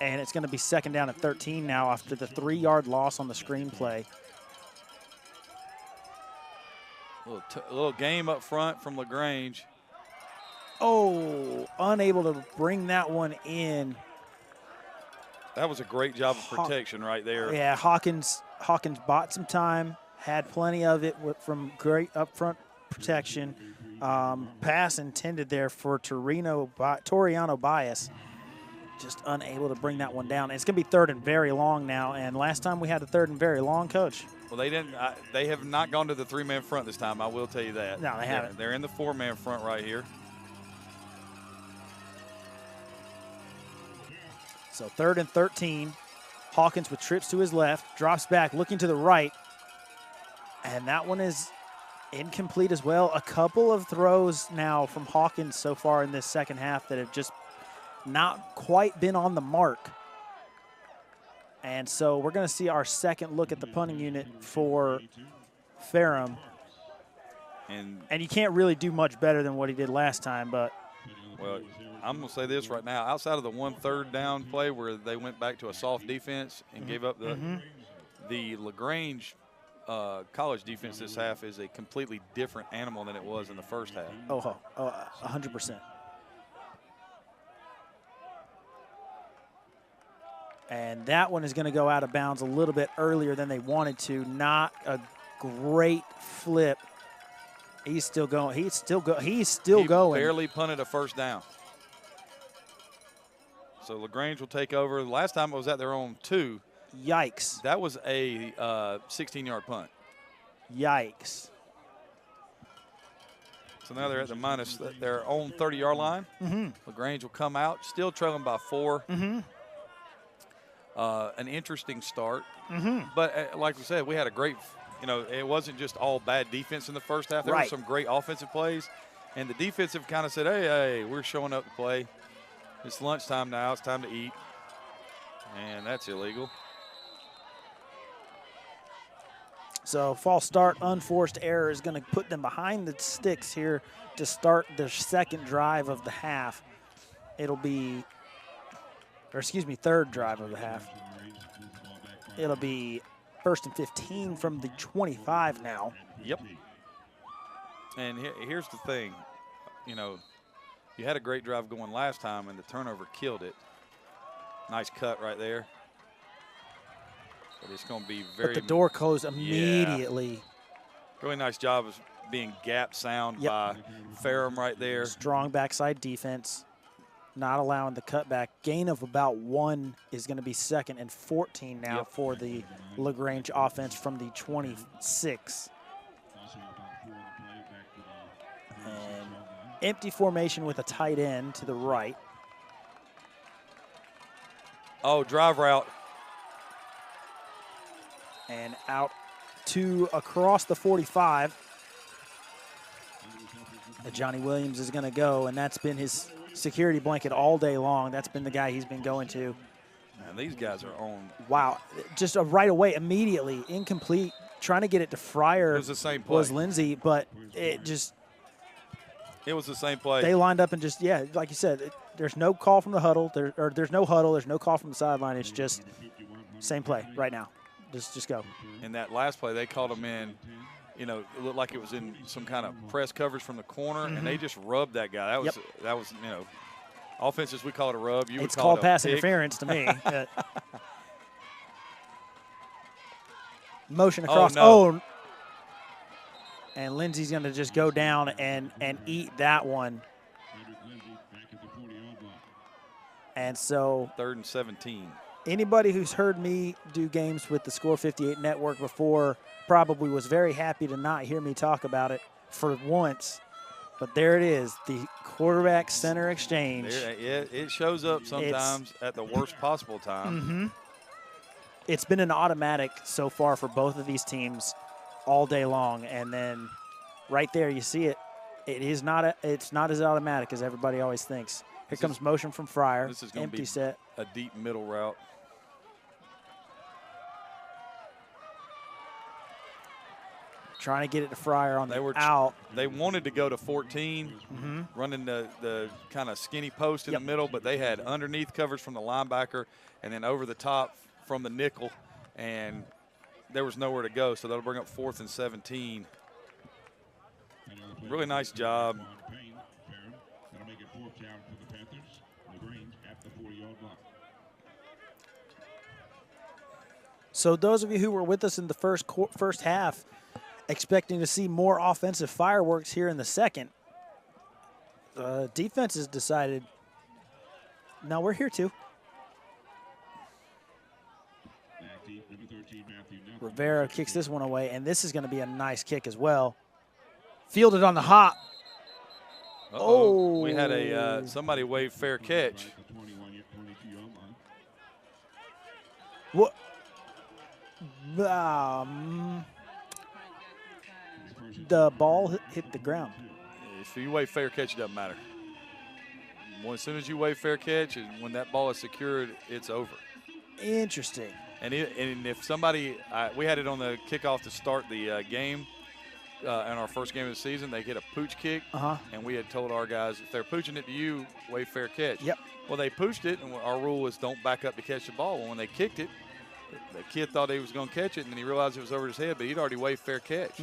And it's going to be second down at 13 now after the 3-yard loss on the screenplay. A little game up front from Lagrange. Oh, unable to bring that one in. That was a great job of protection right there. Yeah, Hawkins bought some time, had plenty of it from great up front protection. Pass intended there for Toriano Bias. Just unable to bring that one down. It's going to be third and very long now, and last time we had a third and very long, Coach. Well, they didn't. They have not gone to the 3-man front this time. I will tell you that. No, they haven't. They're in the 4-man front right here. So third and 13. Hawkins with trips to his left, drops back, looking to the right, and that one is incomplete as well. A couple of throws now from Hawkins so far in this second half that have just not quite been on the mark. And so we're going to see our second look at the punting unit for Ferrum. And you can't really do much better than what he did last time, but. Well, I'm going to say this right now. Outside of the 1 3rd down play where they went back to a soft defense and gave up the Lagrange college defense this half is a completely different animal than it was in the first half. Oh, 100%. And that one is going to go out of bounds a little bit earlier than they wanted to. Not a great flip. He's still going. He's still going. Barely punted a first down. So Lagrange will take over. The last time it was at their own 2. Yikes. That was a 16-yard punt. Yikes. So now they're at their own 30-yard line. Lagrange will come out, still trailing by 4. An interesting start. But like we said, we had a great, it wasn't just all bad defense in the first half. There were some great offensive plays. And the defensive kind of said, hey, we're showing up to play. It's lunchtime now. It's time to eat. And that's illegal. So false start, unforced error is going to put them behind the sticks here to start their second drive of the half. It'll be, third drive of the half. It'll be 1st and 15 from the 25 now. Yep. And here's the thing, you had a great drive going last time, and the turnover killed it. Nice cut right there. But it's going to be very. But the door closed immediately. Yeah. Really nice job of being gap sound by Ferrum right there. Strong backside defense, not allowing the cutback. Gain of about 1 is going to be 2nd and 14 now for the Lagrange offense from the 26. And empty formation with a tight end to the right. Oh, drive route. And out to across the 45. Johnny Williams is going to go, and that's been his security blanket all day long. That's been the guy he's been going to. Man, these guys are on. Wow, just right away, immediately, incomplete. Trying to get it to Fryer. It was the same play. Was Lindsay, but it just. It was the same play. They lined up and just, like you said, there's no call from the huddle. There's no huddle. There's no call from the sideline. It's just same play right now. Just go. In that last play, they called him in. It looked like it was in some kind of press coverage from the corner, and they just rubbed that guy. That was offenses, we call it a rub. It's called pass interference to me. Motion across. Oh, and Lindsay's going to just go down and eat that one. And so 3rd and 17. Anybody who's heard me do games with the Score 58 network before probably was very happy to not hear me talk about it for once. But there it is, the quarterback center exchange. It shows up sometimes at the worst possible time. It's been an automatic so far for both of these teams all day long. And then right there you see it. It's not as automatic as everybody always thinks. Here comes motion from Fryer. This is going to empty be set. A deep middle route. Trying to get it to Fryer on the out. They wanted to go to 14, running the kind of skinny post in the middle, but they had underneath coverage from the linebacker and then over the top from the nickel, and there was nowhere to go, so that'll bring up 4th and 17. Really nice job. That'll make it 4th down for the Panthers. Lagrange at the 40-yard line. So those of you who were with us in the first half, expecting to see more offensive fireworks here in the second, defense has decided, no, we're here too. Rivera kicks this one away, and this is going to be a nice kick as well. Fielded on the hop. We had somebody wave fair catch. What? The ball hit the ground. If you wave fair catch, it doesn't matter. As soon as you wave fair catch, and when that ball is secured, it's over. Interesting. And if somebody, we had it on the kickoff to start the game in our first game of the season, they get a pooch kick, and we had told our guys, if they're pooching it to you, wave fair catch. Yep. Well, they pooched it, and our rule is don't back up to catch the ball. Well, when they kicked it, the kid thought he was going to catch it, and then he realized it was over his head, but he'd already waved fair catch.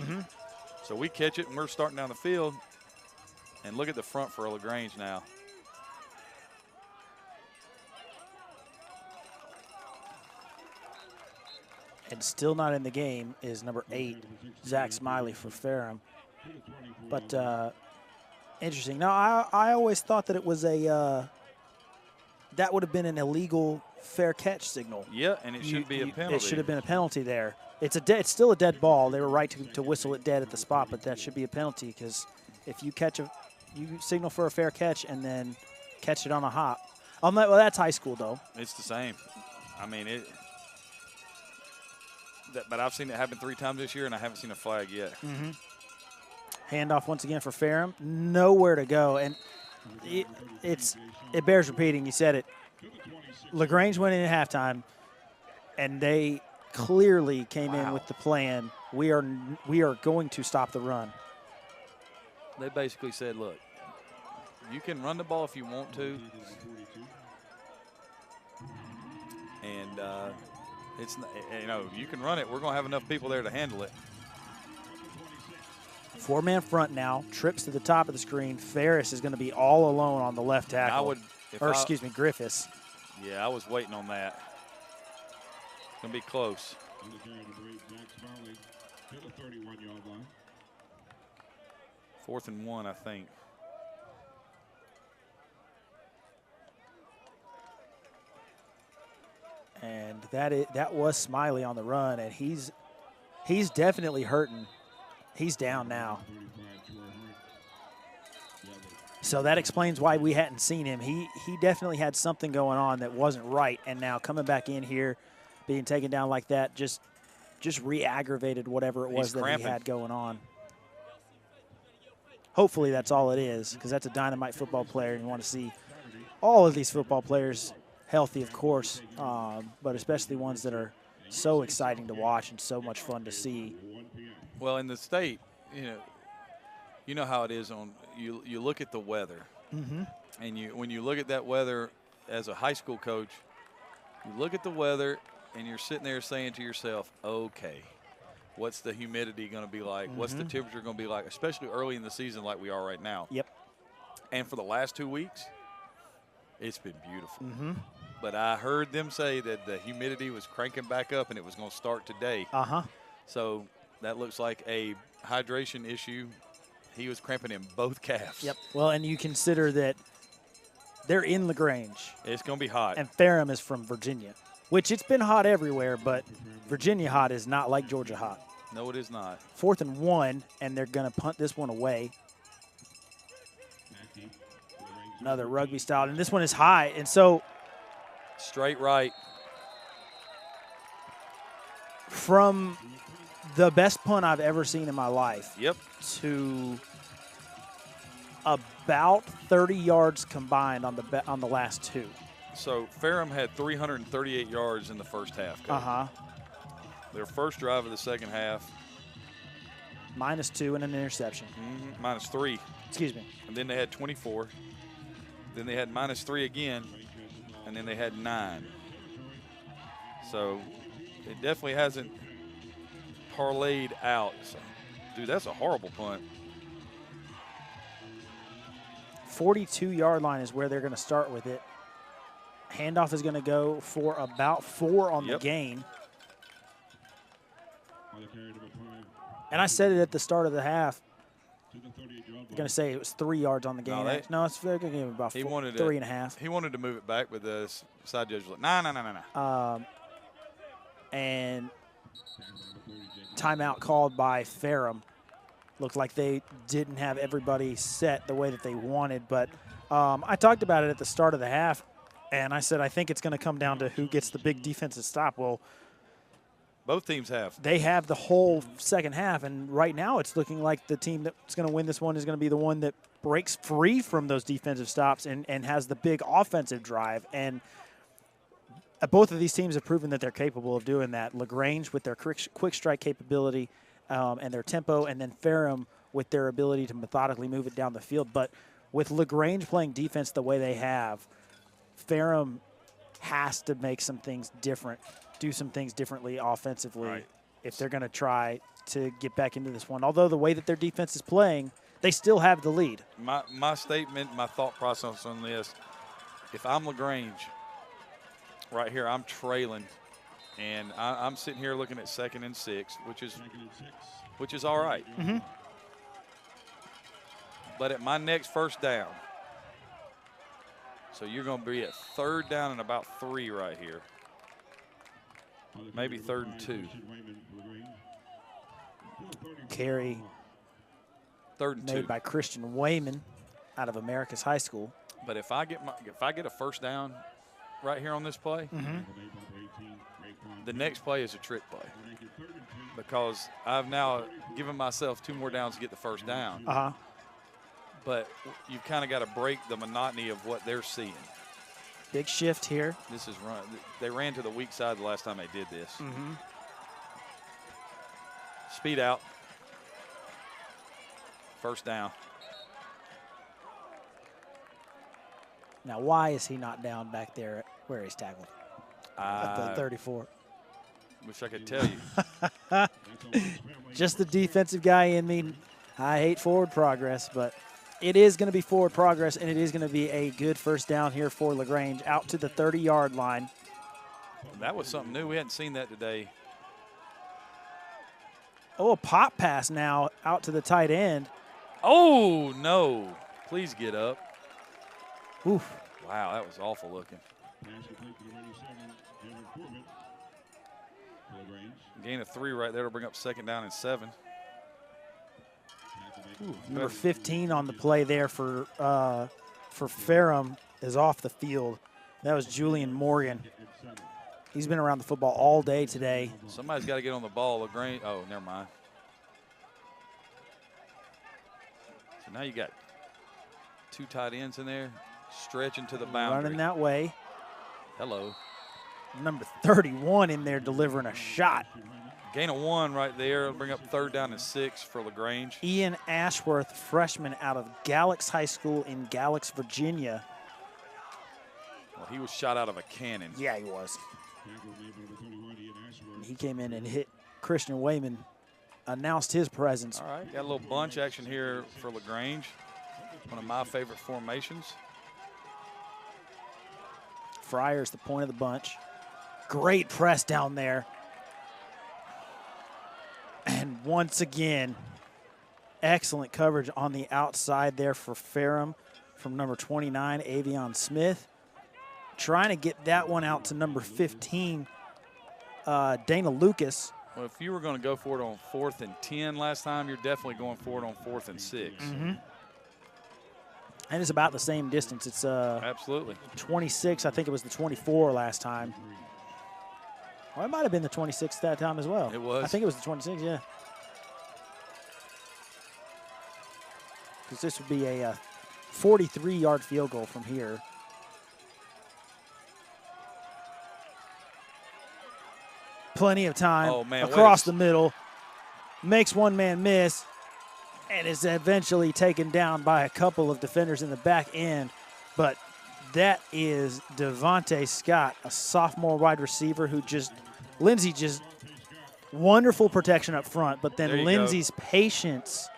So we catch it, and we're starting down the field, and look at the front for Lagrange now. And still not in the game is number 8, Zach Smiley for Ferrum. But interesting. Now, I always thought that it was that would have been an illegal fair catch signal. Yeah, and it should be a penalty. It should have been a penalty there. It's still a dead ball. They were right to whistle it dead at the spot, but that should be a penalty because if you you signal for a fair catch and then catch it on a hop. Well, that's high school though. It's the same. I mean it. But I've seen it happen 3 times this year, and I haven't seen a flag yet. Mm-hmm. Handoff once again for Ferrum. Nowhere to go, and it bears repeating. You said it. Lagrange went in at halftime, and they clearly came in with the plan. We are going to stop the run. They basically said, look, you can run the ball if you want to. And, you can run it. We're going to have enough people there to handle it. 4-man front now. Trips to the top of the screen. Ferris is going to be all alone on the left tackle. Griffiths. Yeah, I was waiting on that. It's going to be close. 4th and 1, I think. And that was Smiley on the run, and he's definitely hurting. He's down now. So that explains why we hadn't seen him. He definitely had something going on that wasn't right, and now coming back in here, being taken down like that, just re-aggravated whatever it was that he had going on. Hopefully that's all it is, because that's a dynamite football player, and you want to see all of these football players healthy, of course, but especially ones that are so exciting to watch and so much fun to see. Well, in the state, you know how it is on you look at the weather, and when you look at that weather as a high school coach, you look at the weather and you're sitting there saying to yourself, okay, what's the humidity going to be like? What's the temperature going to be like, especially early in the season like we are right now? Yep. And for the last 2 weeks, it's been beautiful. But I heard them say that the humidity was cranking back up and it was going to start today. So that looks like a hydration issue. He was cramping in both calves. Yep. Well, and you consider that they're in Lagrange. It's going to be hot. And Ferrum is from Virginia, which it's been hot everywhere, but Virginia hot is not like Georgia hot. No, it is not. 4th and 1, and they're going to punt this one away. Another rugby style, and this one is high, and so straight right. From the best punt I've ever seen in my life. Yep. To about 30 yards combined on the last 2. So Ferrum had 338 yards in the first half. Coach. Their first drive of the second half. -2 and an interception. -3. Excuse me. And then they had 24. Then they had -3 again. And then they had 9. So it definitely hasn't parlayed out. So, dude, that's a horrible punt. 42-yard line is where they're going to start with it. Handoff is going to go for about 4 on the gain. And I said it at the start of the half. I'm going to say it was 3 yards on the gain. No, it's very good game, about 3.5. He wanted to move it back, but the side judge was like, no. And timeout called by Ferrum. Looked like they didn't have everybody set the way that they wanted. But I talked about it at the start of the half, and I said I think it's going to come down to who gets the big defensive stop. Well, both teams have. They have the whole second half, and right now it's looking like the team that's going to win this one is going to be the one that breaks free from those defensive stops and has the big offensive drive. And both of these teams have proven that they're capable of doing that. Lagrange with their quick strike capability and their tempo, and then Ferrum with their ability to methodically move it down the field. But with Lagrange playing defense the way they have, Ferrum has to make some things different, do some things differently offensively if they're going to try to get back into this one. Although the way that their defense is playing, they still have the lead. My statement, my thought process on this, if I'm Lagrange, right here I'm trailing And I'm sitting here looking at 2nd and 6, which is all right. Mm-hmm. But at my next first down, so you're going to be at 3rd down and about 3 right here. Maybe 3rd and 2. Carry 3rd and 2. made by Christian Wayman out of America's High School. But if I get a first down right here on this play, the next play is a trick play because I've now given myself 2 more downs to get the first down. Uh-huh. But you've kind of got to break the monotony of what they're seeing. Big shift here. This is run. They ran to the weak side the last time they did this. Mm-hmm. Speed out. First down. Now, why is he not down back there where he's tackled? At the 34. Wish I could tell you. Just the defensive guy in me. I hate forward progress, but it is going to be forward progress, and it is going to be a good first down here for Lagrange out to the 30-yard line. That was something new. We hadn't seen that today. Oh, a pop pass now out to the tight end. Oh, no. Please get up. Oof. Wow, that was awful looking. Gain of 3 right there to bring up 2nd down and 7. Number 15 on the play there for Ferrum is off the field. That was Julian Morgan. He's been around the football all day today. Somebody's got to get on the ball. Lagrange. Oh, never mind. So now you got 2 tight ends in there stretching to the boundary. Running that way. Hello. Number 31 in there delivering a shot. Gain of 1 right there. It'll bring up 3rd down and 6 for Lagrange. Ian Ashworth, freshman out of Galax High School in Galax, Virginia. Well, he was shot out of a cannon. Yeah, he was. He came in and hit Christian Wayman, announced his presence. All right, got a little bunch action here for Lagrange. One of my favorite formations. Fryer's the point of the bunch. Great press down there. And once again, excellent coverage on the outside there for Ferrum from number 29, Avion Smith. Trying to get that one out to number 15, Dana Lucas. Well, if you were going to go for it on 4th and 10 last time, you're definitely going for it on 4th and 6. Mm-hmm. And it's about the same distance. It's absolutely 26. I think it was the 24 last time. Or it might have been the 26 that time as well. It was. I think it was the 26, yeah. Because this would be a 43-yard field goal from here. Plenty of time across the middle. Makes one man miss and is eventually taken down by a couple of defenders in the back end. But that is Devontae Scott, a sophomore wide receiver who Lindsey wonderful protection up front, but then Lindsey's patience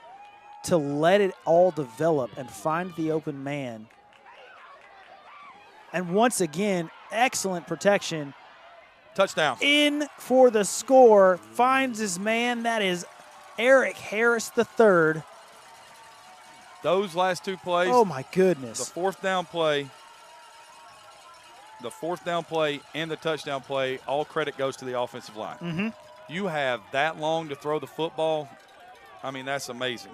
to let it all develop and find the open man. And once again, excellent protection. Touchdown. In for the score, finds his man. That is Eric Harris III. Those last 2 plays. Oh, my goodness. The 4th down play. The 4th down play and the touchdown play, all credit goes to the offensive line. Mm-hmm. You have that long to throw the football. I mean, that's amazing.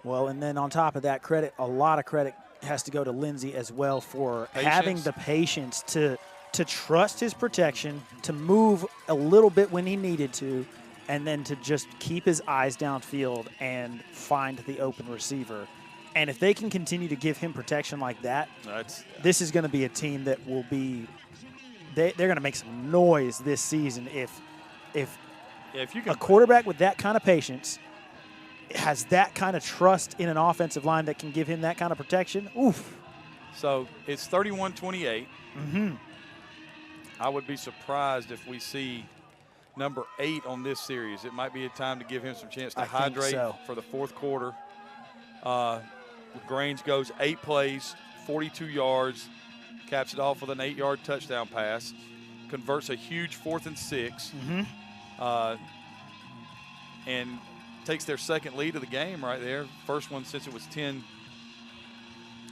Well, and then on top of that, a lot of credit has to go to Lindsey as well for having the patience to trust his protection, to move a little bit when he needed to, and then to just keep his eyes downfield and find the open receiver. And if they can continue to give him protection like that, this is going to be a team that will be they're going to make some noise this season if you can, a quarterback with that kind of patience has that kind of trust in an offensive line that can give him that kind of protection. Oof. So it's 31-28. Mm-hmm. I would be surprised if we see number 8 on this series. It might be a time to give him some chance to hydrate for the 4th quarter. Lagrange goes 8 plays, 42 yards, caps it off with an 8-yard touchdown pass, converts a huge 4th and 6, and takes their second lead of the game right there. First one since it was 10.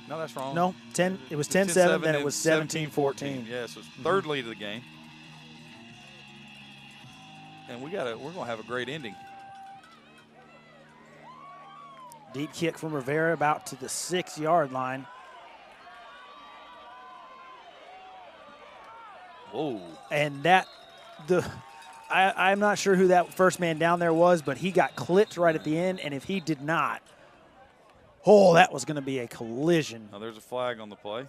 No, that's wrong. No, 10. It was 10-7, then it was 17-14. Yeah, so it's third lead of the game. And we're gonna have a great ending. Deep kick from Rivera about to the 6-yard line. Whoa. And I'm not sure who that first man down there was, but he got clipped right at the end, and if he did not, that was going to be a collision. Now there's a flag on the play.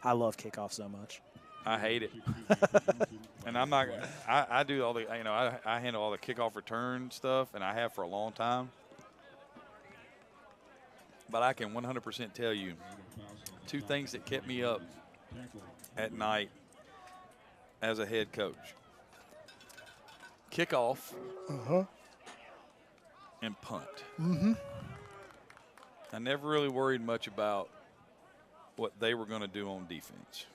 I love kickoff so much. I hate it. And I'm not – I do all the – I handle all the kickoff return stuff, and I have for a long time. But I can 100% tell you 2 things that kept me up at night as a head coach. Kickoff and punt. I never really worried much about what they were going to do on defense,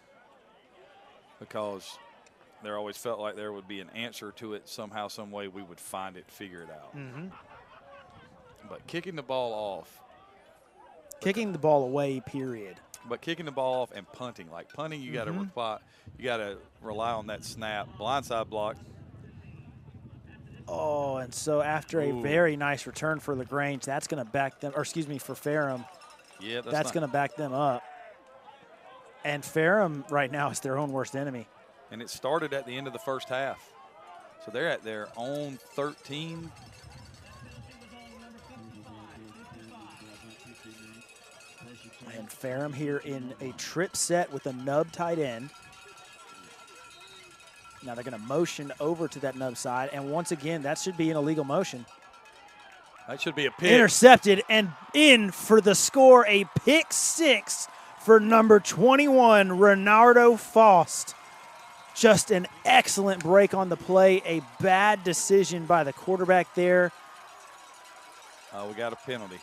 because there always felt like there would be an answer to it somehow, some way we would find it, figure it out. But kicking the ball off. Kicking the ball away, period. But kicking the ball off and punting. Like punting, you got to rely on that snap. Blindside block. Oh, and so after a very nice return for Lagrange, that's going to back them, or excuse me, for Ferrum. Yeah, that's going to back them up. And Ferrum right now is their own worst enemy. And it started at the end of the first half. So they're at their own 13. And Ferrum here in a trip set with a nub tight end. Now they're going to motion over to that nub side. And once again, that should be an illegal motion. That should be a pick. Intercepted and in for the score, a pick 6 for number 21, Renardo Faust. Just an excellent break on the play. A bad decision by the quarterback there. We got a penalty.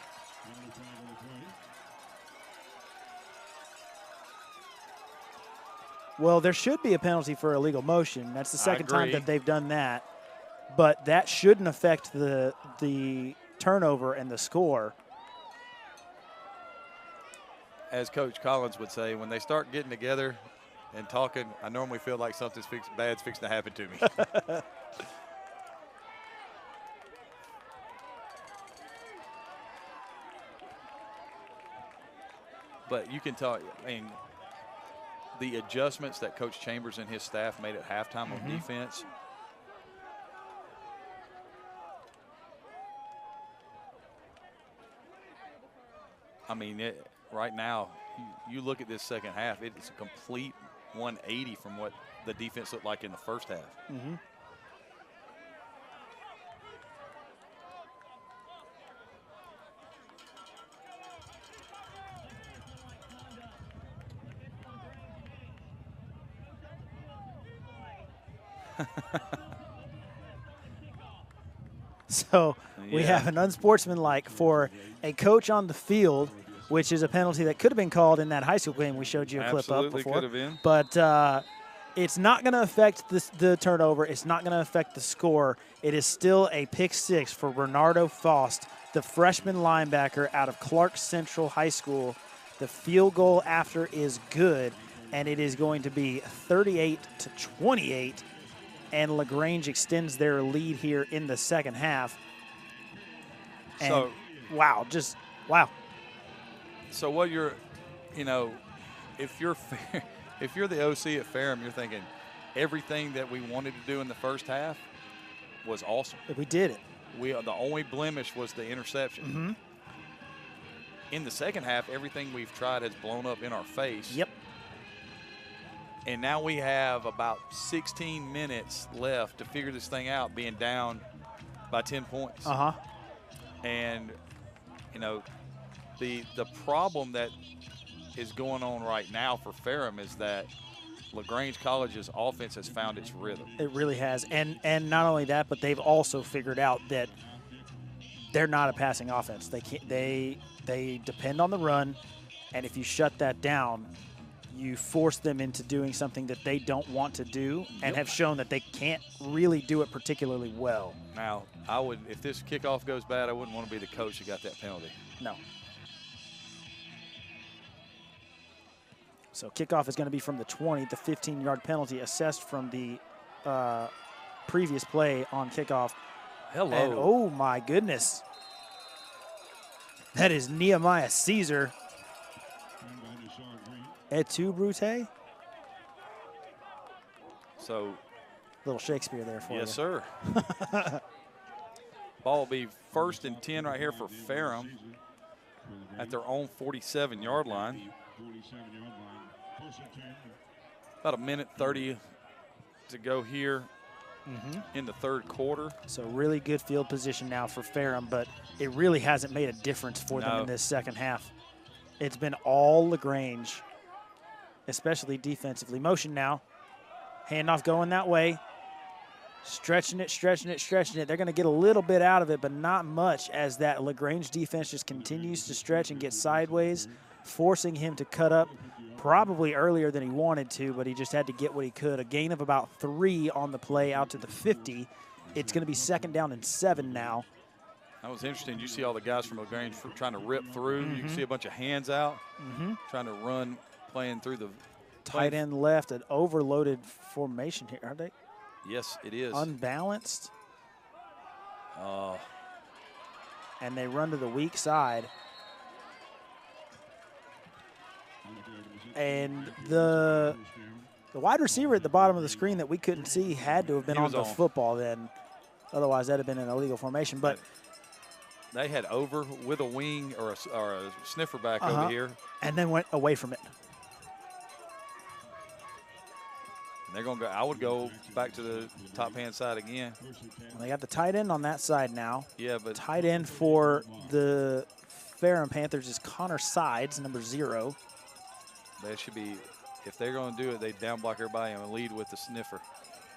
Well, there should be a penalty for illegal motion. That's the second time that they've done that. But that shouldn't affect the turnover and the score. As Coach Collins would say, when they start getting together and talking, I normally feel like something bad's fixing to happen to me. But you can talk, the adjustments that Coach Chambers and his staff made at halftime on defense. Right now, you look at this second half, it's a complete 180 from what the defense looked like in the first half. So we have an unsportsmanlike for a coach on the field, which is a penalty that could have been called in that high school game we showed you a clip of before. Could have been. But it's not going to affect the turnover. It's not going to affect the score. It is still a pick 6 for Renardo Faust, the freshman linebacker out of Clark Central High School. The field goal after is good, and it is going to be 38-28. And Lagrange extends their lead here in the second half. And wow. So what if you're the OC at Ferrum, you're thinking everything that we wanted to do in the first half was awesome. We did it. The only blemish was the interception. In the second half, everything we've tried has blown up in our face. Yep. And now we have about 16 minutes left to figure this thing out, being down by 10 points. And, the problem that is going on right now for Ferrum is that Lagrange College's offense has found its rhythm. It really has. And not only that, but they've also figured out that they're not a passing offense. They depend on the run. And if you shut that down, you force them into doing something that they don't want to do and have shown that they can't really do it particularly well. Now, if this kickoff goes bad, I wouldn't want to be the coach who got that penalty. No. So kickoff is going to be from the 20, the 15-yard penalty assessed from the previous play on kickoff. Hello. And, oh, my goodness. That is Nehemiah Caesar. Et tu, Brute? So, little Shakespeare there for you. yes, sir. Ball will be 1st and 10 right here for Ferrum at their own 47-yard line. About 1:30 to go here in the 3rd quarter. So really good field position now for Ferrum, but it really hasn't made a difference for them in this second half. It's been all Lagrange, especially defensively. Motion now. Handoff going that way. Stretching it, stretching it, stretching it. They're going to get a little bit out of it, but not much as that Lagrange defense just continues to stretch and get sideways, forcing him to cut up probably earlier than he wanted to, but he just had to get what he could. A gain of about 3 on the play out to the 50. It's going to be 2nd down and 7 now. That was interesting. You see all the guys from Lagrange trying to rip through. You can see a bunch of hands out, trying to run, playing through the tight end left, an overloaded formation here. Are they? Yes, it is. Unbalanced. And they run to the weak side. And the wide receiver at the bottom of the screen that we couldn't see had to have been on the football then. Otherwise, that would have been an illegal formation. But they had over with a wing or a sniffer back over here. And then went away from it. And they're going to go. I would go back to the top-hand side again. Well, they got the tight end on that side now. Yeah, but tight end for the Ferrum Panthers is Connor Sides, number 0. They should be, if they're going to do it, they down block everybody and lead with the sniffer.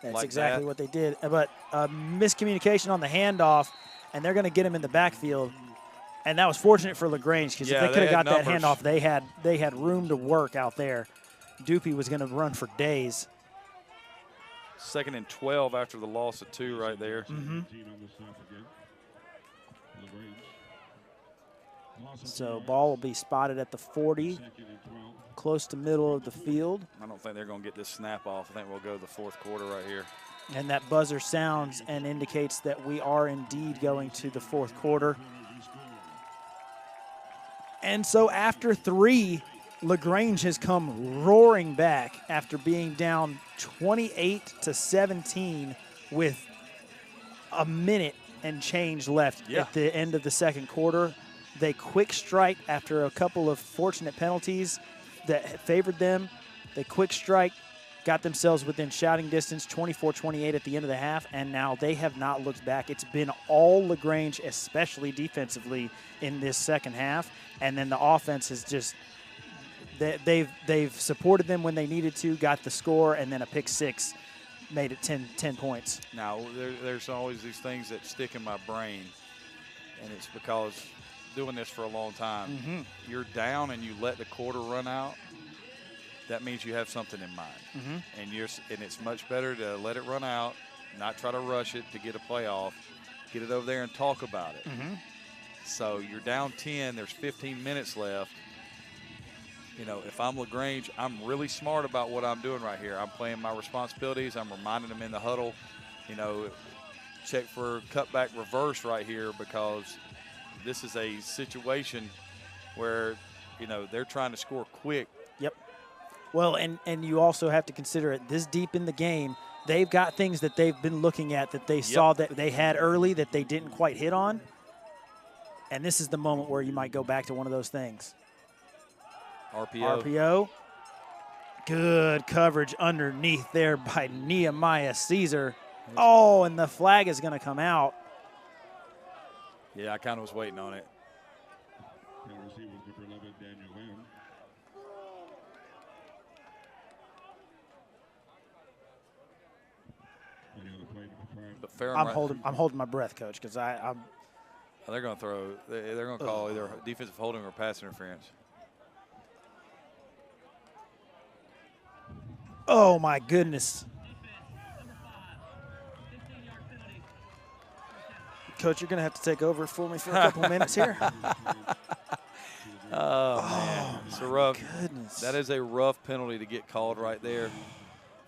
That's like exactly that. what they did. But miscommunication on the handoff, and they're going to get him in the backfield. And that was fortunate for Lagrange because if they could have got that handoff, they had room to work out there. Doopy was going to run for days. 2nd and 12 after the loss of 2 right there. So ball will be spotted at the 40, close to middle of the field. I don't think they're going to get this snap off. I think we'll go to the 4th quarter right here. And that buzzer sounds and indicates that we are indeed going to the 4th quarter. And so after 3, Lagrange has come roaring back after being down 28-17 with a minute and change left at the end of the 2nd quarter. They quick strike after a couple of fortunate penalties that favored them. They quick strike, got themselves within shouting distance, 24-28 at the end of the half, and now they have not looked back. It's been all Lagrange, especially defensively, in this second half, and then the offense has just they've supported them when they needed to, got the score, and then a pick 6 made it 10 points. Now, there's always these things that stick in my brain, and it's because doing this for a long time, you're down and you let the quarter run out, that means you have something in mind. And it's much better to let it run out, not try to rush it to get a playoff, get it over there and talk about it. So you're down 10, there's 15 minutes left. You know, if I'm Lagrange, I'm really smart about what I'm doing right here. I'm playing my responsibilities. I'm reminding them in the huddle, you know, check for cutback reverse right here because this is a situation where, you know, they're trying to score quick. Yep. Well, and you also have to consider it this deep in the game. They've got things that they've been looking at that they saw that they had early that they didn't quite hit on. And this is the moment where you might go back to one of those things. RPO. Good coverage underneath there by Nehemiah Caesar. Oh, and the flag is going to come out. Yeah, I kind of was waiting on it. I'm holding my breath, Coach, because they're going to throw. They're going to call either defensive holding or pass interference. Oh, my goodness. Coach, you're going to have to take over for me for a couple minutes here. Oh, man. It's a rough. Goodness. That is a rough penalty to get called right there.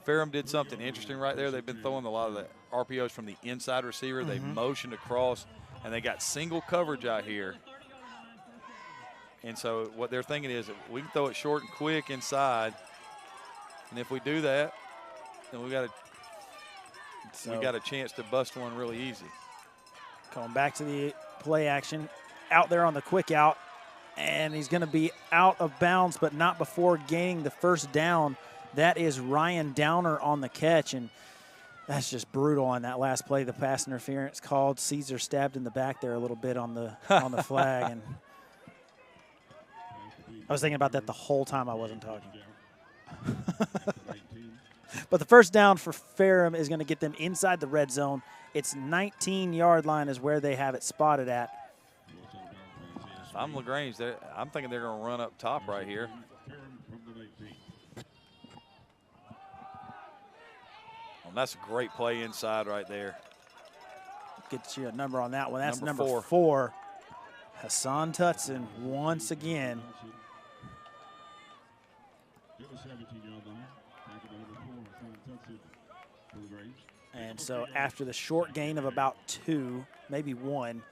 Ferrum did something interesting right there. They've been throwing a lot of the RPOs from the inside receiver. They motioned across, and they got single coverage out here. And so what they're thinking is we can throw it short and quick inside, and if we do that, then we got a chance to bust one really easy. Going back to the play action, out there on the quick out, and he's going to be out of bounds, but not before gaining the first down. That is Ryan Downer on the catch, and that's just brutal on that last play. The pass interference called. Caesar stabbed in the back there a little bit on the flag, and I was thinking about that the whole time I wasn't talking. But the first down for Ferrum is going to get them inside the red zone. It's 19-yard line is where they have it spotted at. If I'm Lagrange, I'm thinking they're going to run up top right here. Well, that's a great play inside right there. Get you a number on that one. That's Number number four. Hassan Tutson once again. And so after the short gain of about 2, maybe 1,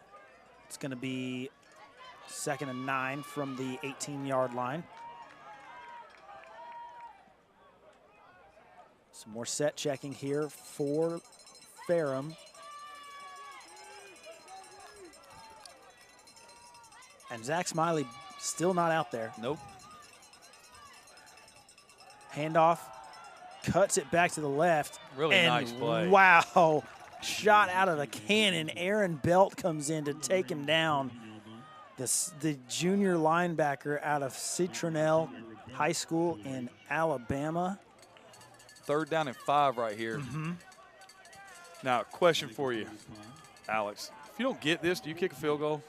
it's going to be 2nd and 9 from the 18-yard line. Some more set checking here for Ferrum. And Zach Smiley still not out there. Nope. Handoff, cuts it back to the left. Really and nice play. Wow, shot out of the cannon. Aaron Belt comes in to take him down. The junior linebacker out of Citronelle High School in Alabama. 3rd down and 5 right here. Now, question for you, Alex. If you don't get this, do you kick a field goal?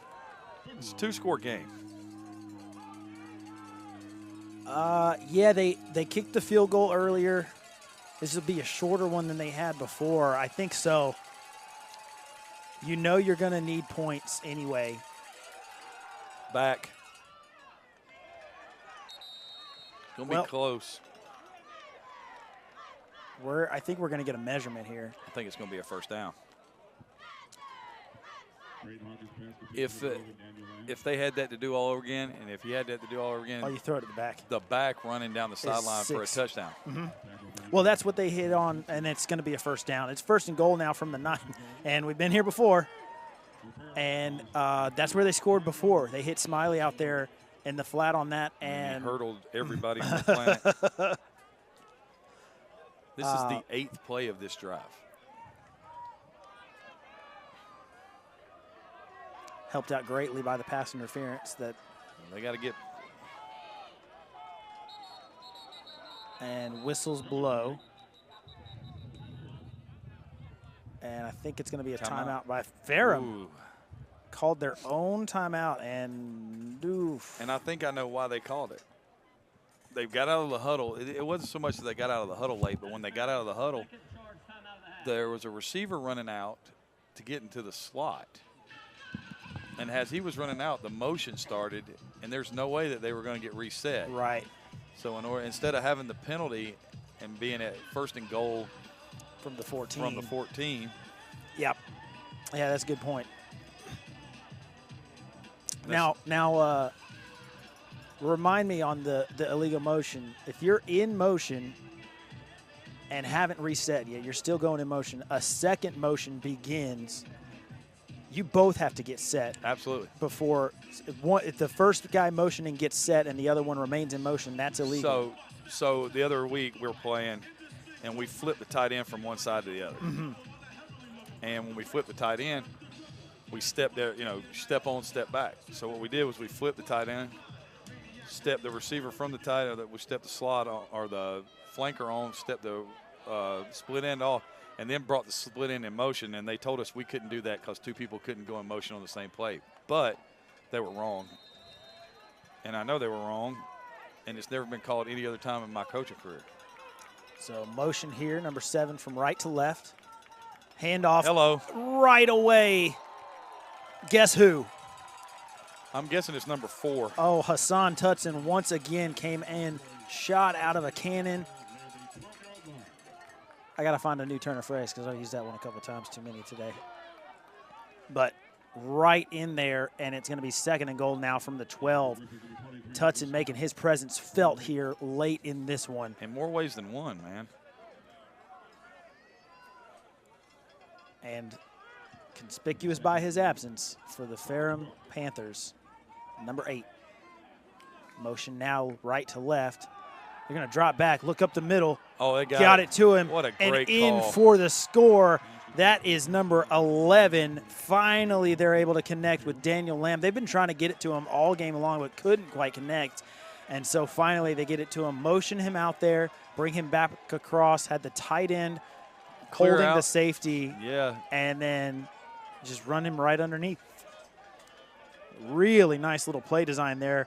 It's a 2-score game. Yeah, they kicked the field goal earlier. This will be a shorter one than they had before. I think so. You know you're going to need points anyway. Back. Going to be close. I think we're going to get a measurement here. I think it's going to be a first down. If they had that to do all over again, and if you had that to do all over again, you throw it at the back. The back running down the sideline for a touchdown. Well, that's what they hit on, and it's going to be a first down. It's 1st and goal now from the 9, and we've been here before, and that's where they scored before. They hit Smiley out there in the flat on that, and he hurdled everybody on the planet. This is the 8th play of this drive. Helped out greatly by the pass interference that they got to get. And whistles blow. And I think it's going to be a timeout by Ferrum. Ooh. Called their own timeout, and oof. And I think I know why they called it. They got out of the huddle. It wasn't so much that they got out of the huddle late, but when they got out of the huddle, there was a receiver running out to get into the slot. And as he was running out, the motion started, and there's no way that they were going to get reset. Right. So instead of having the penalty and being at 1st and goal from the 14. Yep. Yeah, that's a good point. Now, remind me on the illegal motion. If you're in motion and haven't reset yet, you're still going in motion, a second motion begins. You both have to get set. Absolutely. Before if the first guy motioning gets set and the other one remains in motion, that's illegal. So the other week we were playing, and we flipped the tight end from one side to the other. And when we flipped the tight end, we stepped there, step on, step back. So what we did was we flipped the tight end, stepped the receiver from the tight end, we stepped the slot on, or the flanker on, stepped the split end off, and then brought the split end in motion, and they told us we couldn't do that because 2 people couldn't go in motion on the same play. But they were wrong. And I know they were wrong, and it's never been called any other time in my coaching career. So motion here, number 7 from right to left. Handoff Hello. right away. Guess who? I'm guessing it's number 4. Oh, Hassan Tutson once again came in, shot out of a cannon. I got to find a new turn of phrase because I used that one a couple times too many today. But right in there, and it's going to be 2nd and goal now from the 12. Tutson making his presence felt here late in this one. In more ways than one, man. And conspicuous by his absence for the Ferrum Panthers, number 8. Motion now right to left. They're going to drop back, look up the middle. Oh, they got it to him. What a and great in call. for the score. That is number 11. Finally, they're able to connect with Daniel Lamb. They've been trying to get it to him all game long, but couldn't quite connect. And so finally, they get it to him, motion him out there, bring him back across, had the tight end Clear holding out. the safety, Yeah. and then just run him right underneath. Really nice little play design there.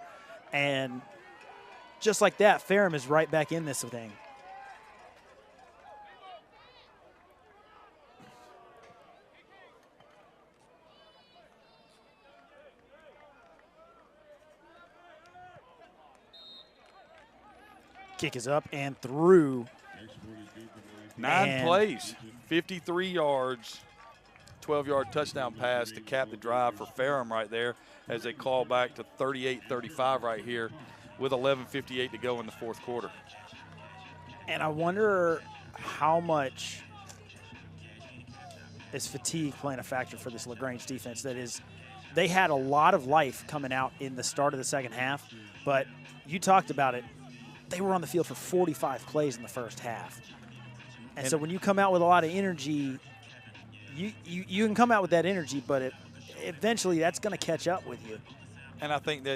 And just like that, Ferrum is right back in this thing. Kick is up and through. 9 And- plays, 53 yards, 12-yard touchdown pass to cap the drive for Ferrum right there as they call back to 38-35 right here with 11:58 to go in the 4th quarter. And I wonder how much is fatigue playing a factor for this Lagrange defense. That is, they had a lot of life coming out in the start of the second half, but you talked about it. They were on the field for 45 plays in the first half. And so when you come out with a lot of energy, you can come out with that energy, but eventually that's going to catch up with you. And I think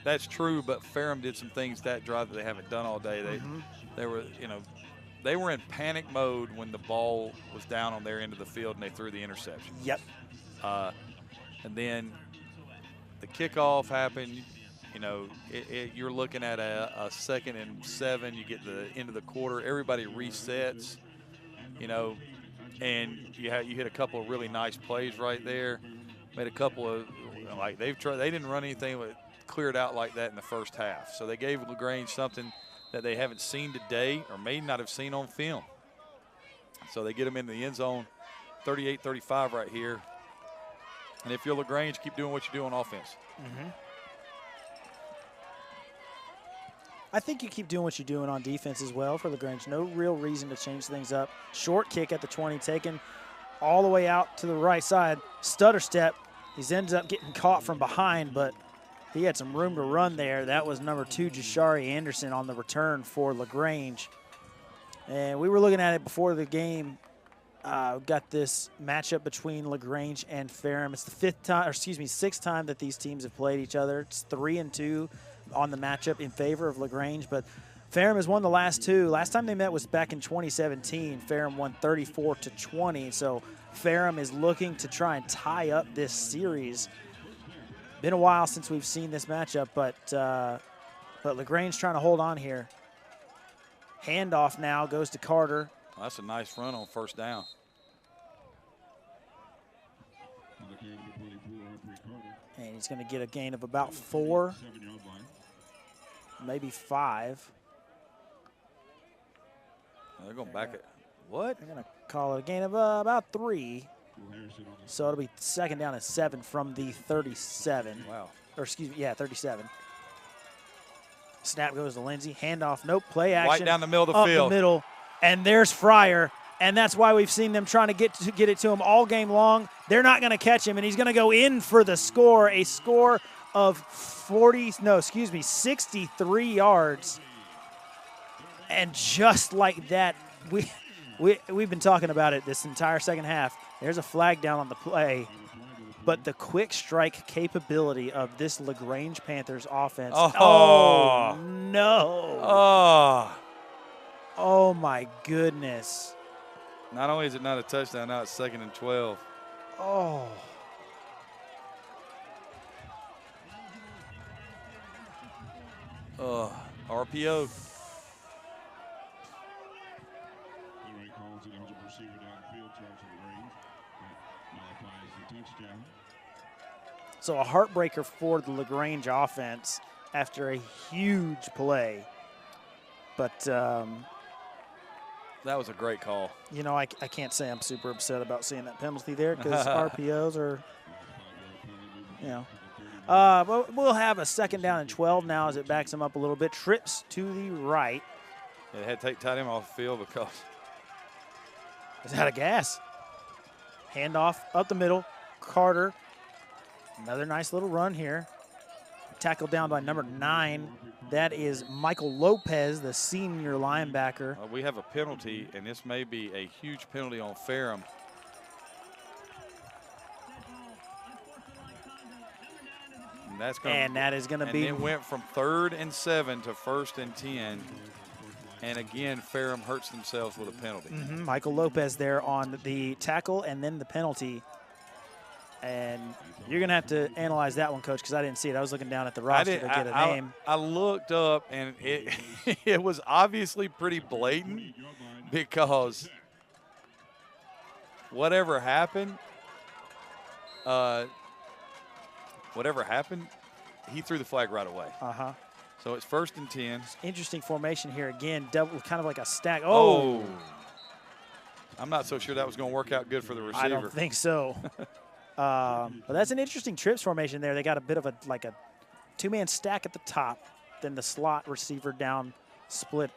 that's true, but Ferrum did some things that drive that they haven't done all day. They were, they were in panic mode when the ball was down on their end of the field and they threw the interception. Yep. And then the kickoff happened. You're looking at a 2nd and 7. You get the end of the quarter. Everybody resets, and you hit a couple of really nice plays right there. Made a couple of, they didn't run anything but cleared out like that in the first half. So they gave Lagrange something that they haven't seen today or may not have seen on film. So they get them in the end zone, 38-35 right here. And if you're Lagrange, keep doing what you do on offense. I think you keep doing what you're doing on defense as well for Lagrange. No real reason to change things up. Short kick at the 20, taken all the way out to the right side. Stutter step. He's ended up getting caught from behind, but he had some room to run there. That was number 2, Jashari Anderson, on the return for Lagrange. And we were looking at it before the game. We've got this matchup between Lagrange and Ferrum. It's the 6th time that these teams have played each other. It's 3-2 on the matchup in favor of Lagrange, but Ferrum has won the last 2. Last time they met was back in 2017. Ferrum won 34-20, so Ferrum is looking to try and tie up this series. Been a while since we've seen this matchup, but Lagrange trying to hold on here. Handoff now goes to Carter. Well, that's a nice run on 1st down. And he's going to get a gain of about 4, maybe 5. They're going back at what? They're going to call it a gain of about 3. So it'll be 2nd down and 7 from the 37. Wow. Or excuse me, yeah, 37. Snap goes to Lindsey. Handoff, nope, play action. Right down the middle of the up field. the middle. And there's Fryer. And that's why we've seen them trying to get it to him all game long. They're not going to catch him, and he's going to go in for the score, a score of 63 yards. And just like that, we've been talking about it this entire second half. There's a flag down on the play. But the quick strike capability of this Lagrange Panthers offense. Oh no. Oh, my goodness. Not only is it not a touchdown, now it's 2nd and 12. Oh. RPO. Eligible receiver downfield towards Lagrange. That nullifies the touchdown. So a heartbreaker for the Lagrange offense after a huge play. But, That was a great call. you know, I can't say I'm super upset about seeing that penalty there because RPOs are, you know. But we'll have a 2nd down and 12 now as it backs him up a little bit. Trips to the right. Yeah, they had to take tight end off the field because Is out of gas. Handoff up the middle. Carter. Another nice little run here. Tackled down by number 9. That is Michael Lopez, the senior linebacker. we have a penalty, and this may be a huge penalty on Ferrum. And that is going to be. And then went from 3rd and 7 to 1st and 10. And again, Ferrum hurts themselves with a penalty. Michael Lopez there on the tackle and then the penalty. And you're going to have to analyze that one, Coach, because I didn't see it. I was looking down at the roster to get a name. I looked up, and it was obviously pretty blatant because whatever happened, he threw the flag right away. So it's 1st and 10. Interesting formation here again, double, kind of like a stack. Oh. I'm not so sure that was going to work out good for the receiver. I don't think so. But that's an interesting trips formation there. They got a bit of a 2-man stack at the top, then the slot receiver down split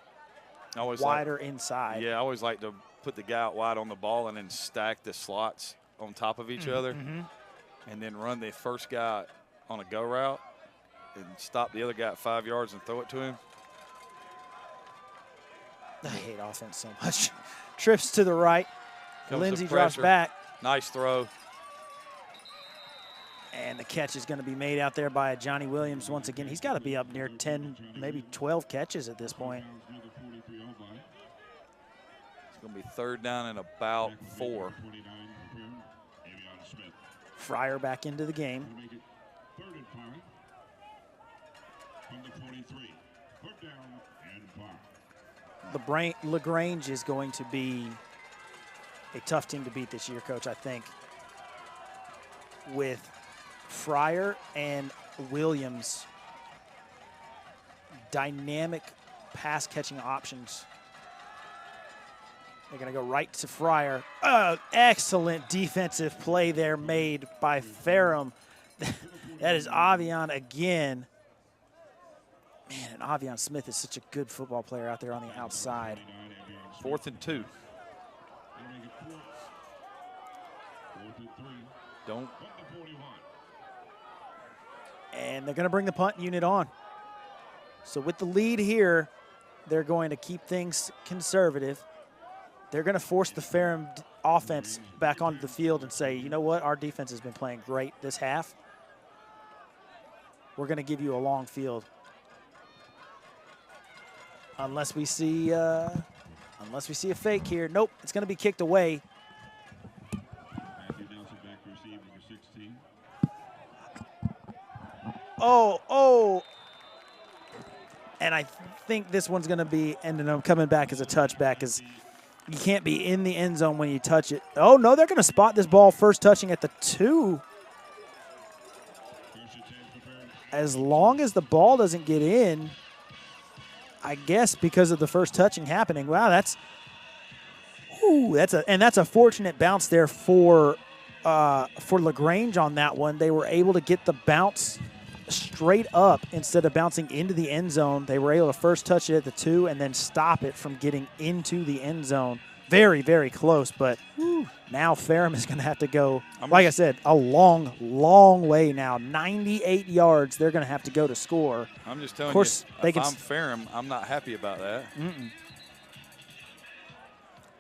wider inside. Yeah, I always like to put the guy out wide on the ball and then stack the slots on top of each other, and then run the first guy on a go route and stop the other guy at 5 yards and throw it to him. I hate offense so much. Trips to the right. Lindsey drops back. Nice throw. And the catch is going to be made out there by Johnny Williams once again. He's got to be up near 10, maybe 12 catches at this point. It's going to be 3rd down and about 4. Fryer back into the game. Lagrange is going to be a tough team to beat this year, Coach, I think. With Fryer and Williams, dynamic pass catching options. They're going to go right to Fryer. Oh, excellent defensive play there made by Ferrum. That is Avion again. Man, and Avion Smith is such a good football player out there on the outside. 4th and 2. Don't. And they're going to bring the punt unit on. So with the lead here, they're going to keep things conservative. They're going to force the Ferrum offense back onto the field and say, you know what, our defense has been playing great this half. We're going to give you a long field. Unless we see a fake here. Nope, it's going to be kicked away. Oh. And I think this one's going to be ending up coming back as a touchback because you can't be in the end zone when you touch it. Oh, no, they're going to spot this ball first touching at the 2. As long as the ball doesn't get in, I guess because of the first touching happening. Wow, that's a fortunate bounce there for Lagrange on that one. They were able to get the bounce straight up instead of bouncing into the end zone. They were able to first touch it at the 2 and then stop it from getting into the end zone. Very, very close, but now Ferrum is going to have to go, like I said, a long, long way now. 98 yards they're going to have to go to score. I'm just telling you, if I'm Ferrum, I'm not happy about that. Of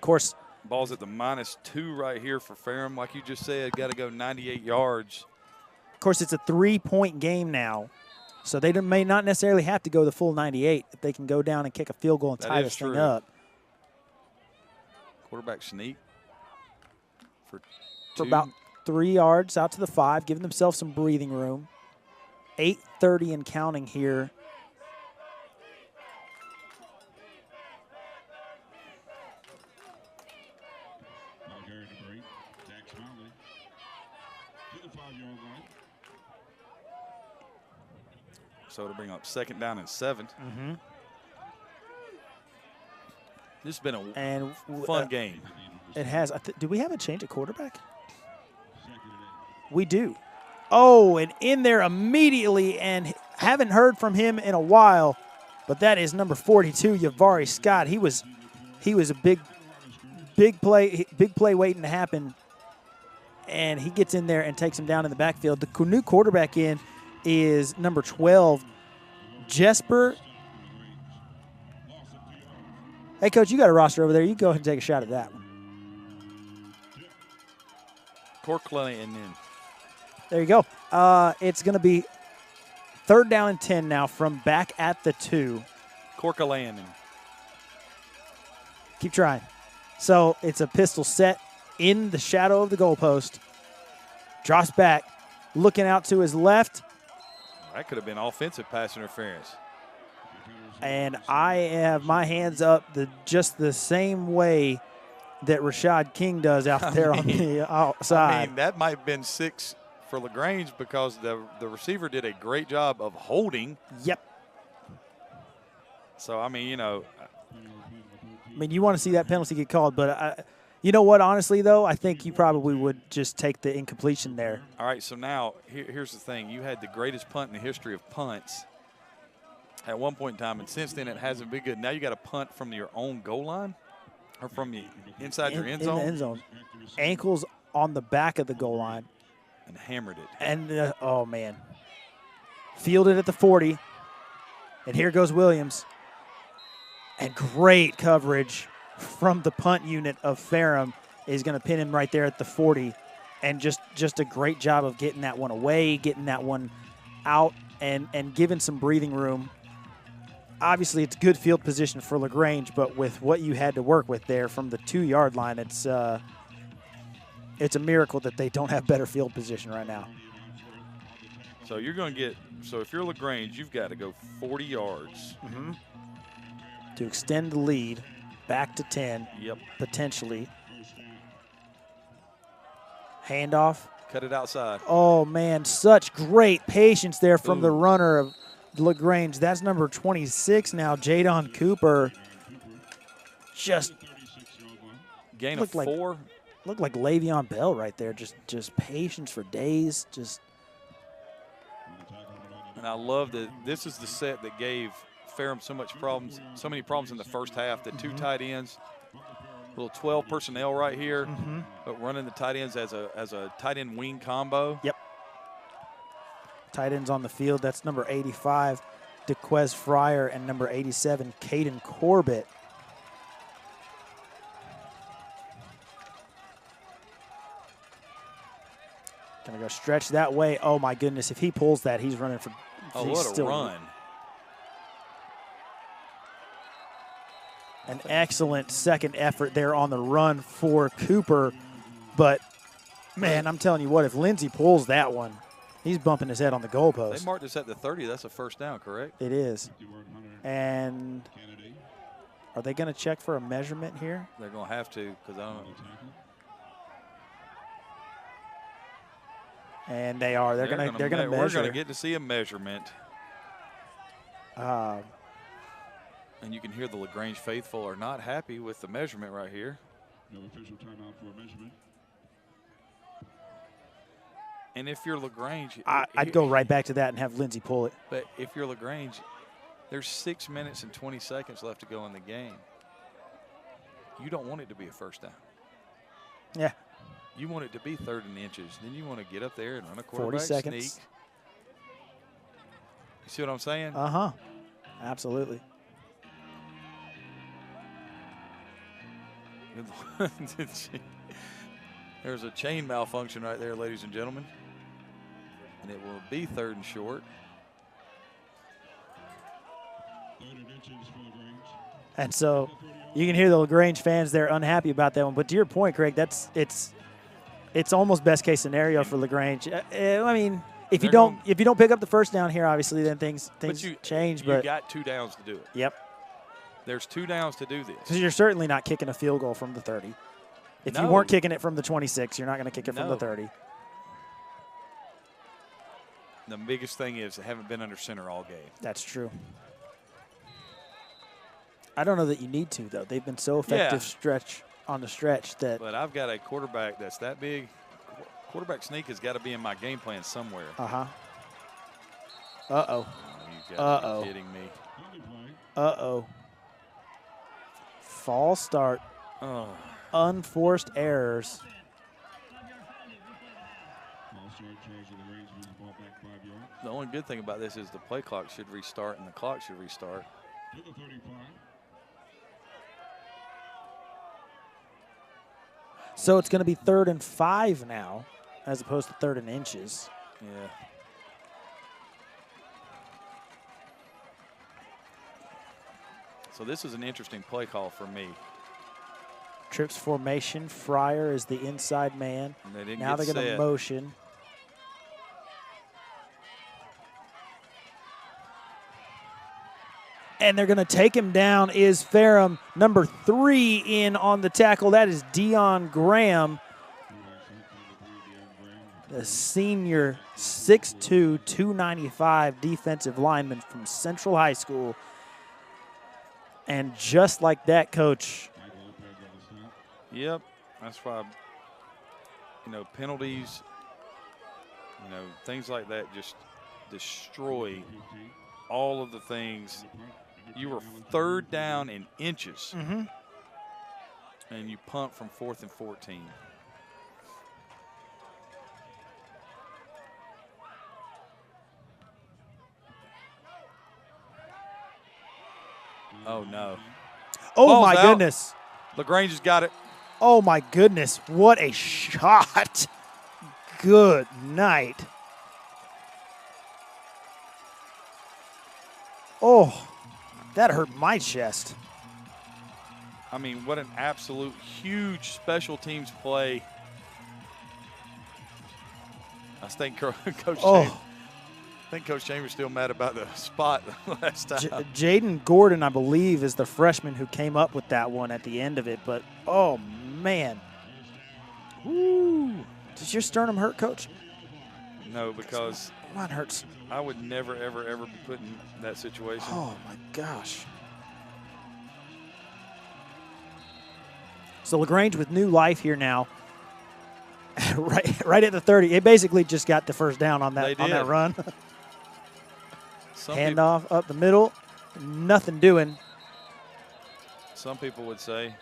course. Ball's at the -2 right here for Ferrum. Like you just said, got to go 98 yards. Of course, it's a 3-point game now, so they may not necessarily have to go the full 98 if they can go down and kick a field goal and tie this thing up. Quarterback sneak for about 3 yards out to the 5, giving themselves some breathing room. 8:30 and counting here. the 5-yard line. So it'll bring up 2nd down and 7. Mm-hmm. This has been a And fun game. it has. Do we have a change at quarterback? 2nd and 8. We do. Oh, and in there immediately, and haven't heard from him in a while, but that is number 42, Yavari Scott. He was a big play waiting to happen, and he gets in there and takes him down in the backfield. The new quarterback in is number 12, Jesper. Hey, Coach, you got a roster over there. You go ahead and take a shot at that one. Corkley and then. There you go. It's going to be 3rd down and 10 now from back at the 2. Corkalainen. Keep trying. So it's a pistol set in the shadow of the goalpost. Drops back, looking out to his left. That could have been offensive pass interference. And I have my hands up just the same way that Rashad King does out there on the outside. I mean, that might have been 6 for Lagrange because the receiver did a great job of holding. Yep. So, I mean, you know. I mean, you want to see that penalty get called, but you know what, honestly, though, I think you probably would just take the incompletion there. All right, so now here's the thing. You had the greatest punt in the history of punts at one point in time, and since then it hasn't been good. Now you got a punt from your own goal line or from the inside your end zone? In the end zone. Ankles on the back of the goal line. And hammered it. And, oh, man. Fielded at the 40. And here goes Williams. And great coverage from the punt unit of Ferrum is going to pin him right there at the 40. And just a great job of getting that one away, getting that one out, and giving some breathing room. Obviously, it's good field position for Lagrange, but with what you had to work with there from the 2-yard line, it's a miracle that they don't have better field position right now. So you're going to get – so if you're Lagrange, you've got to go 40 yards. Mm-hmm. To extend the lead back to 10, yep, potentially. Handoff. Cut it outside. Oh, man, such great patience there from the runner of Lagrange. That's number 26 now, Jadon Cooper. Just gain of 4. Looked like Le'Veon Bell right there. Just patience for days. And I love that this is the set that gave Ferrum so many problems in the first half. The 2 tight ends, little 12 personnel right here, but running the tight ends as a tight end wing combo. Yep. Tight ends on the field. That's number 85, DeQuez Fryer, and number 87, Caden Corbett. Gonna go stretch that way. Oh my goodness! If he pulls that, he's running for. Oh, he's what a run! An excellent second effort there on the run for Cooper, but man, I'm telling you what, if Lindsey pulls that one, he's bumping his head on the goalpost. They marked us at the 30. That's a first down, correct? It is. And are they going to check for a measurement here? They're going to have to, because I don't know. And they are. They're going to measure. We're going to get to see a measurement. And you can hear the Lagrange faithful are not happy with the measurement right here. No official timeout for a measurement. And if you're Lagrange, I'd go right back to that and have Lindsey pull it. But if you're Lagrange, there's 6 minutes and 20 seconds left to go in the game. You don't want it to be a first down. Yeah. You want it to be 3rd and inches. Then you want to get up there and run a quarterback 40 seconds. sneak. You see what I'm saying? Uh-huh. Absolutely. There's a chain malfunction right there, ladies and gentlemen. And it will be 3rd and short. 3rd inches for Lagrange. And so you can hear the Lagrange fans there unhappy about that one. But to your point, Craig, it's almost best case scenario for Lagrange. I mean, if you don't pick up the first down here, obviously, then things change. But you got 2 downs to do it. Yep. There's 2 downs to do this. Because you're certainly not kicking a field goal from the 30. If you weren't kicking it from the 26, you're not going to kick it from the 30. The biggest thing is they haven't been under center all game. That's true. I don't know that you need to, though. They've been so effective on the stretch that. But I've got a quarterback that's that big. Quarterback sneak has got to be in my game plan somewhere. Uh-oh. Oh, you got to be kidding me. Uh-oh. False start. Oh. Unforced errors. The only good thing about this is the play clock should restart and the clock should restart. So it's going to be 3rd and 5 now, as opposed to 3rd and inches. Yeah. So this is an interesting play call for me. Trips formation. Fryer is the inside man. And they didn't now get they're going to set. motion. And they're going to take him down is Ferrum. Number 3 in on the tackle. That is Dion Graham. The senior 6'2", 295 defensive lineman from Central High School. And just like that, Coach. Yep. That's why, penalties, things like that just destroy all of the things. You were 3rd down in inches, and you punt from 4th and 14. Oh, no. Oh, Ball's my out. goodness. Lagrange has got it. Oh, my goodness. What a shot. Good night. Oh, that hurt my chest. I mean, what an absolute huge special teams play. I think Coach Chambers still mad about the spot last time. Jaden Gordon, I believe, is the freshman who came up with that one at the end of it. But, oh, man. Woo. Does your sternum hurt, Coach? No, because mine hurts. I would never, ever, ever be put in that situation. Oh, my gosh. So Lagrange with new life here now. right at the 30. It basically just got the first down on that run. Handoff up the middle. Nothing doing. Some people would say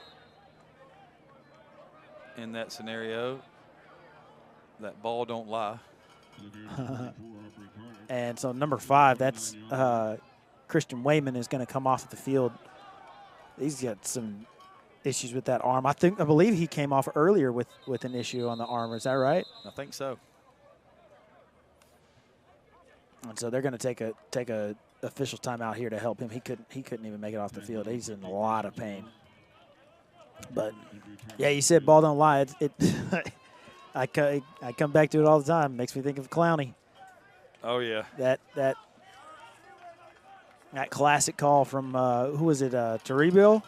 in that scenario that ball don't lie. And so number 5, that's Christian Wayman is going to come off the field. He's got some issues with that arm. I believe he came off earlier with an issue on the arm. Is that right? I think so. And so they're going to take a official timeout here to help him. He couldn't even make it off the field. He's in a lot of pain. But yeah, you said ball don't lie. I come back to it all the time. Makes me think of Clowney. Oh yeah. That classic call from who was it? Toribio.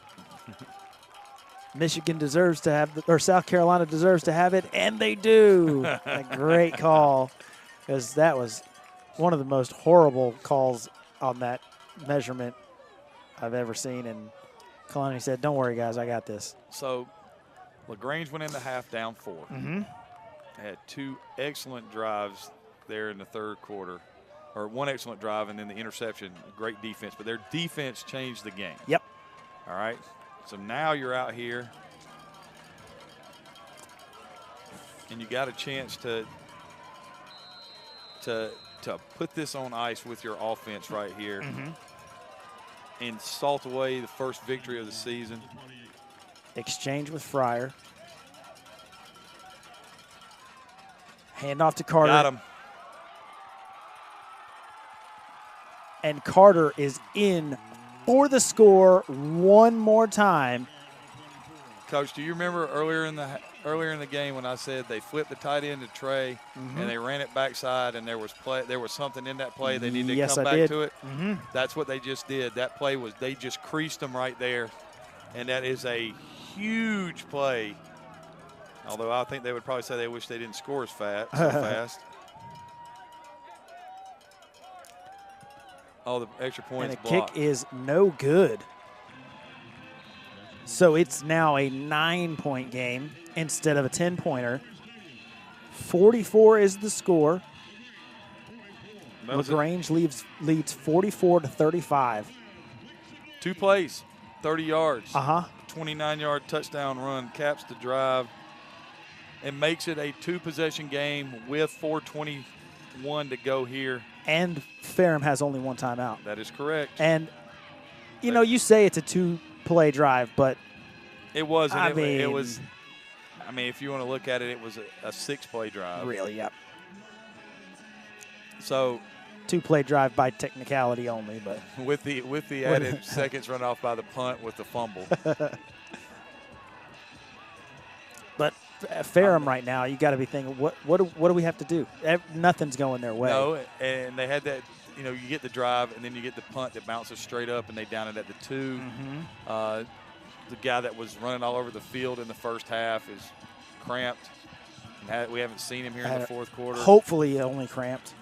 Michigan deserves to have, or South Carolina deserves to have it, and they do. A great call, because that was one of the most horrible calls on that measurement I've ever seen. And Kalani said, "Don't worry, guys, I got this." So Lagrange went into half down 4. Had 2 excellent drives there in the 3rd quarter, or 1 excellent drive and then the interception. Great defense, but their defense changed the game. Yep. All right. So now you're out here, and you got a chance to put this on ice with your offense right here, and salt away the first victory of the season. Exchange with Fryer. Hand off to Carter. Got him. And Carter is in for the score one more time. Coach, do you remember earlier in the game when I said they flipped the tight end to Trey and they ran it backside, and there was something in that play they needed to come back to it? That's what they just did. That play was, they just creased them right there, and that is a huge play. Although I think they would probably say they wish they didn't score so fast. Oh, the extra point And is the blocked. kick is no good. So it's now a 9-point game instead of a 10-pointer. 44 is the score. That was Lagrange leads 44-35. 2 plays, 30 yards. 29-yard touchdown run caps the drive and makes it a 2-possession game with 4:21 to go here. And Ferrum has only one timeout. That is correct. And, you know, you say it's a 2-play drive, but It wasn't. I It mean- was. I mean, if you want to look at it, it was a 6-play drive. really, yep. So 2-play drive by technicality only, but with the added seconds run off by the punt with the fumble. But Ferrum right now, you got to be thinking, what do we have to do? Nothing's going their way. No, and they had that. You know, you get the drive, and then you get the punt that bounces straight up, and they down it at the 2. The guy that was running all over the field in the first half is cramped. We haven't seen him here in the fourth quarter. Hopefully only cramped.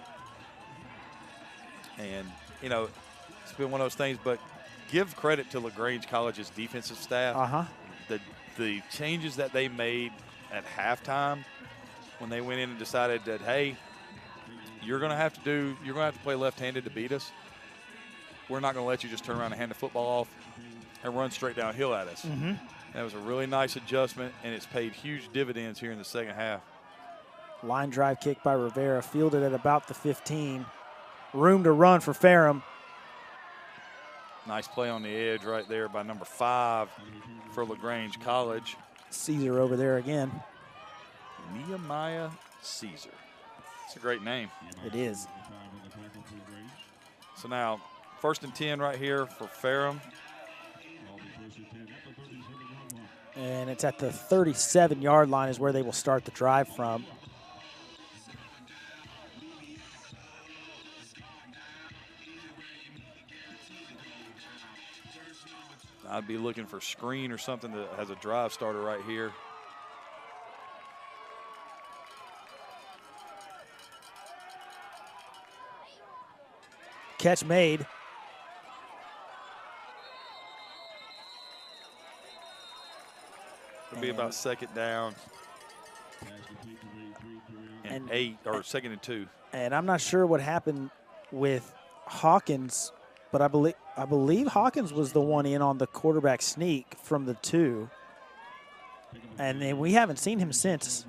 And, you know, it's been one of those things, but give credit to Lagrange College's defensive staff. The changes that they made at halftime when they went in and decided that, hey, you're going to have to play left-handed to beat us. We're not going to let you just turn around and hand the football off and run straight downhill at us. That was a really nice adjustment, and it's paid huge dividends here in the second half. Line drive kick by Rivera, fielded at about the 15. Room to run for Ferrum. Nice play on the edge right there by number 5 for Lagrange College. Caesar over there again. Nehemiah Caesar. It's a great name. It is. So now, 1st and 10 right here for Ferrum. And it's at the 37-yard line is where they will start the drive from. I'd be looking for screen or something that has a drive starter right here. Catch made. It'll be about 2nd down and 8, or 2nd and 2. And I'm not sure what happened with Hawkins, but I believe Hawkins was the one in on the quarterback sneak from the 2. And then we haven't seen him since.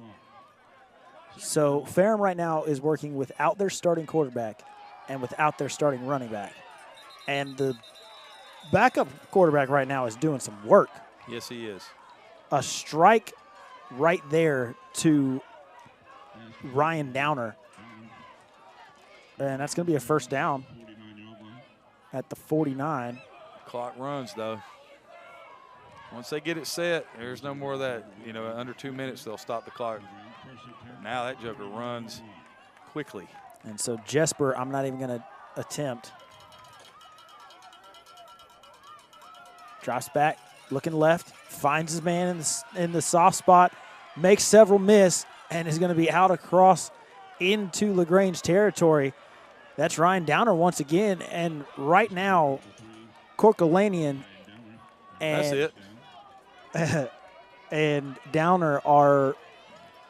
So Ferrum right now is working without their starting quarterback and without their starting running back. And the backup quarterback right now is doing some work. Yes, he is. A strike right there to Ryan Downer. And that's going to be a 1st down at the 49. Clock runs, though. Once they get it set, there's no more of that. You know, under 2 minutes, they'll stop the clock. Now that joker runs quickly. And so Jesper, I'm not even going to attempt. Drops back, looking left, finds his man in the soft spot, makes several miss, and is going to be out across into LaGrange territory. That's Ryan Downer once again, and right now, Corkalanian and That's it. and Downer are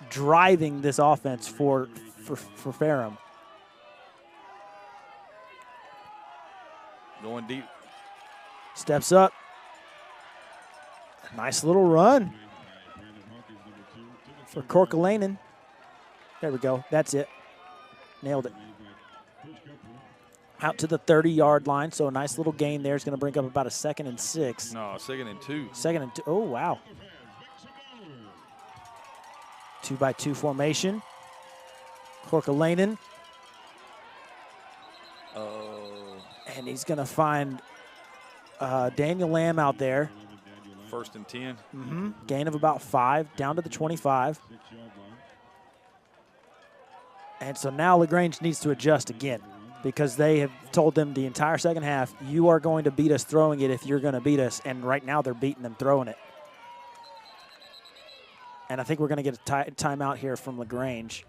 driving this offense for Ferrum. Going deep. Steps up. Nice little run for Corkalanian. There we go. That's it. Nailed it. Out to the 30-yard line, so a nice little gain there is going to bring up about a 2nd and 6. No, 2nd and 2. 2nd and 2. Oh, wow. 2-by-2 formation. Corkalanian. Oh. And he's going to find Daniel Lamb out there. 1st and 10. Gain of about 5, down to the 25. And so now LaGrange needs to adjust again because they have told them the entire second half, you are going to beat us throwing it if you're going to beat us. And right now they're beating them throwing it. And I think we're going to get a timeout here from LaGrange.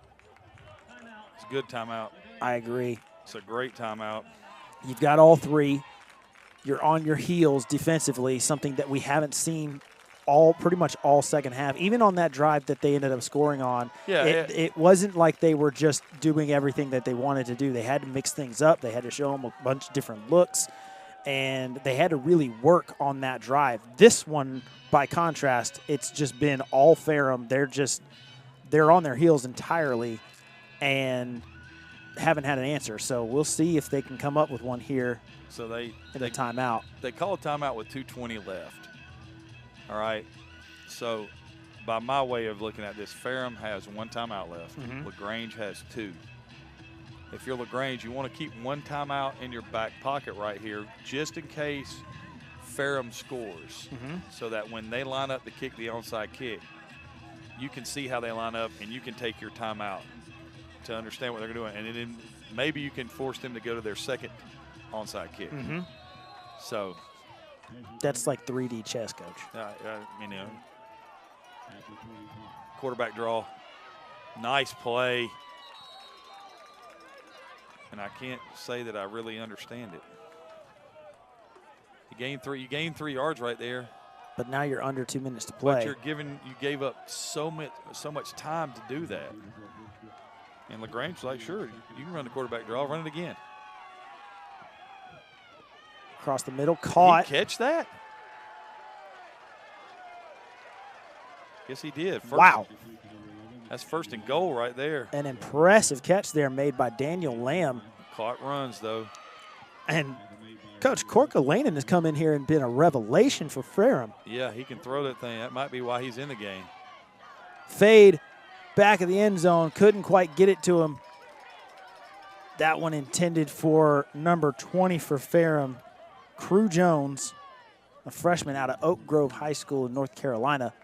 It's a good timeout. I agree. It's a great timeout. You've got all three. You're on your heels defensively, something that we haven't seen pretty much all second half. Even on that drive that they ended up scoring on, it wasn't like they were just doing everything that they wanted to do. They had to mix things up. They had to show them a bunch of different looks, and they had to really work on that drive. This one, by contrast, it's just been all Ferrum. They're on their heels entirely and haven't had an answer. So we'll see if they can come up with one here. So they timeout. They call a timeout with 2:20 left. All right. So by my way of looking at this, Ferrum has one timeout left. Lagrange has two. If you're Lagrange, you want to keep one timeout in your back pocket right here, just in case Ferrum scores, so that when they line up to kick the onside kick, you can see how they line up and you can take your timeout to understand what they're doing. And then maybe you can force them to go to their second onside kick. So that's like 3D chess, Coach. You know, quarterback draw, nice play, and I can't say that I really understand it. You gained 3 yards right there, but now you're under 2 minutes to play. But you gave up so much time to do that. And Lagrange's like, sure, you can run the quarterback draw, run it again. Across the middle, caught. Did he catch that? Yes, he did. Wow. That's 1st and goal right there. An impressive catch there made by Daniel Lamb. Clock runs, though. And Coach Corkalainen has come in here and been a revelation for Ferrum. Yeah, he can throw that thing. That might be why he's in the game. Fade, back of the end zone, couldn't quite get it to him. That one intended for number 20 for Ferrum, Crew Jones, a freshman out of Oak Grove High School in North Carolina.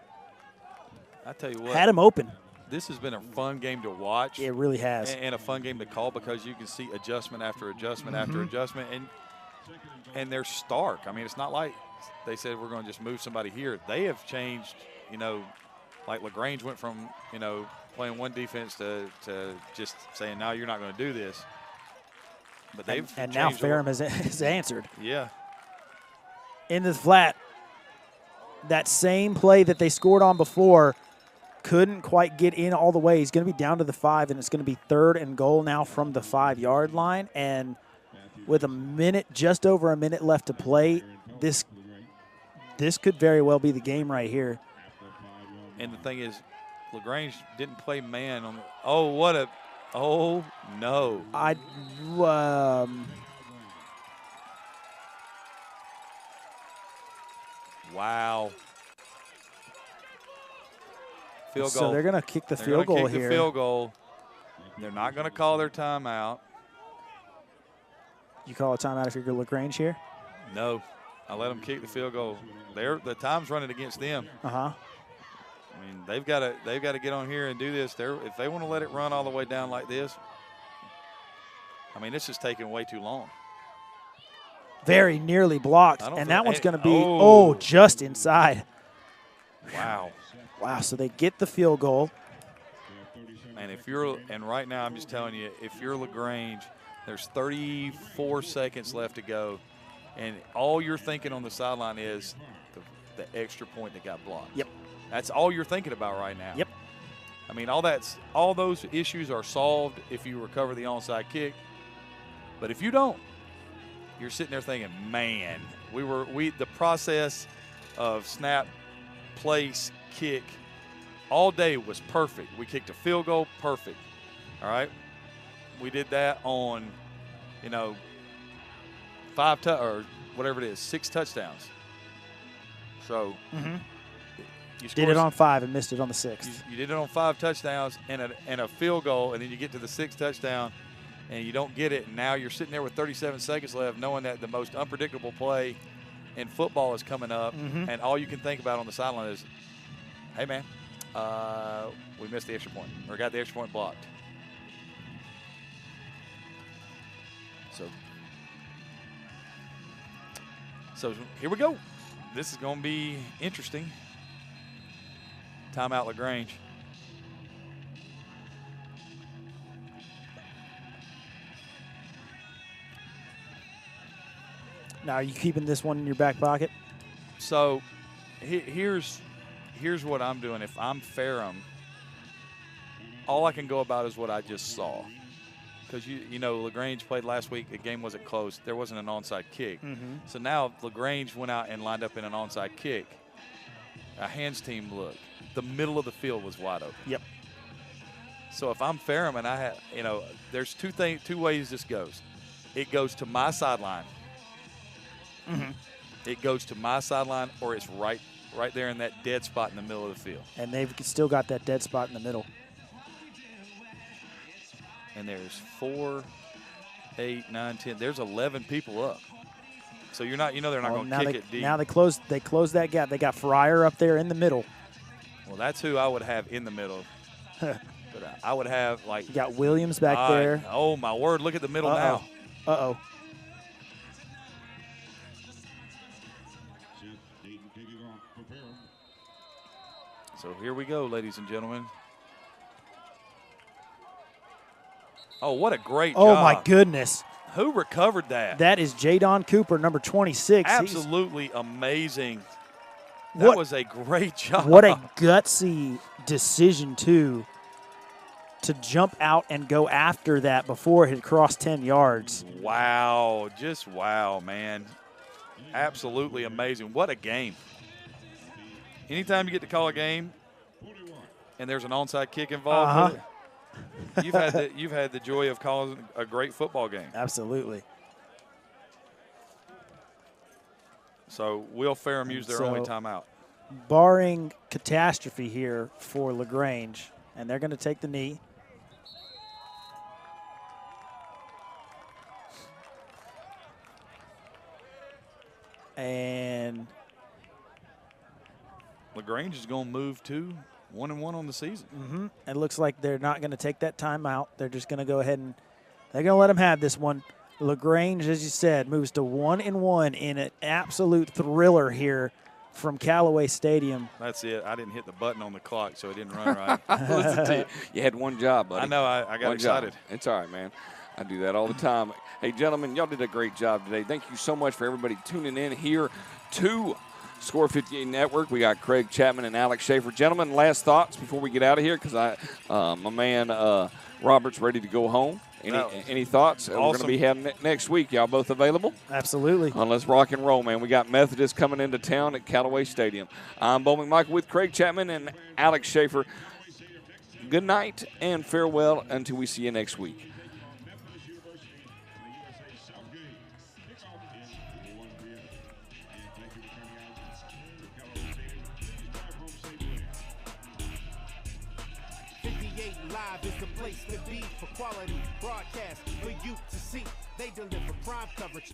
I tell you what. Had him open. This has been a fun game to watch. It really has. And a fun game to call because you can see adjustment after adjustment after adjustment. And they're stark. I mean, it's not like they said we're going to just move somebody here. They have changed, you know, like Lagrange went from, you know, playing one defense to just saying, no, you're not going to do this. But they've and now Ferrum has answered. Yeah. Into the flat. That same play that they scored on before couldn't quite get in all the way. He's going to be down to the 5, and it's going to be 3rd and goal now from the 5-yard line. And with just over a minute left to play, this could very well be the game right here. And the thing is, Lagrange didn't play man on the – oh, no. So Wow. Field goal. they're going to kick the field goal here. The field goal. They're not going to call their timeout. You call a timeout if you're Lagrange here? No. I let them kick the field goal. The time's running against them. I mean, they've got to get on here and do this. If they want to let it run all the way down like this, I mean, this is taking way too long. Very nearly blocked, and that one's going to be, just inside. Wow. Wow, so they get the field goal. And right now I'm just telling you, if you're Lagrange, there's 34 seconds left to go, and all you're thinking on the sideline is the extra point that got blocked. Yep. That's all you're thinking about right now. Yep. I mean, all those issues are solved if you recover the onside kick. But if you don't, you're sitting there thinking, man, the process of snap, place, kick, all day was perfect. We kicked a field goal, perfect. All right? We did that on, 6 touchdowns. So you did it on 5 and missed it on the 6th. You did it on 5 touchdowns and a field goal, and then you get to the 6th touchdown and you don't get it. And now you're sitting there with 37 seconds left, knowing that the most unpredictable play in football is coming up, and all you can think about on the sideline is, hey, man, we missed the extra point or got the extra point blocked. So here we go. This is going to be interesting. Timeout Lagrange. Now, are you keeping this one in your back pocket? So here's what I'm doing. If I'm Ferrum, all I can go about is what I just saw. Because, you know, Lagrange played last week. The game wasn't close. There wasn't an onside kick. So now Lagrange went out and lined up in an onside kick. A hands team look. The middle of the field was wide open. Yep. So if I'm Ferrum and I have, you know, there's two ways this goes. It goes to my sideline. It goes to my sideline, or it's right there in that dead spot in the middle of the field. And they've still got that dead spot in the middle. And there's 4, 8, 9, 10. There's 11 people up. So you're not, you know, they're not going to kick it deep. Now they closed that gap. They got Fryer up there in the middle. Well, that's who I would have in the middle. But I would have, like. You got Williams back there. Oh, my word. Look at the middle now. Uh-oh. So here we go, ladies and gentlemen. Oh, what a great job. Oh, my goodness. Who recovered that? That is Jadon Cooper, number 26. Absolutely amazing. That was a great job. What a gutsy decision, too, to jump out and go after that before it had crossed 10 yards. Wow. Just wow, man. Absolutely amazing. What a game. Anytime you get to call a game and there's an onside kick involved with it, you've had the joy of calling a great football game. Absolutely. So Will Ferrum used their only timeout. Barring catastrophe here for Lagrange, and they're going to take the knee. And Lagrange is going to move to 1-1 on the season. It looks like they're not going to take that timeout. They're just going to go ahead and they're going to let them have this one. Lagrange, as you said, moves to 1-1 in an absolute thriller here from Callaway Stadium. That's it. I didn't hit the button on the clock, so it didn't run right. Listen to you. You had one job, buddy. I know. I got excited. Job. It's all right, man. I do that all the time. Hey, gentlemen, y'all did a great job today. Thank you so much for everybody tuning in here to Score 58 Network. We got Craig Chapman and Alex Schaefer. Gentlemen, last thoughts before we get out of here, because my man Robert's ready to go home. Any thoughts? Awesome. We're going to be having next week. Y'all both available? Absolutely. Let's rock and roll, man. We got Methodist coming into town at Callaway Stadium. I'm Bo McMichael with Craig Chapman and Alex Schaefer. Good night and farewell until we see you next week. Live is the place to be for quality broadcast for you to see. They deliver prime coverage.